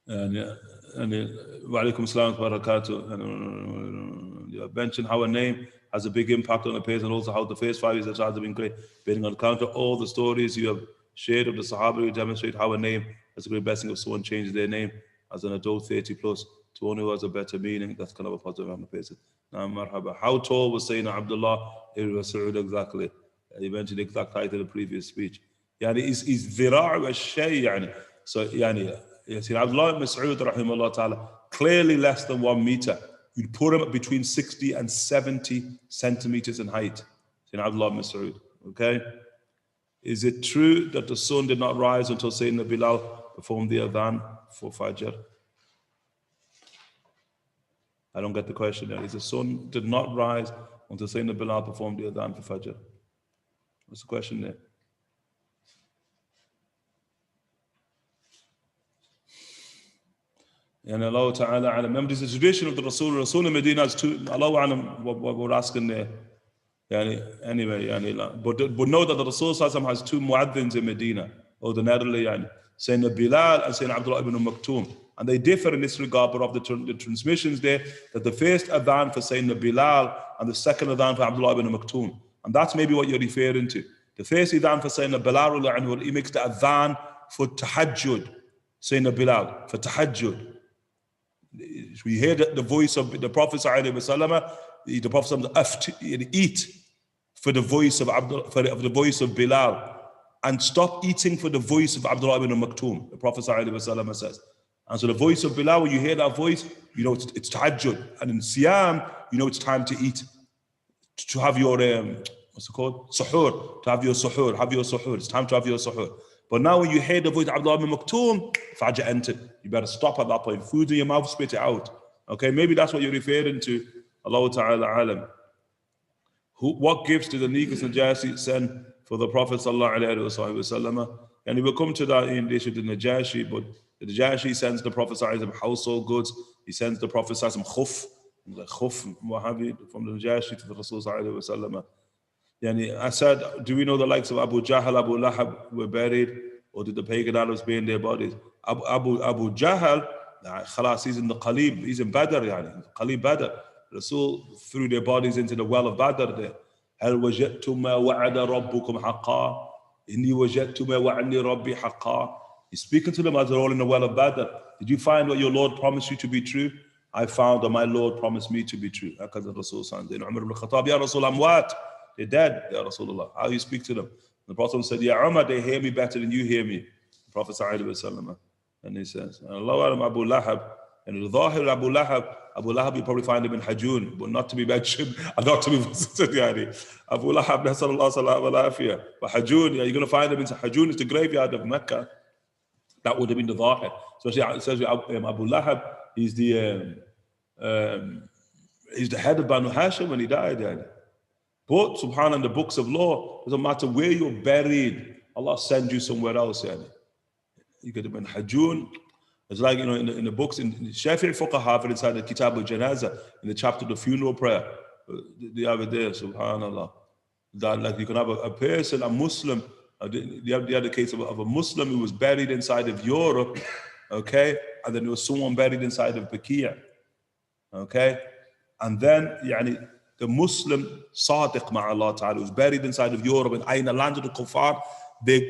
Wa alaikum assalam wa barakatuh. You mentioned how a name has a big impact on a person, and also how the first 5 years of Shahada have been great. Being on account of all the stories you have shared of the Sahaba, you demonstrate how a name has a great blessing if someone changes their name as an adult 30 plus to one who has a better meaning. That's kind of a positive on the person. How tall was Sayyidina Abdullah ibn Mas'ud exactly? You mentioned the exact height in the previous speech. Yani is dhira' wa shay, yani. So yani Sayyidina Abdullah ibn Mas'ud rahimahullah ta'ala, clearly less than 1 meter. You'd put him between 60 and 70 centimeters in height. Sayyidina Abdullah ibn Mas'ud. Okay? Is it true that the sun did not rise until Sayyidina Bilal performed the adhan for Fajr? I don't get the question there. Is the sun did not rise until Sayyidina Bilal performed the adhan for Fajr? What's the question there? And Allah Ta'ala alam. Remember, this is the tradition of the Rasul in Medina is two. Allah alam, what we're asking there. Anyway, but know that the Rasul has two muadhins in Medina, ordinarily, Sayyidina Bilal and Sayyidina Abdullah ibn Maktoum. And they differ in this regard, but of the transmissions there, that the first adhan for Sayyidina Bilal and the second adhan for Abdullah ibn Maktoum. And that's maybe what you're referring to. The first adhan for Sayyidina Bilal, he makes the adhan for tahajjud, Sayyidina Bilal, for tahajjud. We hear the voice of the Prophet ﷺ, the Prophet eat for the voice of the voice of Bilal, and stop eating for the voice of Abdullah ibn Maktoum, the Prophet ﷺ says. And so the voice of Bilal, when you hear that voice, you know it's tahajjud. And in Siyam, you know it's time to eat, to have your, what's it called? Suhoor, to have your suhoor, it's time to have your suhoor. But now when you hear the voice of Abdullah ibn Maktoum, Fajr entered. You better stop at that point. Food in your mouth, spit it out. Okay, maybe that's what you're referring to. Allah Ta'ala alam. What gifts did the Negus Najashi send for the Prophet Sallallahu Alaihi Wasallam? And he will come to that in relation to the Najashi, but the Najashi sends the Prophet Sallallahu household goods. He sends the Prophet Sallallahu khuf, what have you, from the Najashi to the Rasul Sallallahu Alaihi Wasallam. I said, do we know the likes of Abu Jahl, Abu Lahab were buried, or did the pagan Arabs bury their bodies? Abu Jahl, khalas, he's in the Qalib, he's in Badr, Qalib Badr. Rasul threw their bodies into the well of Badr there. هل وجدتم ما وعد ربكم حقا إني وجدت ما وعدني ربي حقا. He's speaking to them as they're all in the well of Badr. Did you find what your Lord promised you to be true? I found that my Lord promised me to be true. Because the Rasul said, Umar ibn Khattab, Ya Rasul, Amwat. They're dead, Ya Rasulullah. How do you speak to them? The Prophet said, Ya Umar, they hear me better than you hear me. The Prophet sallallahu, and he says, Allah Abu Lahab, and the Zahir Abu Lahab, you probably find him in Hajjun, but not to be mentioned, and not to be visited. Abu Lahab, Nasallallahu Sallallahu Alaihi. But Hajjun, you're going to find him in Hajjun, is the graveyard of Mecca. That would have been the Zahir. So it says Abu Lahab, he's the head of Banu Hashim when he died. But subhanAllah, in the books of law, doesn't matter where you're buried, Allah sends you somewhere else. You could have been Hajjun. It's like, in the books, in Shafi'i Fuqaha, inside the Kitab al-Janazah, in the chapter of the funeral prayer, they have it there, subhanAllah. That like you can have a person, a Muslim, you have the other case of a Muslim who was buried inside of Europe, okay? And then there was someone buried inside of Bakia, okay? And then, the Muslim Sadiq ma'Allah Ta'ala was buried inside of Europe and Aina landed the Kuffar.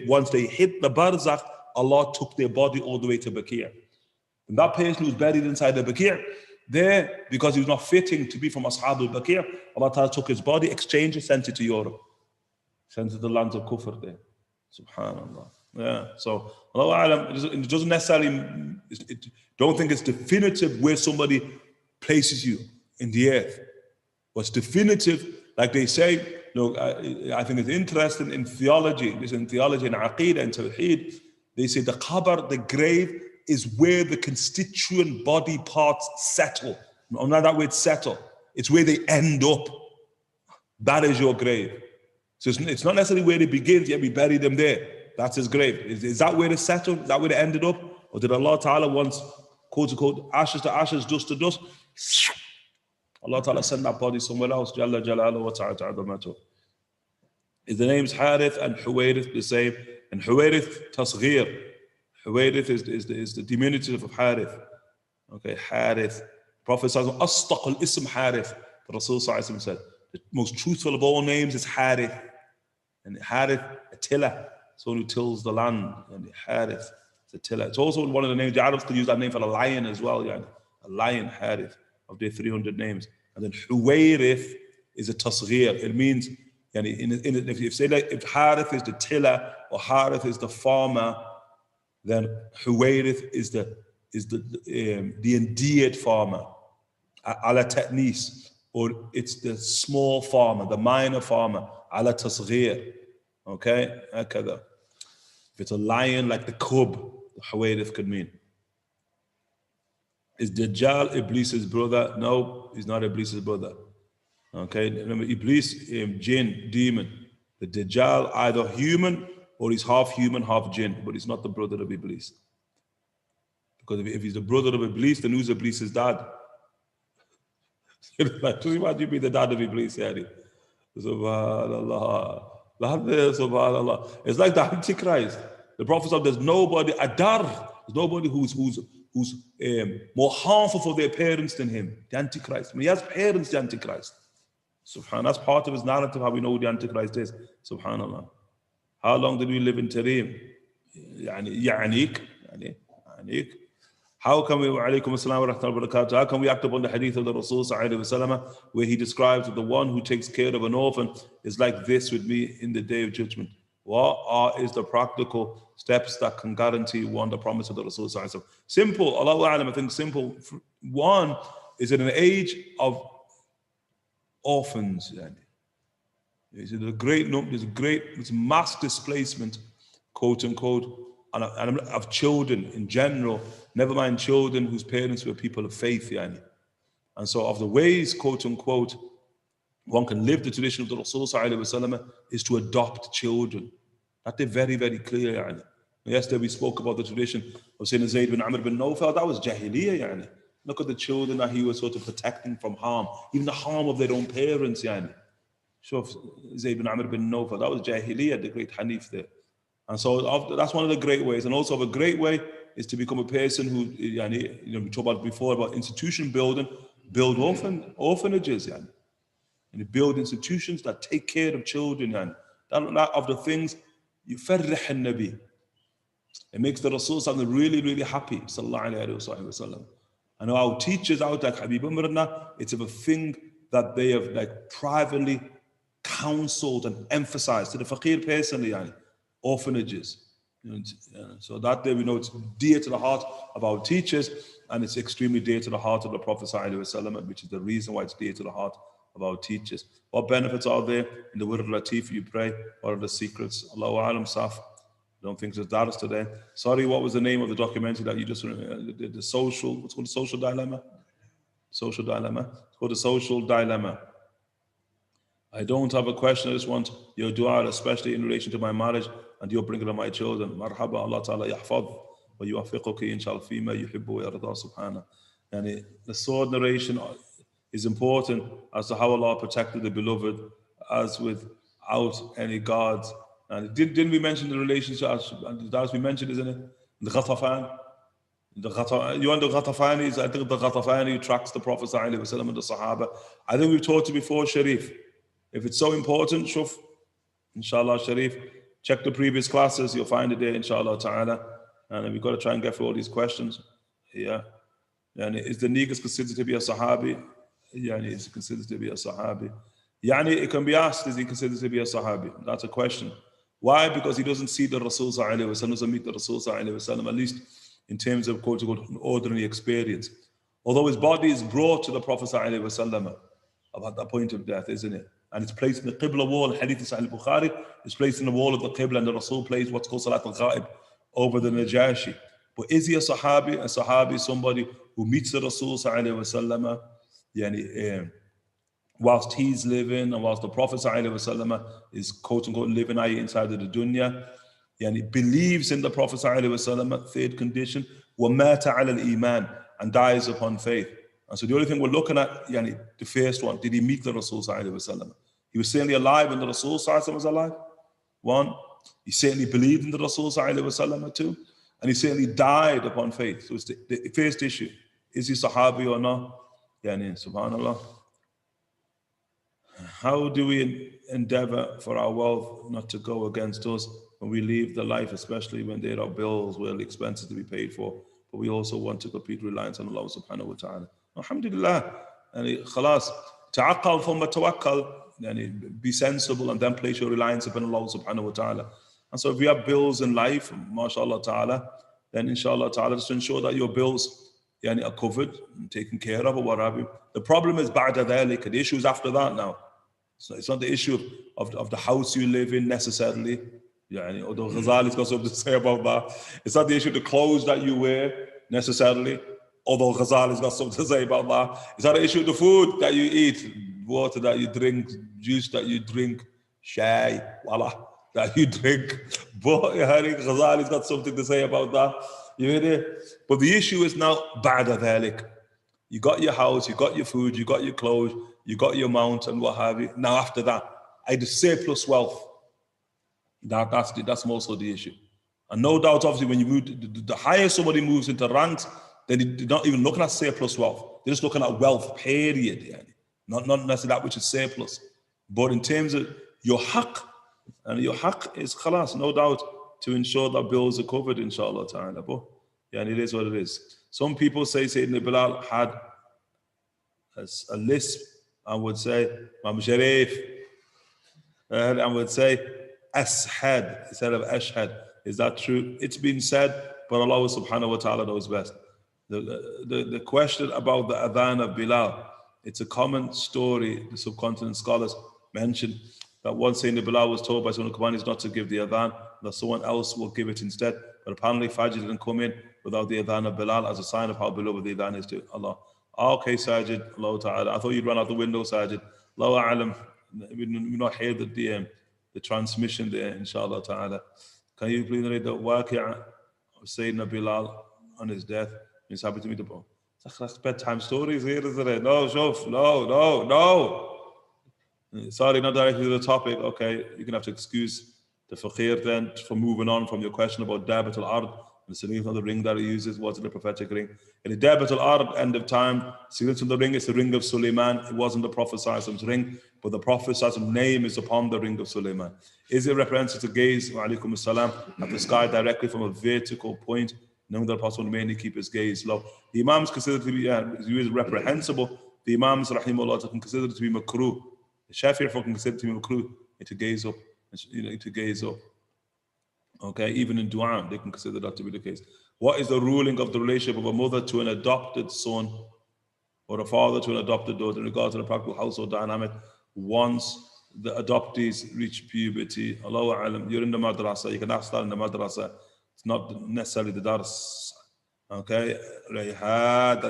Once they hit the Barzakh, Allah took their body all the way to Bakia. And that person who was buried inside the Bakia, there, because he was not fitting to be from Ashab al-Bakia, Allah Ta'ala took his body, exchanged it, sent it to Europe. Sent it to the lands of Kufr there. Subhanallah. Yeah. So, Allah Alam, it doesn't necessarily, don't think it's definitive where somebody places you in the earth. What's definitive, like they say, look, I think it's interesting in theology, in Aqeedah and Tawheed, they say the qabr, the grave, is where the constituent body parts settle. Not that word settle, it's where they end up. That is your grave. So it's not necessarily where it begins, yet we bury them there. That's his grave. Is that where it settled? Is that where it ended up? Or did Allah Ta'ala once, quote unquote, ashes to ashes, dust to dust, Allah Ta'ala send that body somewhere else. Jalla Jalaluhu wa Ta'ala. Is the names Harith and Huwayrith the same? And Huwayrith Tasghir. Huwayrith is the diminutive of Harith. Okay, Harith. Prophet says, Astaq al-ism Harith. The Rasul said, the most truthful of all names is Harith. And Harith, a tiller, someone who tills the land. And Harith, it's a tiller. It's also one of the names, the Arabs could use that name for a lion as well. A lion, Harith, of their 300 names. And then Huwayrith is a tasghir. It means, if you say that if Harith is the tiller or Harith is the farmer, then Huwayrith is the endeared farmer, ala ta'nis, or it's the small farmer, the minor farmer, ala tasghir. Okay, if it's a lion like the cub, Huwayrith could mean. Is Dajjal Iblis's brother? No, he's not Iblis's brother. Okay, remember Iblis, jinn, demon. The Dajjal, either human or he's half human, half jinn, but he's not the brother of Iblis. Because if he's the brother of Iblis, then who's Iblis' dad? Like, just imagine being the dad of Iblis, yani. Subhanallah. Subhanallah. It's like the Antichrist. The Prophet said, there's nobody, Adar, there's nobody who's more harmful for their parents than him, the Antichrist. I mean, he has parents, the Antichrist. Subhanallah. That's part of his narrative, how we know who the Antichrist is. Subhanallah. How long did we live in Tareem? يعني. How can we, alaykum assalam wa rahmatullahi wa barakatuh, how can we act upon the hadith of the Rasul sallallahu alayhi wa sallam, where he describes that the one who takes care of an orphan is like this with me in the day of judgment? What is the practical steps that can guarantee one the promise of the Rasul sallallahu alayhi wa sallam? Simple, Allahu a'lam, I think simple. One is in an age of orphans. There's mass displacement, quote unquote, and of children in general, never mind children whose parents were people of faith. And so of the ways, quote unquote, one can live the tradition of the Rasul sallallahu alaihi wasallam is to adopt children. That they're very, very clear. Yesterday we spoke about the tradition of Sayyidina Zayd bin Amr bin Nawfal. That was Jahiliyyah. Look at the children that he was sort of protecting from harm, even the harm of their own parents. Shuf Zayd bin Amr bin Nawfal, that was Jahiliyyah, the great Hanif there. And so that's one of the great ways. And also a great way is to become a person who, we talked about before about institution building, build orphanages, and build institutions that take care of children. That of the things, يفرح النبي. It makes the Rasul something really, really happy. Sallallahu alayhi wa sallam. And our teachers out like Habib Umrna, it's of a thing that they have like privately counseled and emphasized to the faqir personally, orphanages. So that day we know it's dear to the heart of our teachers, and it's extremely dear to the heart of the Prophet ﷺ, which is the reason why it's dear to the heart of our teachers. What benefits are there in the word of Latif you pray? What are the secrets? Allahu Alam Saf. I don't think there's data today. Sorry, what was the name of the documentary that you just the social, what's called the social dilemma? Social dilemma. It's called the social dilemma. I don't have a question. I just want your dua, especially in relation to my marriage and your bringing of my children. Marhaba, Allah Ta'ala yahfadh wa yuwafiquki inshallah fima yuhibbu wa yarda subhanahu. And the sword narration is important as to how Allah protected the beloved as without any gods. And didn't we mention the relationship as we mentioned, isn't it? The Ghatafan. You want the Ghatafani? I think the Ghatafani who tracks the Prophet ﷺ and the Sahaba. I think we've taught you before, Sharif. If it's so important, shuf, inshallah, Sharif, check the previous classes, you'll find it there, inshallah ta'ala. And we've got to try and get through all these questions. Yeah. Yani, is the Negus considered to be a Sahabi? Yani, is it considered to be a Sahabi? Yani, it can be asked, is he considered to be a Sahabi? That's a question. Why? Because he doesn't see the Rasul sallallahu alaihi wasallam, doesn't meet the Rasul sallallahu alaihi wasallam, at least in terms of quote unquote ordinary experience. Although his body is brought to the Prophet sallallahu alaihi wasallam about that point of death, isn't it? And it's placed in the Qibla wall. Hadith of Sahih Bukhari is placed in the wall of the Qibla, and the Rasul plays what's called Salat al-Ghaib over the Najashi. But is he a Sahabi? A Sahabi is somebody who meets the Rasul sallallahu alaihi wasallam, whilst he's living and whilst the Prophet sallallahu alaihi wasallam is quote unquote living inside of the dunya. Yani believes in the Prophet sallallahu alaihi wasallam. Third condition, وَمَاتَ عَلَى الْإِيمَانِ, and dies upon faith. And so the only thing we're looking at, the first one, did he meet the Rasul sallallahu alaihi wasallam? He was certainly alive when the Rasul sallallahu alaihi wasallam was alive. One, he certainly believed in the Rasul sallallahu alaihi wasallam. Two, and he certainly died upon faith. So it's the first issue. Is he Sahabi or not? Subhanallah. How do we endeavor for our wealth not to go against us when we leave the life, especially when there are bills, worldly expenses to be paid for, but we also want to complete reliance on Allah subhanahu wa ta'ala? Alhamdulillah. Khalas. Ta'aqqal thumma tawakkal. Be sensible and then place your reliance upon Allah subhanahu wa ta'ala. And so if we have bills in life, mashallah ta'ala, then inshallah ta'ala, just ensure that your bills are covered and taken care of or whatever. The problem is ba'da dhalik. The issue is after that now. So it's not the issue of the house you live in necessarily. Although Ghazali's got something to say about that. It's not the issue of the clothes that you wear necessarily. Although Ghazali's got something to say about that. It's not the issue of the food that you eat, water that you drink, juice that you drink, shay, voila, that you drink. But Ghazali's got something to say about that. You hear there? But the issue is now ba'da dhalik. You got your house, you got your food, you got your clothes, you got your mount and what have you. Now after that, I just surplus wealth. That's also the issue. And no doubt, obviously, when you move, the higher somebody moves into ranks, they're not even looking at surplus wealth. They're just looking at wealth, period. Yeah. Not necessarily that which is surplus. But in terms of your haqq, and your haqq is khalas, no doubt, to ensure that bills are covered, inshallah ta'ala. But yeah, and it is what it is. Some people say Sayyidina Bilal had a lisp and would say, Mam Sharif, and would say, Ashad instead of Ashhad. Is that true? It's been said, but Allah subhanahu wa ta'ala knows best. The question about the adhan of Bilal, it's a common story. The subcontinent scholars mention that once Sayyidina Bilal was told by some of the companions not to give the adhan, that someone else will give it instead. But apparently Fajr didn't come in without the adhan of Bilal as a sign of how beloved the adhan is to Allah. Okay, Sajid, Allah ta'ala. I thought you'd run out the window, Sajid. Allah a'lam. We not hear the transmission there, inshallah ta'ala. Can you please read the waqi'ah of Sayyidina Bilal on his death? He's happy to meet the boy. That's bedtime stories here, isn't it? No, Shuf, no. Sorry, not directly to the topic. Okay, you're going to have to excuse the faqir then for moving on from your question about Dabat al-Ard. The significance of the ring that he uses, was it a prophetic ring? In the Dabat al-Ard, end of time, significance of the ring is the ring of Sulaiman. It wasn't the Prophet Prophet's ring, but the Prophet's name is upon the ring of Sulaiman. Is it referential to gaze, wa alaikum assalam, at the sky directly from a vertical point, knowing that the Prophet would mainly keep his gaze low? The Imams consider it to be reprehensible. The Imams, rahimahullah, can consider it to be makruh. The Shafi'i can consider it to be makruh, to gaze up, to gaze up. Okay, even in dua, they can consider that to be the case. What is the ruling of the relationship of a mother to an adopted son or a father to an adopted daughter in regard to the practical household dynamic once the adoptees reach puberty? Allahu a'lam. You're in the madrasa, you can ask that in the madrasa. It's not necessarily the dars. Okay, Rayhad.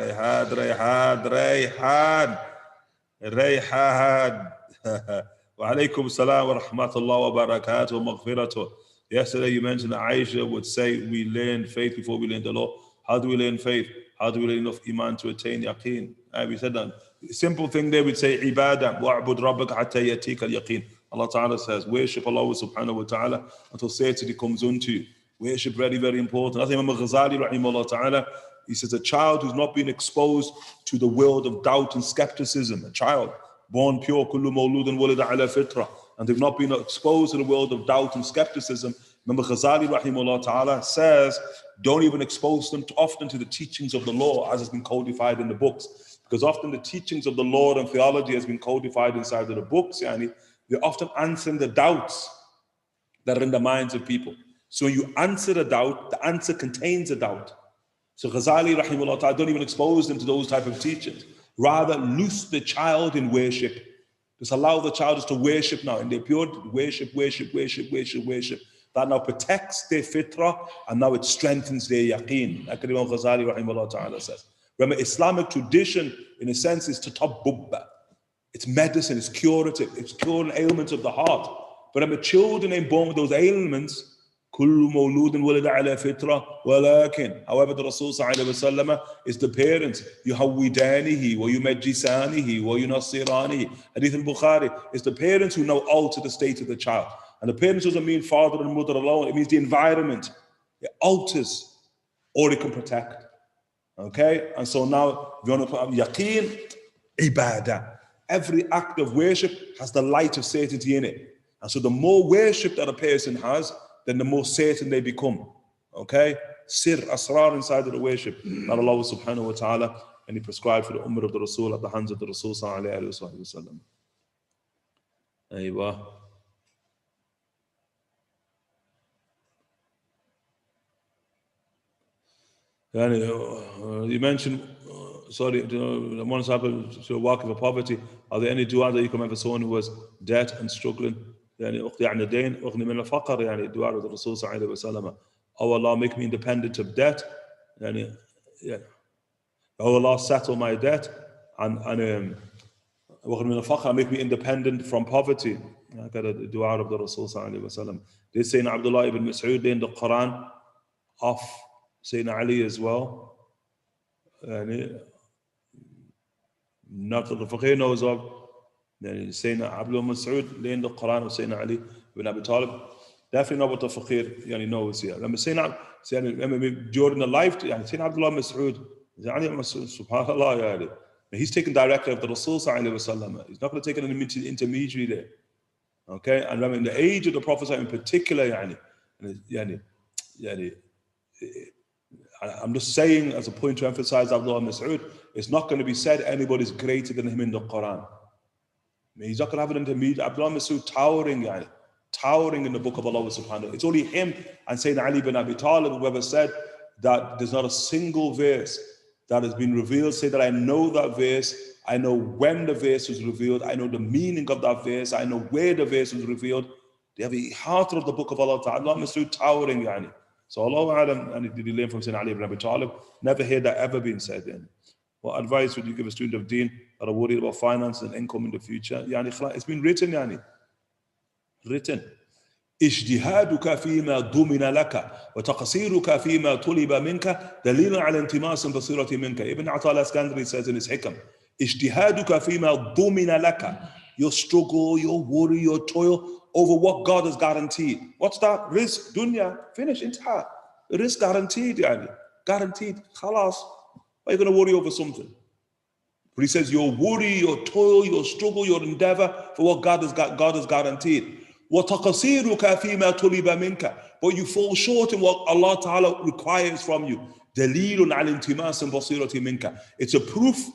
Wa alaykum salam wa rahmatullah wa barakatuh wa maghfiratuh. Yesterday you mentioned that Aisha would say we learn faith before we learn the law. How do we learn faith? How do we learn enough iman to attain yaqeen? We said that. Simple thing there, we'd say ibadah. Wa'bud rabbaka hatta yatika al-yaqeen. Allah Ta'ala says, worship Allah subhanahu wa ta'ala until certainty comes unto you. Worship very, very important. I think Imam Ghazali, rahimahullah ta'ala, he says a child who's not been exposed to the world of doubt and skepticism, a child born pure, kullu mawludin walida ala fitra, and they've not been exposed to the world of doubt and skepticism. Remember Ghazali rahimahullah ta'ala says, don't even expose them often to the teachings of the law as has been codified in the books. Because often the teachings of the law and theology has been codified inside of the books, they're often answering the doubts that are in the minds of people. So you answer a doubt, the answer contains a doubt. So Ghazali rahimahullah ta'ala, don't even expose them to those type of teachings. Rather loose the child in worship. Just allow the child just to worship now. In their pure worship. That now protects their fitrah and now it strengthens their yaqeen. Like Imam Ghazali rahimahullah ta'ala says. Remember, Islamic tradition, in a sense, is tatabbub. It's medicine, it's curative, it's curing ailments of the heart. But remember, children ain't born with those ailments. كل مولود ولد على فطرة ولكن, however, the Rasul sallallahu alaihi wasallam is the parents. يهودانه ويمجسانه وينصرانه. Hadith al-Bukhari is the parents who now alter the state of the child. And the parents doesn't mean father and mother alone. It means the environment. It alters or it can protect. Okay? And so now, if you want to put yaqeen, ibadah. Every act of worship has the light of certainty in it. And so the more worship that a person has, then the more certain they become. Okay? Sir, asrar inside of the worship that Allah subhanahu wa ta'ala and He prescribed for the ummah of the Rasul at the hands of the Rasul sallallahu alayhi wa sallam. Aywa. You mentioned, once happened to a walk of poverty. Are there any dua that you can remember someone who was debt and struggling? أقضي عن الدين أغني من الفقر دعاء الرسول صلى الله عليه وسلم. Oh Allah, make me independent of debt. Oh Allah, settle my debt and أغني من الفقر, make me independent from poverty. I got a dua of the Rasul صلى الله عليه وسلم. Did Sayyidina Abdullah ibn Mas'ud in the Quran off Sayyidina Ali as well. And not that the Faqih knows of. Then Sayyidina Abdullah Mas'ud laying the Quran of Sayyidina Ali ibn Abi Talib. Definitely not what the Faqih knows here. Remember Sayyidina, during the life, Sayyidina Abdullah Mas'ud, subhanAllah, he's taken directly of the Rasul sallallahu alaihi wasallam. He's not going to take an intermediary there. Okay, and remember in the age of the Prophet in particular, I'm just saying as a point to emphasize Abdullah Mas'ud, it's not going to be said anybody's greater than him in the Quran. He's not going to have an intermediate. Abdullah Mas'ud towering in the book of Allah subhanahu wa ta'ala. It's only him and Sayyidina Ali ibn Abi Talib who ever said that there's not a single verse that has been revealed. Say that I know that verse, I know when the verse was revealed, I know the meaning of that verse, I know where the verse was revealed. They have a heart of the book of Allah ta'ala. Abdullah Mas'ud towering. So Allah, and did he learn from Sayyidina Ali ibn Abi Talib? Never heard that ever being said. What advice would you give a student of deen that are worried about finance and income in the future? It's been written. اجتهادك فيما ضمن لك وتقصيرك فيما طلب منك دليل على انتماس بصيرة منك. Ibn Atta al-Iskandari says in his hikam, اجتهادك فيما ضمن لك, your struggle, your worry, your toil over what God has guaranteed. What's that? Rizq, dunya, finish, intihar. Rizq guaranteed, guaranteed. Khalas. Why are you going to worry over something? But he says your worry, your toil, your struggle, your endeavor for what God has guaranteed. وَتَقَصِيرُكَ فِيمَا طُلِبَ مِنْكَ, but you fall short in what Allah Ta'ala requires from you. دَلِيلٌ عَلَى انْتِمَاسٍ بَصِيرَةٍ مِنْكَ. It's a proof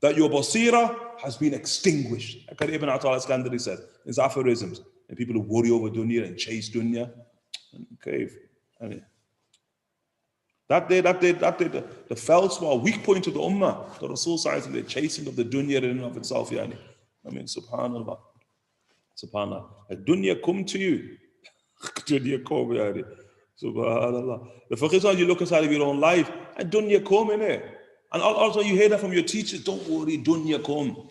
that your basira has been extinguished. Like Ibn Atta al-Iskandari said, his aphorisms. And people who worry over dunya and chase dunya. Okay. That day, the feldspar, weak point of the ummah, the Rasul sallallahu the chasing of the dunya in and of itself. Subhanallah. Subhanallah. Dunya come to you. Dunya come, Subhanallah. The faqih, you look inside of your own life, and dunya come, innit? And also you hear that from your teachers, don't worry, dunya come.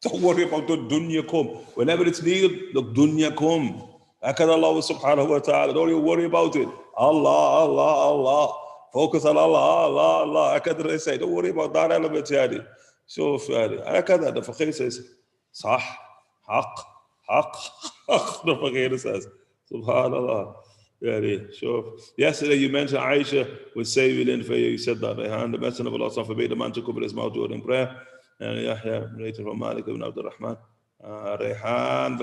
Don't worry about the dunya come. Whenever it's needed, look, dunya come. Akad Allah subhanahu wa ta'ala, don't you worry about it. Allah. Focus on Allah. Akad they say, don't worry about that element, yani. So, akad, the faqih says, sah, haq. The faqih says, subhanallah. Sure. Yesterday you mentioned Aisha would say within for you. You said that, Rayhan. The Messenger of Allah forbade a man to cover his mouth during prayer. And Yahya narrated from Malik ibn Abdul Rahman. Rayhan.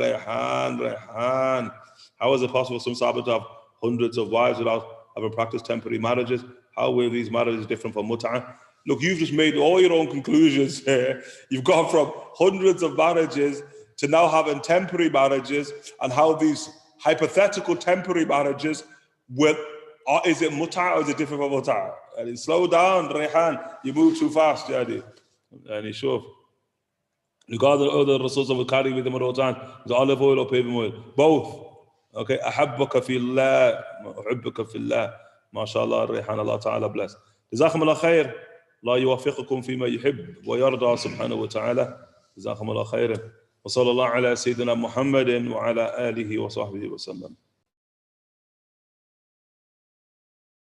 How is it possible for some Sahaba to have hundreds of wives without having practiced temporary marriages? How were these marriages different from mut'ah? Look, you've just made all your own conclusions here. You've gone from hundreds of marriages to now having temporary marriages, and how these hypothetical temporary marriages is it mut'ah or is it different from mut'ah? And slow down, Rayhan, you move too fast, and he sure. Regarding other Rasools of carry with him at all time, the olive oil or paving oil, both. Okay, أحبك في الله أحبك في الله. MashaAllah, Rayhan, Allah Ta'ala bless. جزاكم الله خير. الله يوفقكم فيما يحب ويرضى سبحانه وتعالى. جزاكم الله خير. وصلى الله على سيدنا محمد وعلى آله وصحبه وسلم.